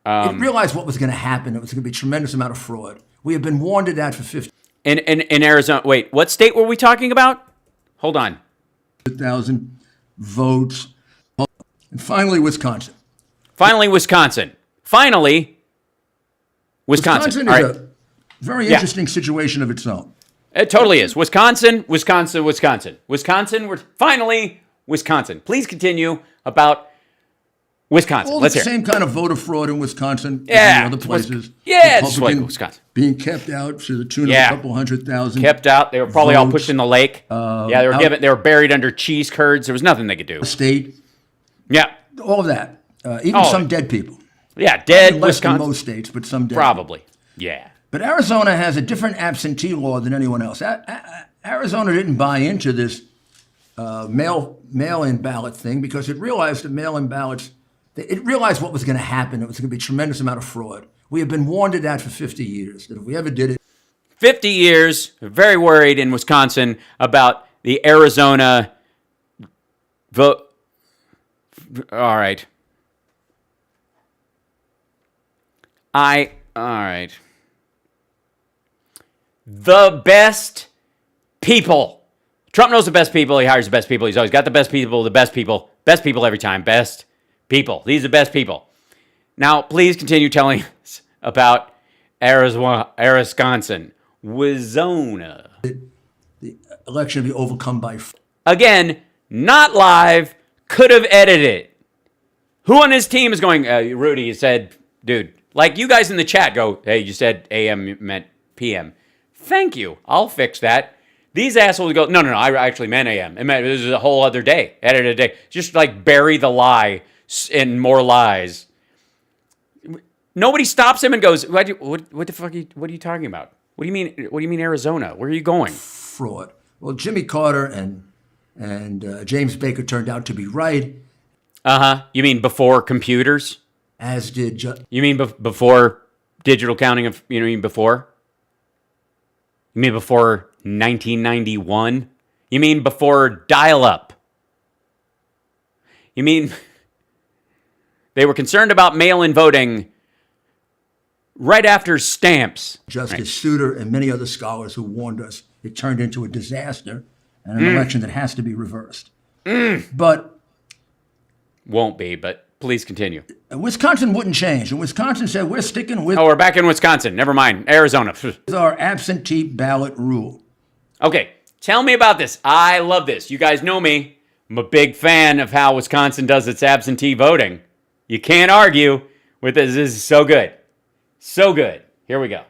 It realized what was going to happen. It was going to be a tremendous amount of fraud. We have been warned of that for 50. In Arizona, wait, what state were we talking about? Hold on. 1,000 votes. And finally, Wisconsin. Wisconsin is All right. a very interesting situation of its own. It totally is. Wisconsin. We're finally Wisconsin. Please continue about Wisconsin. All Let's the hear. same kind of voter fraud in Wisconsin Yeah, as in other places. It's like Wisconsin. Being kept out to the tune of a couple 100,000. Kept out. They were probably all votes. pushed in the lake. They were buried under cheese curds. There was nothing they could do. State. Yeah. All of that. Even some dead people. Yeah, dead Probably less Wisconsin. than most states, but some dead Probably. people. Yeah. But Arizona has a different absentee law than anyone else. Arizona didn't buy into this mail-in ballot thing because it realized that mail-in ballots... It realized what was going to happen. It was going to be a tremendous amount of fraud. We have been warned of that for 50 years, that if we ever did it... 50 years, very worried in Wisconsin about the Arizona vote. All right. All right. The best people. Trump knows the best people. He hires the best people. He's always got the best people every time. Best people. These are the best people. Now, please continue telling us about Wisconsin. Wizona. The election to be overcome by... Again, not live. Could have edited it. Who on his team is going, Rudy, you said, dude, like you guys in the chat go, hey, you said AM meant PM. Thank you. I'll fix that. These assholes go, no, I actually meant AM. It meant this is a whole other day, edited day. Just like bury the lie in more lies. Nobody stops him and goes, what the fuck? What are you talking about? What do you mean? What do you mean Arizona? Where are you going? Fraud. Well, Jimmy Carter and James Baker turned out to be right. You mean before computers? As did. You mean before digital counting of? You mean before? You mean before 1991? You mean before dial-up? You mean they were concerned about mail-in voting right after stamps? Justice Souter and many other scholars who warned us it turned into a disaster and an election that has to be reversed. But won't be, but please continue. Wisconsin wouldn't change. And Wisconsin said, we're sticking with we're back in Wisconsin. Never mind. Arizona. our absentee ballot rule. Okay, tell me about this. I love this. You guys know me. I'm a big fan of how Wisconsin does its absentee voting. You can't argue with this. This is so good. So good. Here we go.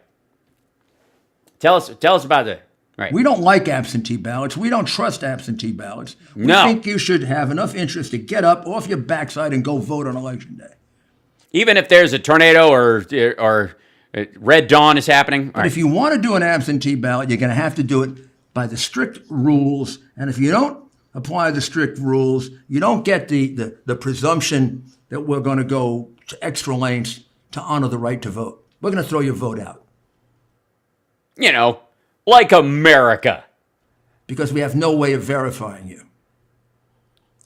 Tell us about it. Right. We don't like absentee ballots. We don't trust absentty ballots. We think you should have enough interest to get up off your backside and go vote on Election Day. Even if there's a tornado or Red Dawn is happening. But if you want to do an absentee ballot, you're going to have to do it by the strict rules. And if you don't apply the strict rules, you don't get the presumption that we're going to go to extra lengths to honor the right to vote. We're going to throw your vote out. You know, like America. Because we have no way of verifying you.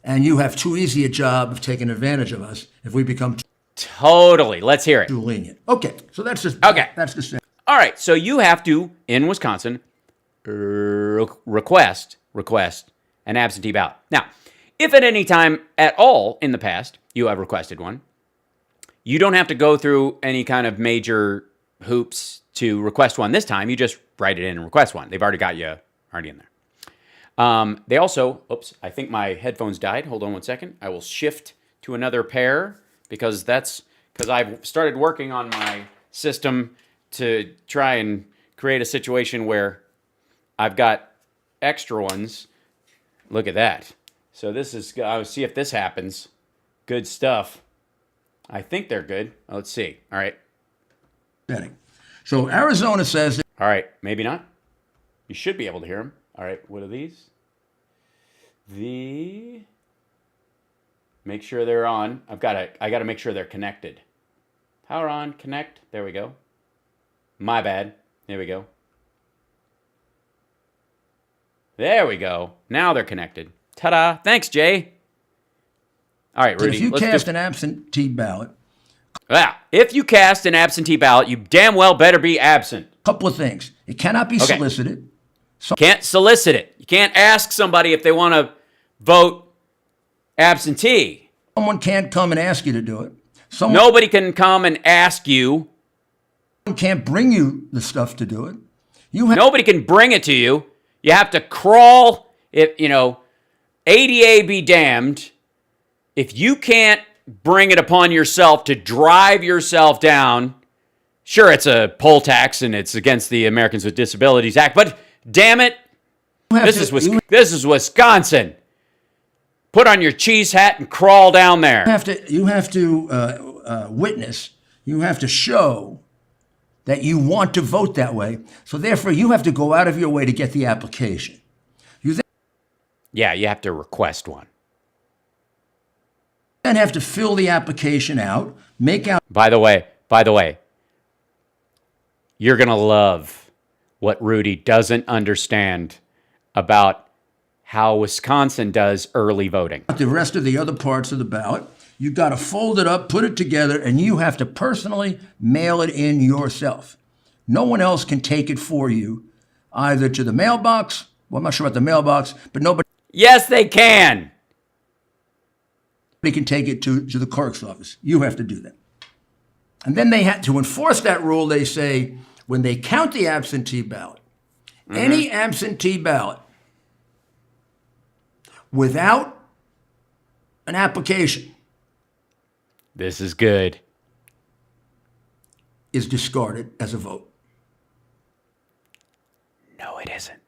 And you have too easy a job of taking advantage of us if we become totally. Let's hear it. Too lenient. Okay, so that's just that's the same. All right, so you have to, in Wisconsin, request an absentee ballot. Now, if at any time at all in the past you have requested one, you don't have to go through any kind of major hoops to request one this time. You just write it in and request one. They've already got you already in there. They also, I think my headphones died. Hold on one second. I will shift to another pair because I've started working on my system to try and create a situation where I've got extra ones. Look at that. So this is, I'll see if this happens. Good stuff. I think they're good. Let's see. All right. So Arizona says. All right. Maybe not. You should be able to hear them. All right. What are these? Make sure they're on. I got to make sure they're connected. Power on, connect. There we go. My bad. There we go. There we go. Now they're connected. Ta-da. Thanks, Jay. All right, Rudy. If you cast an absentee ballot. If you cast an absentee ballot, you damn well better be absent. Couple of things. It cannot be solicited. Can't solicit it. You can't ask somebody if they want to vote absentee. Someone can't come and ask you to do it. Nobody can come and ask you. Someone can't bring you the stuff to do it. Nobody can bring it to you. You have to crawl. ADA be damned. If you can't bring it upon yourself to drive yourself down, sure, it's a poll tax and it's against the Americans with Disabilities Act, but damn it, this is Wisconsin. Put on your cheese hat and crawl down there. You have to witness. You have to show that you want to vote that way. So therefore, you have to go out of your way to get the application. You have to request one. Then have to fill the application out, make out. By the way, you're going to love what Rudy doesn't understand about how Wisconsin does early voting. The rest of the other parts of the ballot, you got to fold it up, put it together, and you have to personally mail it in yourself. No one else can take it for you, either to the mailbox. Well, I'm not sure about the mailbox, but nobody. Yes, they can. They can take it to the clerk's office. You have to do that. And then they had to enforce that rule. They say when they count the absentee ballot, any absentee ballot without an application This is good. is discarded as a vote. No, it isn't.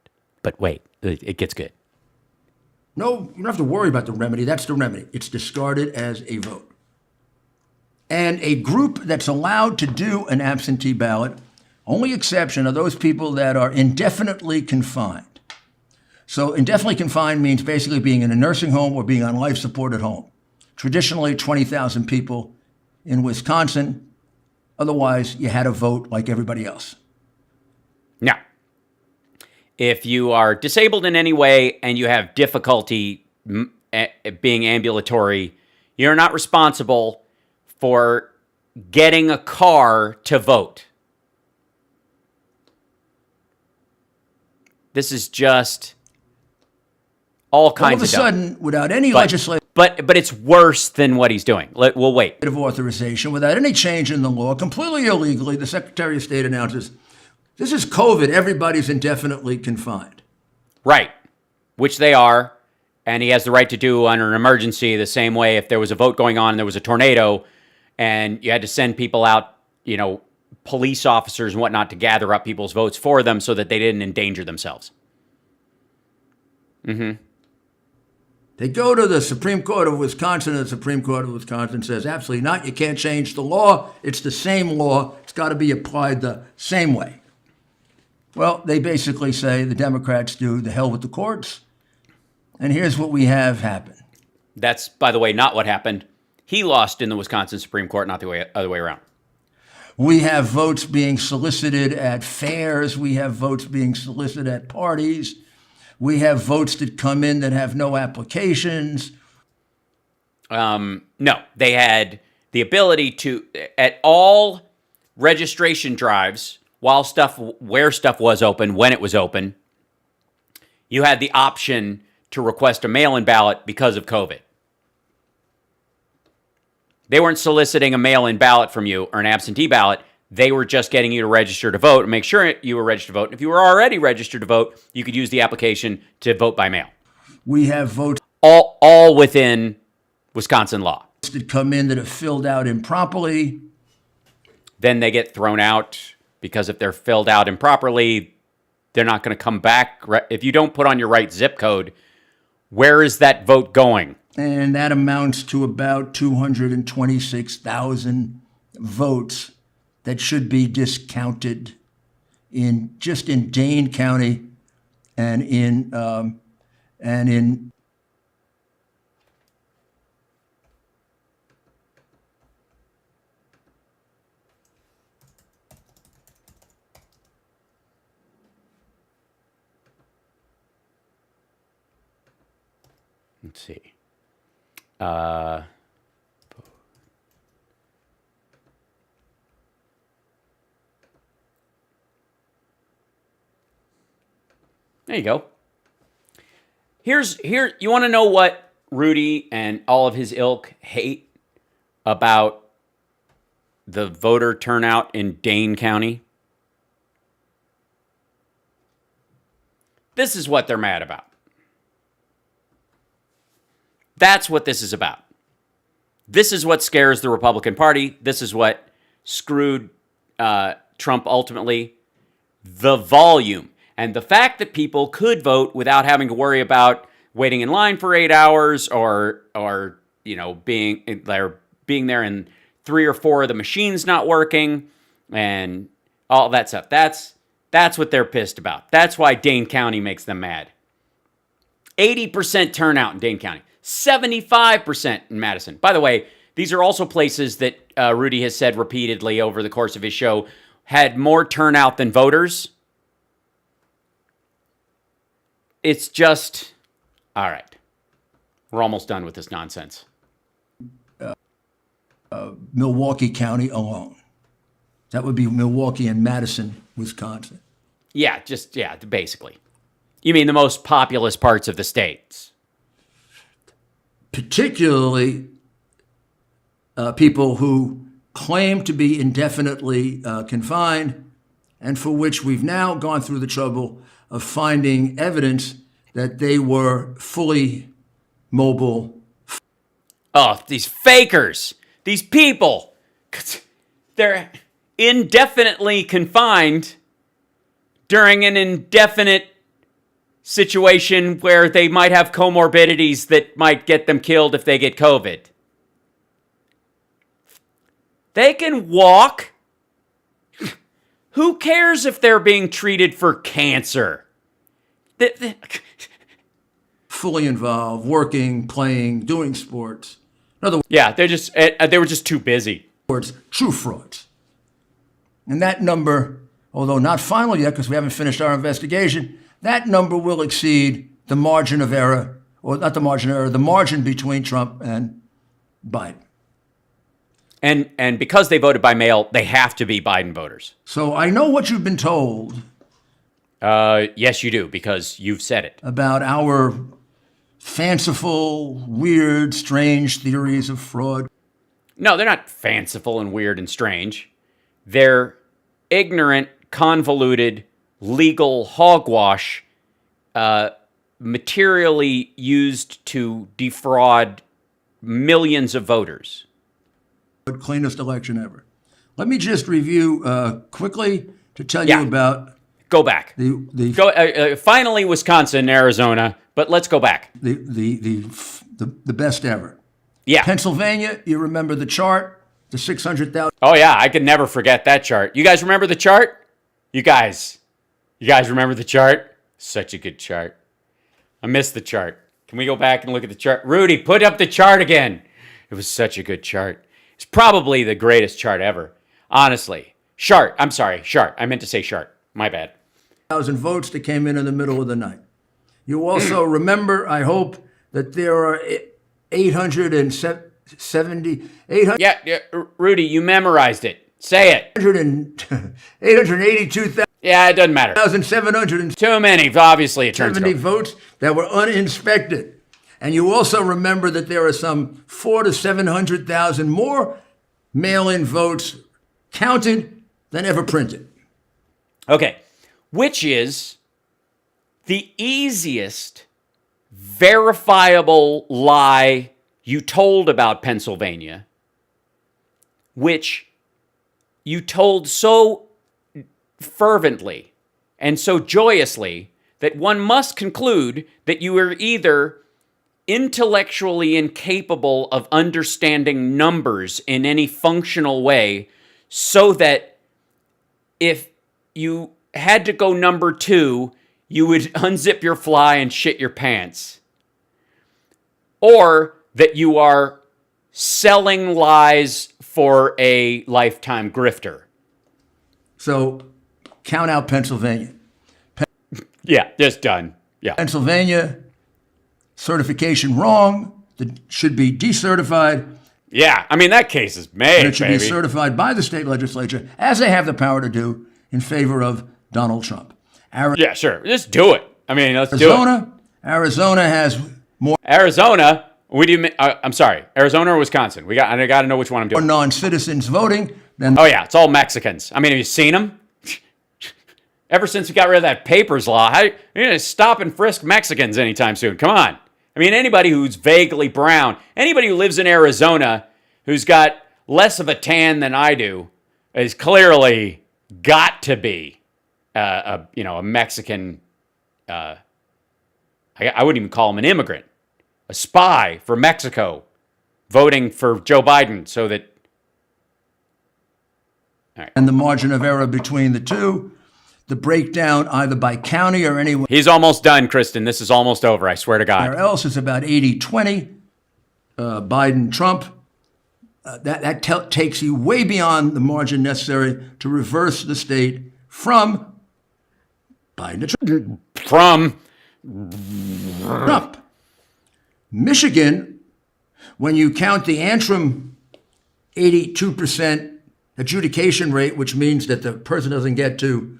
But wait, it gets good. No, you don't have to worry about the remedy. That's the remedy. It's discarded as a vote. And a group that's allowed to do an absentee ballot, only exception are those people that are indefinitely confined. So indefinitely confined means basically being in a nursing home or being on life support at home. Traditionally, 20,000 people in Wisconsin. Otherwise, you had to vote like everybody else. Now, if you are disabled in any way and you have difficulty being ambulatory, you're not responsible for getting a car to vote. This is just all kinds All of a sudden, without any legislative But it's worse than what he's doing. We'll wait. authorization, without any change in the law, completely illegally, the Secretary of State announces, this is COVID, everybody's indefinitely confined. Right, which they are, and he has the right to do under an emergency the same way if there was a vote going on and there was a tornado and you had to send people out, police officers and whatnot to gather up people's votes for them so that they didn't endanger themselves. Mm-hmm. They go to the Supreme Court of Wisconsin, and the Supreme Court of Wisconsin says, absolutely not, you can't change the law. It's the same law. It's got to be applied the same way. Well, they basically say, the Democrats do, the hell with the courts. And here's what we have happen. That's, by the way, not what happened. He lost in the Wisconsin Supreme Court, not the other way around. We have votes being solicited at fairs. We have votes being solicited at parties. We have votes that come in that have no applications. No, they had the ability to, at all registration drives, where stuff was open, when it was open, you had the option to request a mail-in ballot because of COVID. They weren't soliciting a mail-in ballot from you or an absentee ballot. They were just getting you to register to vote and make sure you were registered to vote. And if you were already registered to vote, you could use the application to vote by mail. We have votes all within Wisconsin law. that come in that are filled out improperly. Then they get thrown out because if they're filled out improperly, they're not going to come back. If you don't put on your right zip code, where is that vote going? And that amounts to about 226,000 votes that should be discounted in Dane County and in let's see. There you go. Here, you want to know what Rudy and all of his ilk hate about the voter turnout in Dane County? This is what they're mad about. That's what this is about. This is what scares the Republican Party. This is what screwed Trump ultimately. The volume. And the fact that people could vote without having to worry about waiting in line for 8 hours or being there and 3 or 4 of the machines not working and all that stuff. That's what they're pissed about. That's why Dane County makes them mad. 80% turnout in Dane County. 75% in Madison. By the way, these are also places that Rudy has said repeatedly over the course of his show had more turnout than voters. It's just, all right. We're almost done with this nonsense. Milwaukee County alone. That would be Milwaukee and Madison, Wisconsin. Yeah, basically. You mean the most populous parts of the states? Particularly people who claim to be indefinitely confined and for which we've now gone through the trouble of finding evidence that they were fully mobile. Oh, these fakers. These people, they're indefinitely confined during an indefinite situation where they might have comorbidities that might get them killed if they get COVID. They can walk. Who cares if they're being treated for cancer? Fully involved, working, playing, doing sports. In other Yeah, they were just too busy. words, true frauds. And that number, although not final yet because we haven't finished our investigation, that number will exceed the margin of error, or not the margin of error, the margin between Trump and Biden. And because they voted by mail, they have to be Biden voters. So I know what you've been told Yes, you do, because you've said it. about our fanciful, weird, strange theories of fraud. No, they're not fanciful and weird and strange. They're ignorant, convoluted, legal hogwash, materially used to defraud millions of voters. Cleanest election ever. Let me just review quickly to tell Yeah. you about Go back. the Finally, Wisconsin, Arizona, but let's go back. the best ever. Yeah. Pennsylvania, you remember the chart, the 600,000. Oh, yeah, I could never forget that chart. You guys remember the chart? You guys remember the chart? Such a good chart. I missed the chart. Can we go back and look at the chart? Rudy, put up the chart again. It was such a good chart. It's probably the greatest chart ever. Honestly. Chart. I'm sorry. Chart. I meant to say chart. My bad. Votes that came in the middle of the night. You also remember, I hope, that there are 870, Yeah, Rudy, you memorized it. Say it. 882,770 Yeah, it doesn't matter. Too many, obviously, it turns out. votes that were uninspected. And you also remember that there are some 400,000 to 700,000 more mail-in votes counted than ever printed. Okay. Which is the easiest verifiable lie you told about Pennsylvania, which you told so fervently and so joyously that one must conclude that you are either intellectually incapable of understanding numbers in any functional way, so that if you had to go number 2, you would unzip your fly and shit your pants. Or that you are selling lies for a lifetime grifter. So count out Pennsylvania. Yeah, just done. Yeah. Pennsylvania, certification wrong, that should be decertified, Yeah, I mean, that case is made, and it should baby. be certified by the state legislature, as they have the power to do, in favor of Donald Trump. Yeah, sure. Just do it. I mean, let's do it. Arizona has more Arizona, I'm sorry, Arizona or Wisconsin? I got to know which one I'm doing. non-citizens voting than Oh, yeah, it's all Mexicans. I mean, have you seen them? Ever since we got rid of that papers law, you're going to stop and frisk Mexicans anytime soon. Come on. I mean, anybody who's vaguely brown, anybody who lives in Arizona who's got less of a tan than I do, is clearly got to be a Mexican. I wouldn't even call him an immigrant, a spy for Mexico, voting for Joe Biden so that. and the margin of error between the two. The breakdown either by county or anywhere He's almost done, Kristen. This is almost over. I swear to God. else is about 80-20, Biden-Trump. That takes you way beyond the margin necessary to reverse the state from Biden to From Trump. Michigan, when you count the Antrim 82% adjudication rate, which means that the person doesn't get to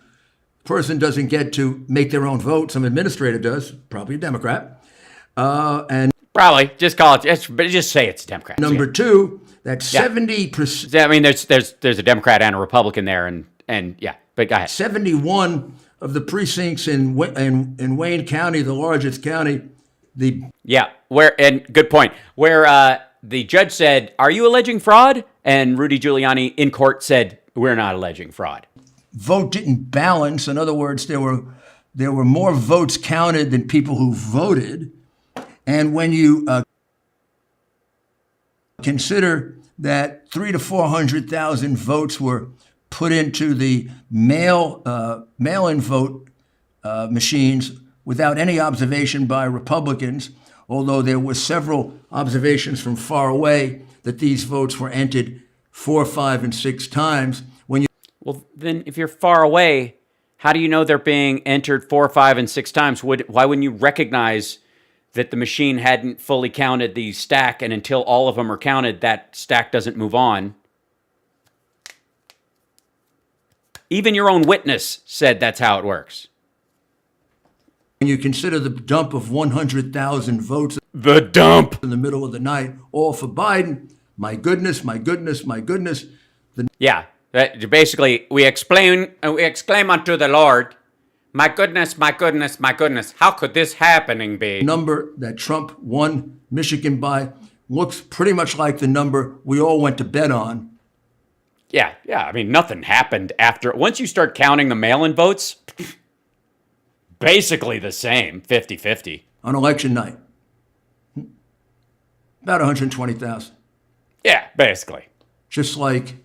make their own vote. Some administrator does, probably a Democrat. And probably just call it, but just say it's Democrats. number Yeah. 2, that 70%, I mean, there's a Democrat and a Republican there, and yeah. But go ahead. 71 of the precincts in Wayne County, the largest county, Yeah, good point. Where the judge said, "Are you alleging fraud?" And Rudy Giuliani in court said, "We're not alleging fraud." Vote didn't balance. In other words, there were more votes counted than people who voted. And when you consider that 300,000 to 400,000 votes were put into the mail-in vote machines without any observation by Republicans, although there were several observations from far away that these votes were entered 4, 5, and 6 times. Well, then if you're far away, how do you know they're being entered 4, 5, and 6 times? Why wouldn't you recognize that the machine hadn't fully counted the stack, and until all of them are counted, that stack doesn't move on? Even your own witness said that's how it works. When you consider the dump of 100,000 votes, The dump. in the middle of the night, all for Biden, my goodness, my goodness, my goodness. Yeah. Basically, we exclaim unto the Lord, "My goodness, my goodness, my goodness, how could this happening be?" Number that Trump won Michigan by looks pretty much like the number we all went to bed on. Yeah. I mean, nothing happened after. Once you start counting the mail-in votes, basically the same, 50-50. On election night. About 120,000. Yeah, basically. Just like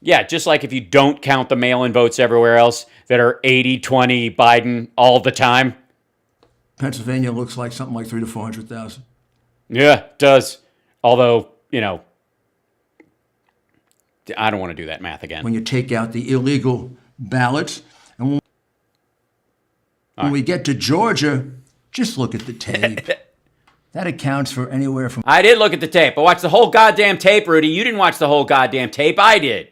Yeah, just like if you don't count the mail-in votes everywhere else that are 80-20 Biden all the time. Pennsylvania looks like something like 300,000 to 400,000. Yeah, it does. Although, I don't want to do that math again. When you take out the illegal ballots. And when we get to Georgia, just look at the tape. That accounts for anywhere from... I did look at the tape. I watched the whole goddamn tape, Rudy. You didn't watch the whole goddamn tape. I did.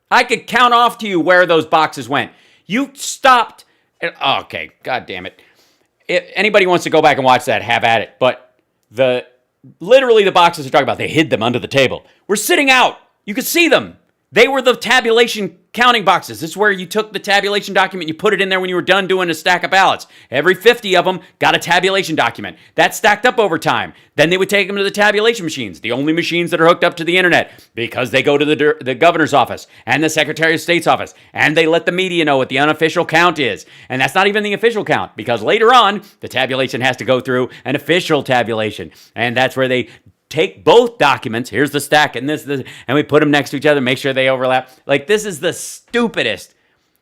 I could count off to you where those boxes went. You stopped. Okay, god damn it. If anybody wants to go back and watch that, have at it. But literally the boxes you're talking about, they hid them under the table. We're sitting out. You could see them. They were the tabulation counting boxes. This is where you took the tabulation document, you put it in there when you were done doing a stack of ballots. Every 50 of them got a tabulation document. That stacked up over time. Then they would take them to the tabulation machines, the only machines that are hooked up to the internet, because they go to the governor's office and the Secretary of State's office, and they let the media know what the unofficial count is. And that's not even the official count, because later on, the tabulation has to go through an official tabulation. And that's where they take both documents, here's the stack and this, and we put them next to each other, make sure they overlap. Like, this is the stupidest.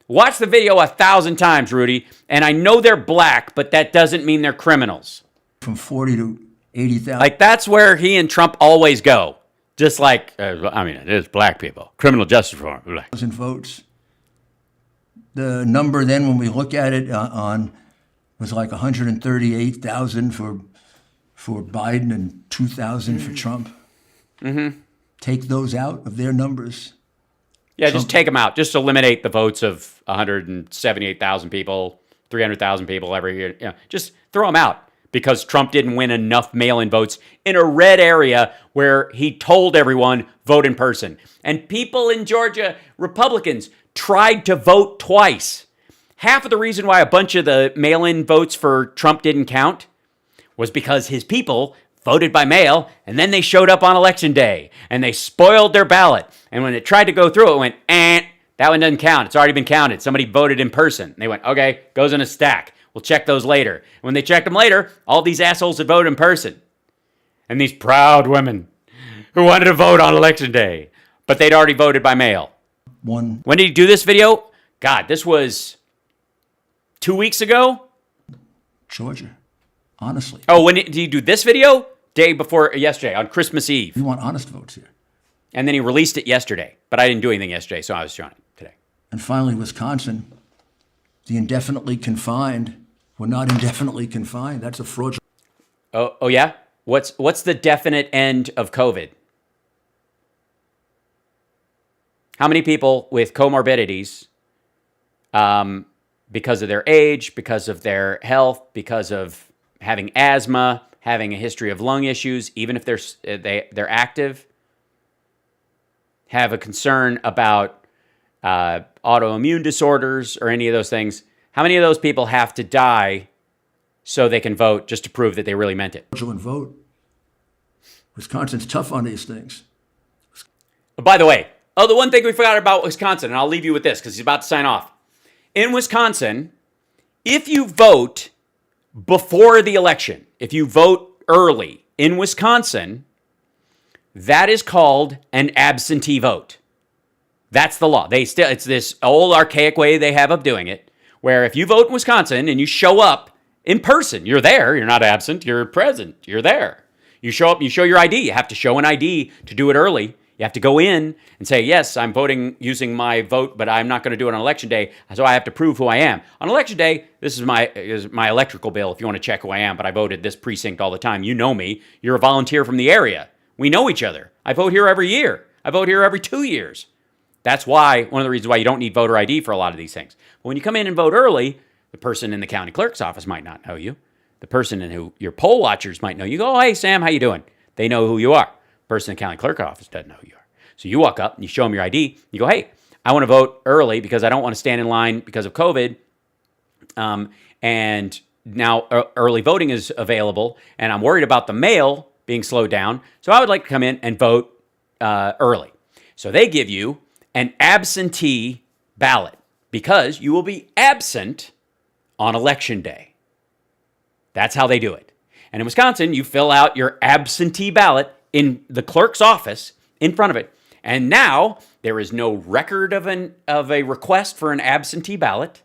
Watch the video 1,000 times, Rudy, and I know they're black, but that doesn't mean they're criminals. From 40 to 80,000. Like, that's where he and Trump always go. Just like, it is black people. Criminal justice reform. Votes. The number then, when we look at it was like 138,000 for Biden and 2,000 for Trump. Mm-hmm. Take those out of their numbers. Yeah, Trump. Just take them out. Just eliminate the votes of 178,000 people, 300,000 people every year. Yeah, just throw them out, because Trump didn't win enough mail-in votes in a red area where he told everyone, vote in person. And people in Georgia, Republicans, tried to vote twice. Half of the reason why a bunch of the mail-in votes for Trump didn't count was because his people voted by mail, and then they showed up on election day, and they spoiled their ballot. And when it tried to go through, it went, that one doesn't count. It's already been counted. Somebody voted in person. They went, okay, goes in a stack. We'll check those later. And when they checked them later, all these assholes had voted in person. And these proud women who wanted to vote on election day, but they'd already voted by mail. When did he do this video? God, this was 2 weeks ago? Georgia. Honestly. Oh, when did he do this video? Day before yesterday, on Christmas Eve. We want honest votes here. And then he released it yesterday. But I didn't do anything yesterday, so I was showing it today. And finally, Wisconsin, the indefinitely confined were not indefinitely confined. That's a fraudulent. Oh yeah? What's the definite end of COVID? How many people with comorbidities, because of their age, because of their health, because of having asthma, having a history of lung issues, even if they're active, have a concern about autoimmune disorders or any of those things, how many of those people have to die so they can vote just to prove that they really meant it? Fraudulent vote. Wisconsin's tough on these things. By the way, the one thing we forgot about Wisconsin, and I'll leave you with this because he's about to sign off. In Wisconsin, if you vote before the election, if you vote early in Wisconsin, that is called an absentee vote. That's the law. It's this old archaic way they have of doing it, where if you vote in Wisconsin and you show up in person, you're there. You're not absent. You're present. You're there. You show up. You show your ID. You have to show an ID to do it early. You have to go in and say, yes, I'm voting using my vote, but I'm not going to do it on election day, so I have to prove who I am. On election day, this is my electrical bill if you want to check who I am, but I voted this precinct all the time. You know me. You're a volunteer from the area. We know each other. I vote here every year. I vote here every 2 years. That's why, one of the reasons why you don't need voter ID for a lot of these things. But when you come in and vote early, the person in the county clerk's office might not know you. The person in who your poll watchers might know you. Go, oh, hey, Sam, how you doing? They know who you are. The person in the county clerk's office doesn't know who you are. So you walk up and you show them your ID. You go, hey, I want to vote early because I don't want to stand in line because of COVID. And now early voting is available, and I'm worried about the mail being slowed down. So I would like to come in and vote early. So they give you an absentee ballot because you will be absent on election day. That's how they do it. And in Wisconsin, you fill out your absentee ballot in the clerk's office in front of it. And now there is no record of a request for an absentee ballot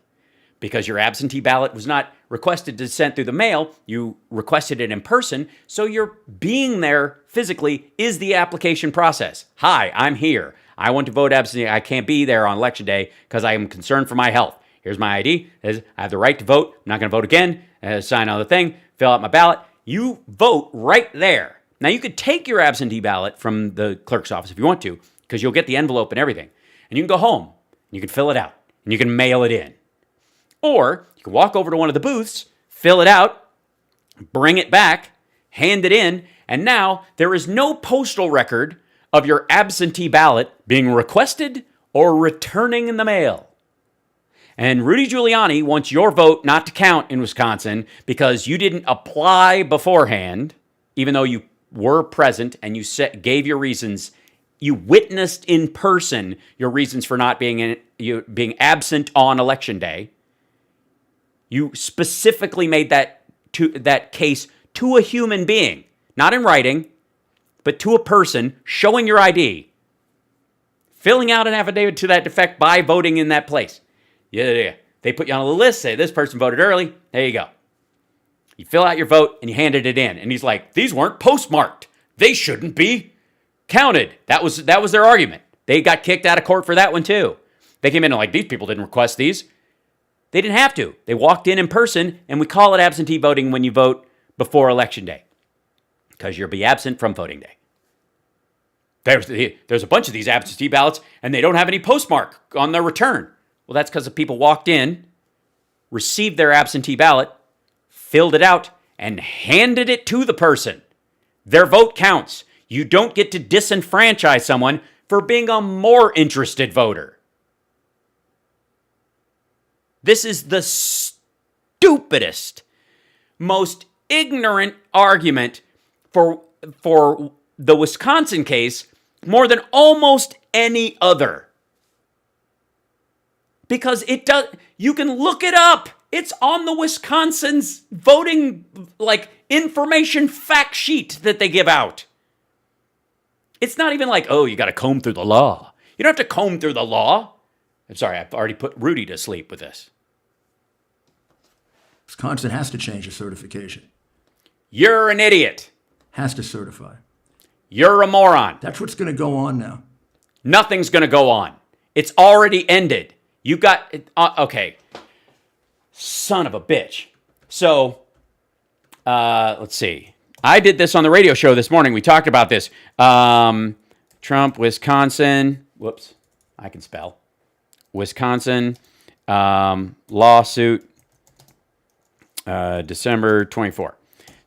because your absentee ballot was not requested to send through the mail. You requested it in person. So your being there physically is the application process. Hi, I'm here. I want to vote absentee. I can't be there on election day because I am concerned for my health. Here's my ID. I have the right to vote. I'm not going to vote again. Sign on the thing. Fill out my ballot. You vote right there. Now, you could take your absentee ballot from the clerk's office if you want to, because you'll get the envelope and everything. And you can go home, and you can fill it out, and you can mail it in. Or you can walk over to one of the booths, fill it out, bring it back, hand it in, and now there is no postal record of your absentee ballot being requested or returning in the mail. And Rudy Giuliani wants your vote not to count in Wisconsin because you didn't apply beforehand, even though you were present and you gave your reasons. You witnessed in person your reasons for not being absent on election day. You specifically made that case to a human being, not in writing, but to a person, showing your ID, filling out an affidavit to that effect by voting in that place. Yeah. They put you on a list, say this person voted early. There you go. You fill out your vote and you handed it in. And he's like, these weren't postmarked. They shouldn't be counted. That was their argument. They got kicked out of court for that one too. They came in and like, these people didn't request these. They didn't have to. They walked in person, and we call it absentee voting when you vote before election day because you'll be absent from voting day. There's a bunch of these absentee ballots, and they don't have any postmark on their return. Well, that's because the people walked in, received their absentee ballot, filled it out, and handed it to the person. Their vote counts. You don't get to disenfranchise someone for being a more interested voter. This is the stupidest, most ignorant argument for the Wisconsin case more than almost any other. Because it does, you can look it up. It's on the Wisconsin's voting information fact sheet that they give out. It's not even like, oh, you got to comb through the law. You don't have to comb through the law. I'm sorry, I've already put Rudy to sleep with this. Wisconsin has to change its certification. You're an idiot. Has to certify. You're a moron. That's what's going to go on now. Nothing's going to go on. It's already ended. You got, okay. Son of a bitch. So, let's see. I did this on the radio show this morning. We talked about this. Trump, Wisconsin. Whoops. I can spell. Wisconsin lawsuit, December 24.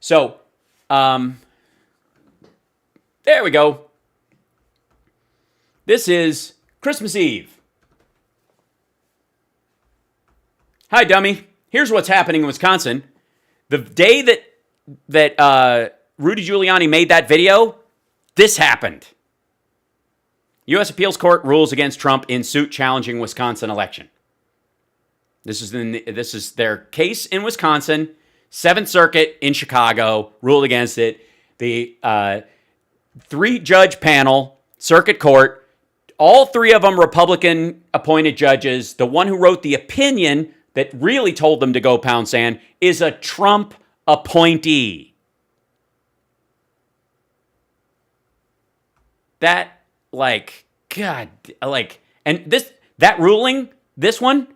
So, there we go. This is Christmas Eve. Hi, dummy. Here's what's happening in Wisconsin. The day that Rudy Giuliani made that video, this happened. U.S. Appeals Court rules against Trump in suit challenging Wisconsin election. This is their case in Wisconsin. 7th Circuit in Chicago ruled against it. The 3-judge panel, circuit court, all 3 of them Republican-appointed judges. The one who wrote the opinion that really told them to go pound sand is a Trump appointee. That, like, God, like, and that ruling, this one,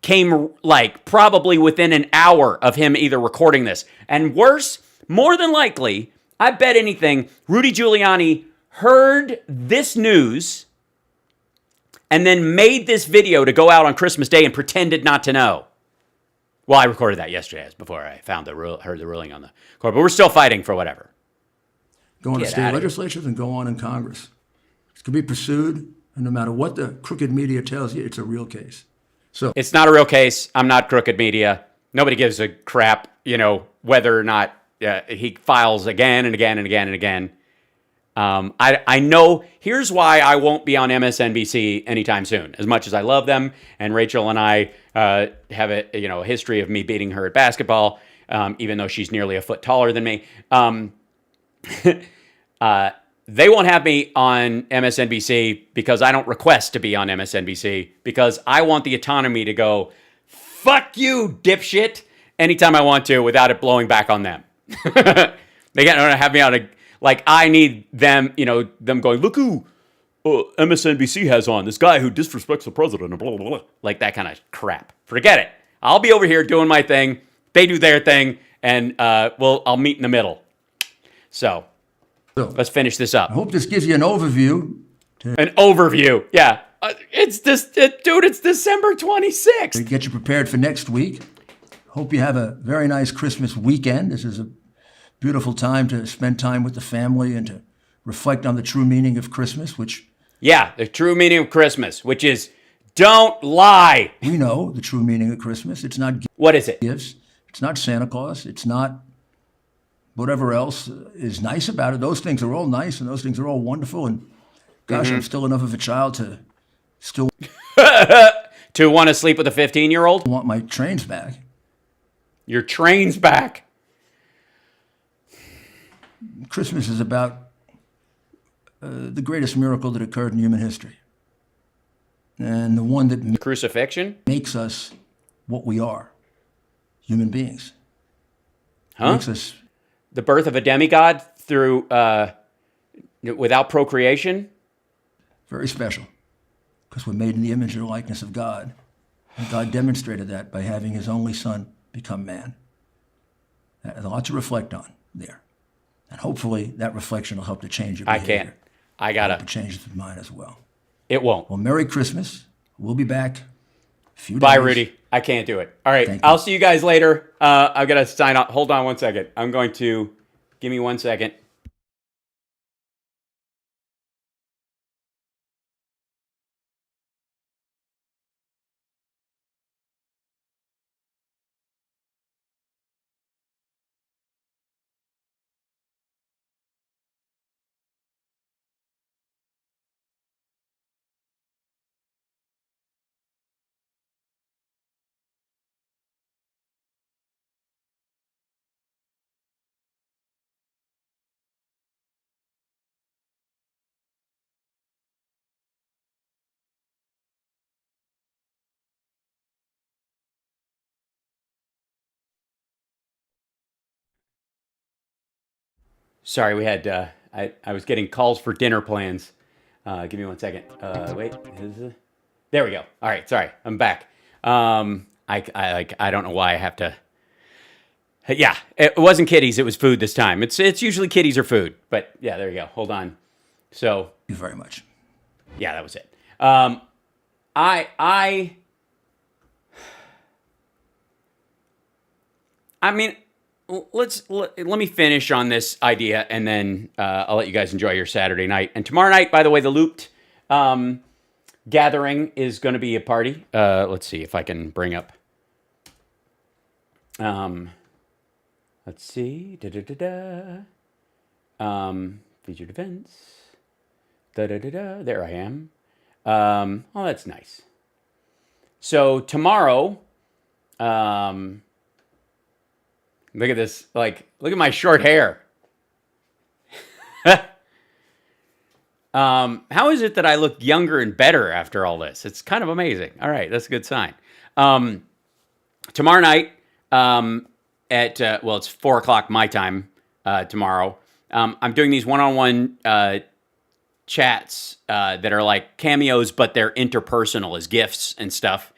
came, like, probably within an hour of him either recording this. And worse, more than likely, I bet anything, Rudy Giuliani heard this news and then made this video to go out on Christmas Day and pretended not to know. Well, I recorded that yesterday before I heard the ruling on the court, but we're still fighting for whatever. Go on to state legislatures and go on in Congress. It can be pursued, and no matter what the crooked media tells you, it's a real case. So it's not a real case. I'm not crooked media. Nobody gives a crap, whether or not he files again and again and again and again. I know. Here's why I won't be on MSNBC anytime soon. As much as I love them, and Rachel and I have a history of me beating her at basketball, even though she's nearly a foot taller than me. They won't have me on MSNBC because I don't request to be on MSNBC, because I want the autonomy to go, fuck you, dipshit, anytime I want to without it blowing back on them. They can't have me on I need them, them going, look who MSNBC has on, this guy who disrespects the president, and blah, blah, blah. Like that kind of crap. Forget it. I'll be over here doing my thing. They do their thing, and I'll meet in the middle. So let's finish this up. I hope this gives you an overview. An overview, yeah. It's December 26th. To get you prepared for next week. Hope you have a very nice Christmas weekend. This is a beautiful time to spend time with the family and to reflect on the true meaning of Christmas, which... Yeah, the true meaning of Christmas, which is don't lie. We know the true meaning of Christmas. It's not what is it? Gifts. It's not Santa Claus. It's not whatever else is nice about it. Those things are all nice and those things are all wonderful. And gosh, I'm still enough of a child to still... to want to sleep with a 15-year-old? Want my trains back. Your trains back. Christmas is about the greatest miracle that occurred in human history. And the one that crucifixion makes us what we are, human beings. Huh? Makes us the birth of a demigod through without procreation. Very special, because we're made in the image and likeness of God. And God demonstrated that by having his only son become man. There's a lot to reflect on there. And hopefully that reflection will help to change your behavior. I can't. I gotta. To change mine as well. It won't. Well, Merry Christmas. We'll be back a few days. Bye, Rudy. I can't do it. All right. I'll see you guys later. I've got to sign up. Hold on one second. I'm going to... Give me 1 second. Sorry, we had, I was getting calls for dinner plans. Give me 1 second. Wait, there we go. All right, sorry, I'm back. I don't know why I have to. Yeah, it wasn't kitties, it was food this time. It's usually kitties or food, but yeah, there you go. Hold on. So. Thank you very much. Yeah, that was it. I mean, let me finish on this idea, and then I'll let you guys enjoy your Saturday night. And tomorrow night, by the way, the Looped gathering is going to be a party. Let's see if I can bring up. Let's see. Featured events. Da-da-da-da. There I am. Oh, that's nice. So tomorrow, look at this. Like, look at my short hair. How is it that I look younger and better after all this? It's kind of amazing. All right, that's a good sign. Tomorrow night, it's 4:00 my time tomorrow. I'm doing these one-on-one chats that are like cameos, but they're interpersonal as gifts and stuff.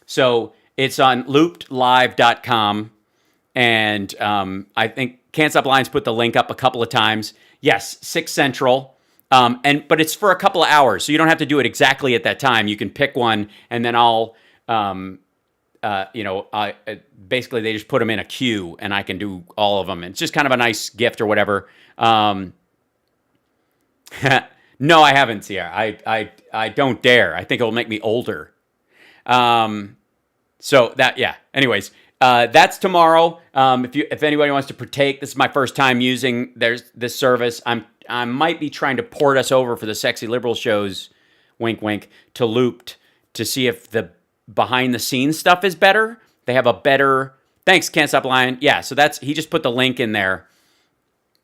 So it's on loopedlive.com, and I think Can't Stop Lions put the link up a couple of times. Yes, 6 Central. But it's for a couple of hours, so you don't have to do it exactly at that time. You can pick one, and then I'll, basically they just put them in a queue, and I can do all of them. It's just kind of a nice gift or whatever. No, I haven't, Sierra. I don't dare. I think it'll make me older. So that, yeah. Anyways, that's tomorrow. If anybody wants to partake, this is my first time using this service. I might be trying to port us over for the Sexy Liberal shows, wink, wink, to Looped to see if the behind the scenes stuff is better. They have a better, thanks, Can't Stop Lion. Yeah, so he just put the link in there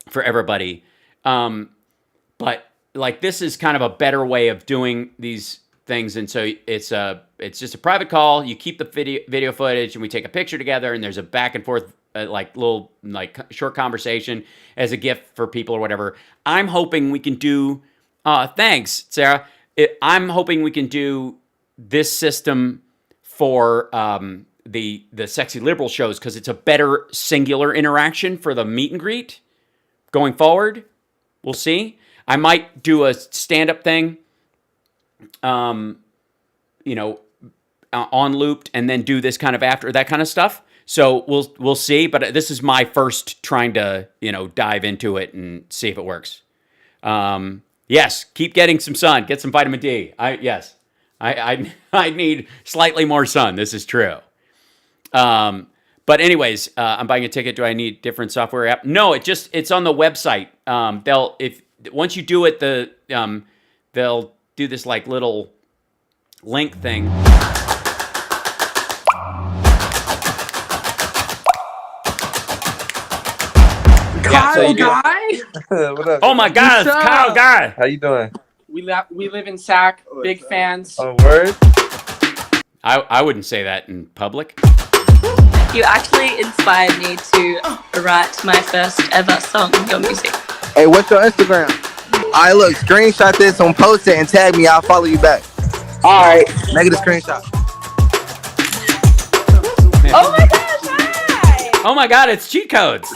for everybody. But like, this is kind of a better way of doing these things. And so it's just a private call. You keep the video footage, and we take a picture together, and there's a back and forth little short conversation as a gift for people or whatever. I'm hoping we can do, thanks, Sarah. I'm hoping we can do this system for the Sexy Liberal shows, because it's a better singular interaction for the meet and greet going forward. We'll see. I might do a stand-up thing, on Looped, and then do this kind of after that kind of stuff. So we'll see, but this is my first trying to, dive into it and see if it works. Yes, keep getting some sun, get some vitamin D. I need slightly more sun. This is true. But anyways, I'm buying a ticket. Do I need different software app? No, it's on the website. Once you do it, they'll do this like little link thing. Kyle Guy? What up? Oh my God, it's Kyle Guy. How you doing? We live in SAC. Big fans. Oh, word? I wouldn't say that in public. You actually inspired me to write my first ever song, your music. Hey, what's your Instagram? Alright, look, screenshot this and post it and tag me. I'll follow you back. Alright, make it a screenshot. Oh my gosh, hi! Oh my God, it's cheat codes.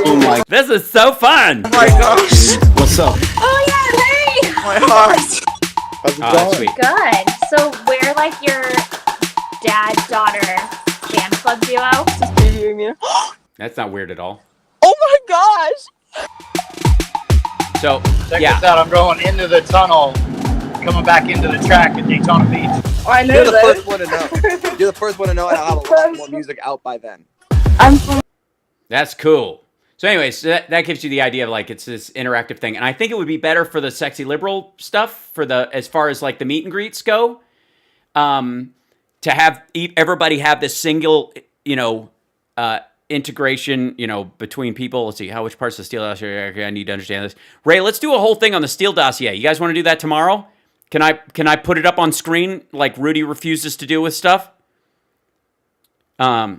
Oh my, This is so fun. oh my gosh. What's up? Oh yeah, hey! My heart. How's it Oh, that's sweet. Good. So we're like your dad-daughter fan club duo. That's not weird at all. Oh my gosh. So, Check yeah. this out. I'm going into the tunnel, coming back into the track at Daytona Beach. Oh, I know You're the this. first one to know. You're the first one to know, and I'll have a lot more music out by then. I'm from That's cool. So anyways, that gives you the idea of like it's this interactive thing. And I think it would be better for the Sexy Liberal stuff as far as like the meet and greets go, to have everybody have this single, integration, between people. Let's see, which parts of the Steele dossier I need to understand this. Ray, let's do a whole thing on the Steele dossier. You guys want to do that tomorrow? Can I put it up on screen like Rudy refuses to do with stuff? So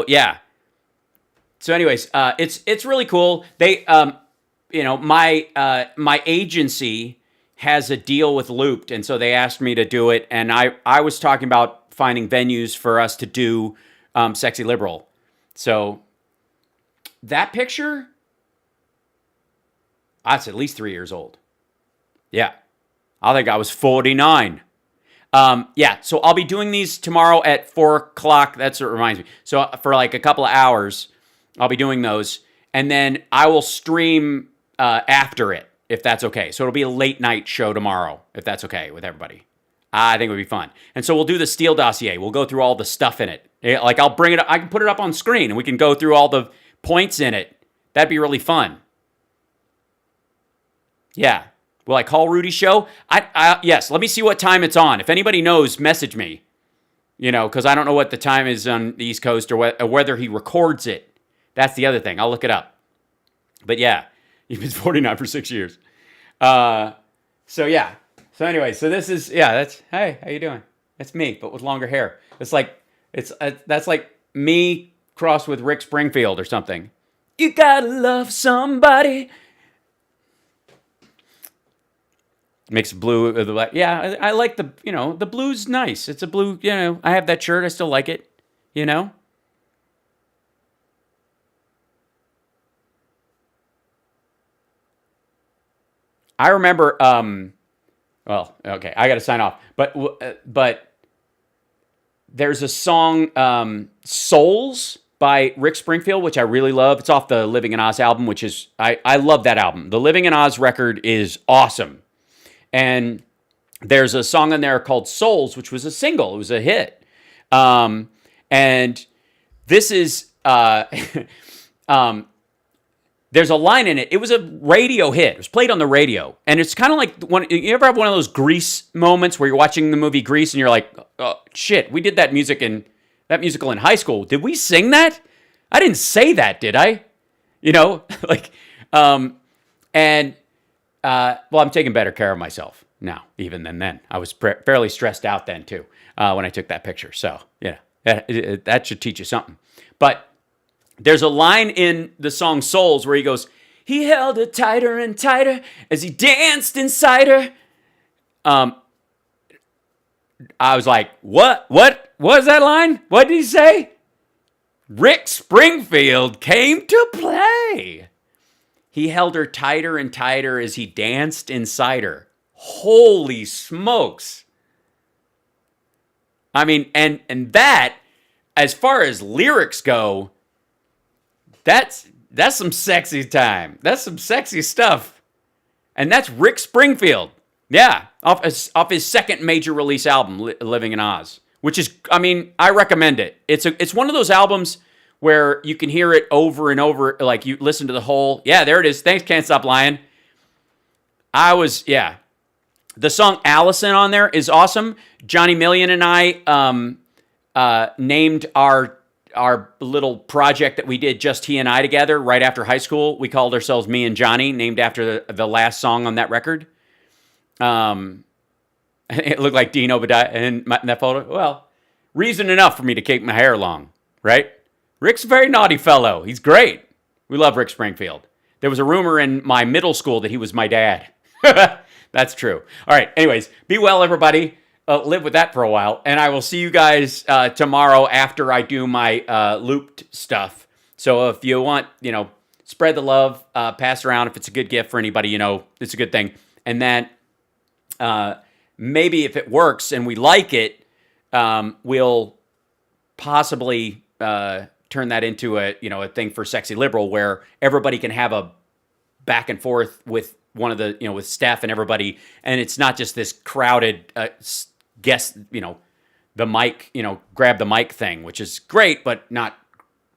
yeah. So anyways, it's really cool. They, my agency has a deal with Looped, and so they asked me to do it. And I was talking about finding venues for us to do Sexy Liberal. So that picture, that's at least 3 years old. Yeah, I think I was 49. Yeah, so I'll be doing these tomorrow at 4:00. That's what reminds me. So for like a couple of hours, I'll be doing those, and then I will stream after it, if that's okay. So it'll be a late night show tomorrow, if that's okay with everybody. I think it would be fun. And so we'll do the Steele dossier. We'll go through all the stuff in it. Like I'll bring it up. I can put it up on screen, and we can go through all the points in it That'd be really fun. Yeah. Will I call Rudy's show? Yes. Let me see what time it's on. If anybody knows, message me. Because I don't know what the time is on the East Coast or whether he records it. That's the other thing. I'll look it up. But yeah, he's been 49 for 6 years. So yeah. So anyway, so this is, that's, hey, how you doing? That's me, but with longer hair. It's like, that's like me crossed with Rick Springfield or something. You gotta love somebody. Mix blue with the black. Yeah, I like the, the blue's nice. It's a blue, I have that shirt. I still like it, I remember, well, okay, I got to sign off. But there's a song, Souls by Rick Springfield, which I really love. It's off the Living in Oz album, which is, I love that album. The Living in Oz record is awesome. And there's a song in there called Souls, which was a single. It was a hit. And this is, there's a line in it. It was a radio hit. It was played on the radio. And it's kind of like, you ever have one of those Grease moments where you're watching the movie Grease and you're like, oh, shit, we did that musical in high school. Did we sing that? I didn't say that, did I? Well, I'm taking better care of myself now, even than then. I was fairly stressed out then, too, when I took that picture. So, that should teach you something. But there's a line in the song Souls where he goes, he held her tighter and tighter as he danced inside her. I was like, what was that line? What did he say? Rick Springfield came to play. He held her tighter and tighter as he danced inside her. Holy smokes. I mean, and that, as far as lyrics go, that's some sexy time. That's some sexy stuff. And that's Rick Springfield. Yeah, off his second major release album, Living in Oz, which is, I mean, I recommend it. It's one of those albums where you can hear it over and over, like you listen to the whole, there it is. Thanks, Can't Stop Lying. The song Allison on there is awesome. Johnny Million and I named our little project that we did, just he and I together, right after high school. We called ourselves Me and Johnny, named after the last song on that record. It looked like Dean Obadiah in that photo. Well, reason enough for me to keep my hair long, right? Rick's a very naughty fellow. He's great. We love Rick Springfield. There was a rumor in my middle school that he was my dad. That's true. All right. Anyways, be well, everybody. Live with that for a while. And I will see you guys tomorrow after I do my looped stuff. So if you want, spread the love, pass around. If it's a good gift for anybody, it's a good thing. And then maybe if it works and we like it, we'll possibly turn that into a thing for Sexy Liberal where everybody can have a back and forth with one of the, with Steph and everybody. And it's not just this crowded guest, the mic, grab the mic thing, which is great, but not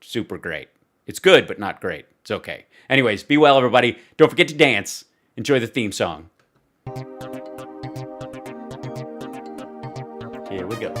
super great. It's good, but not great. It's okay. Anyways, be well, everybody. Don't forget to dance. Enjoy the theme song. Here we go.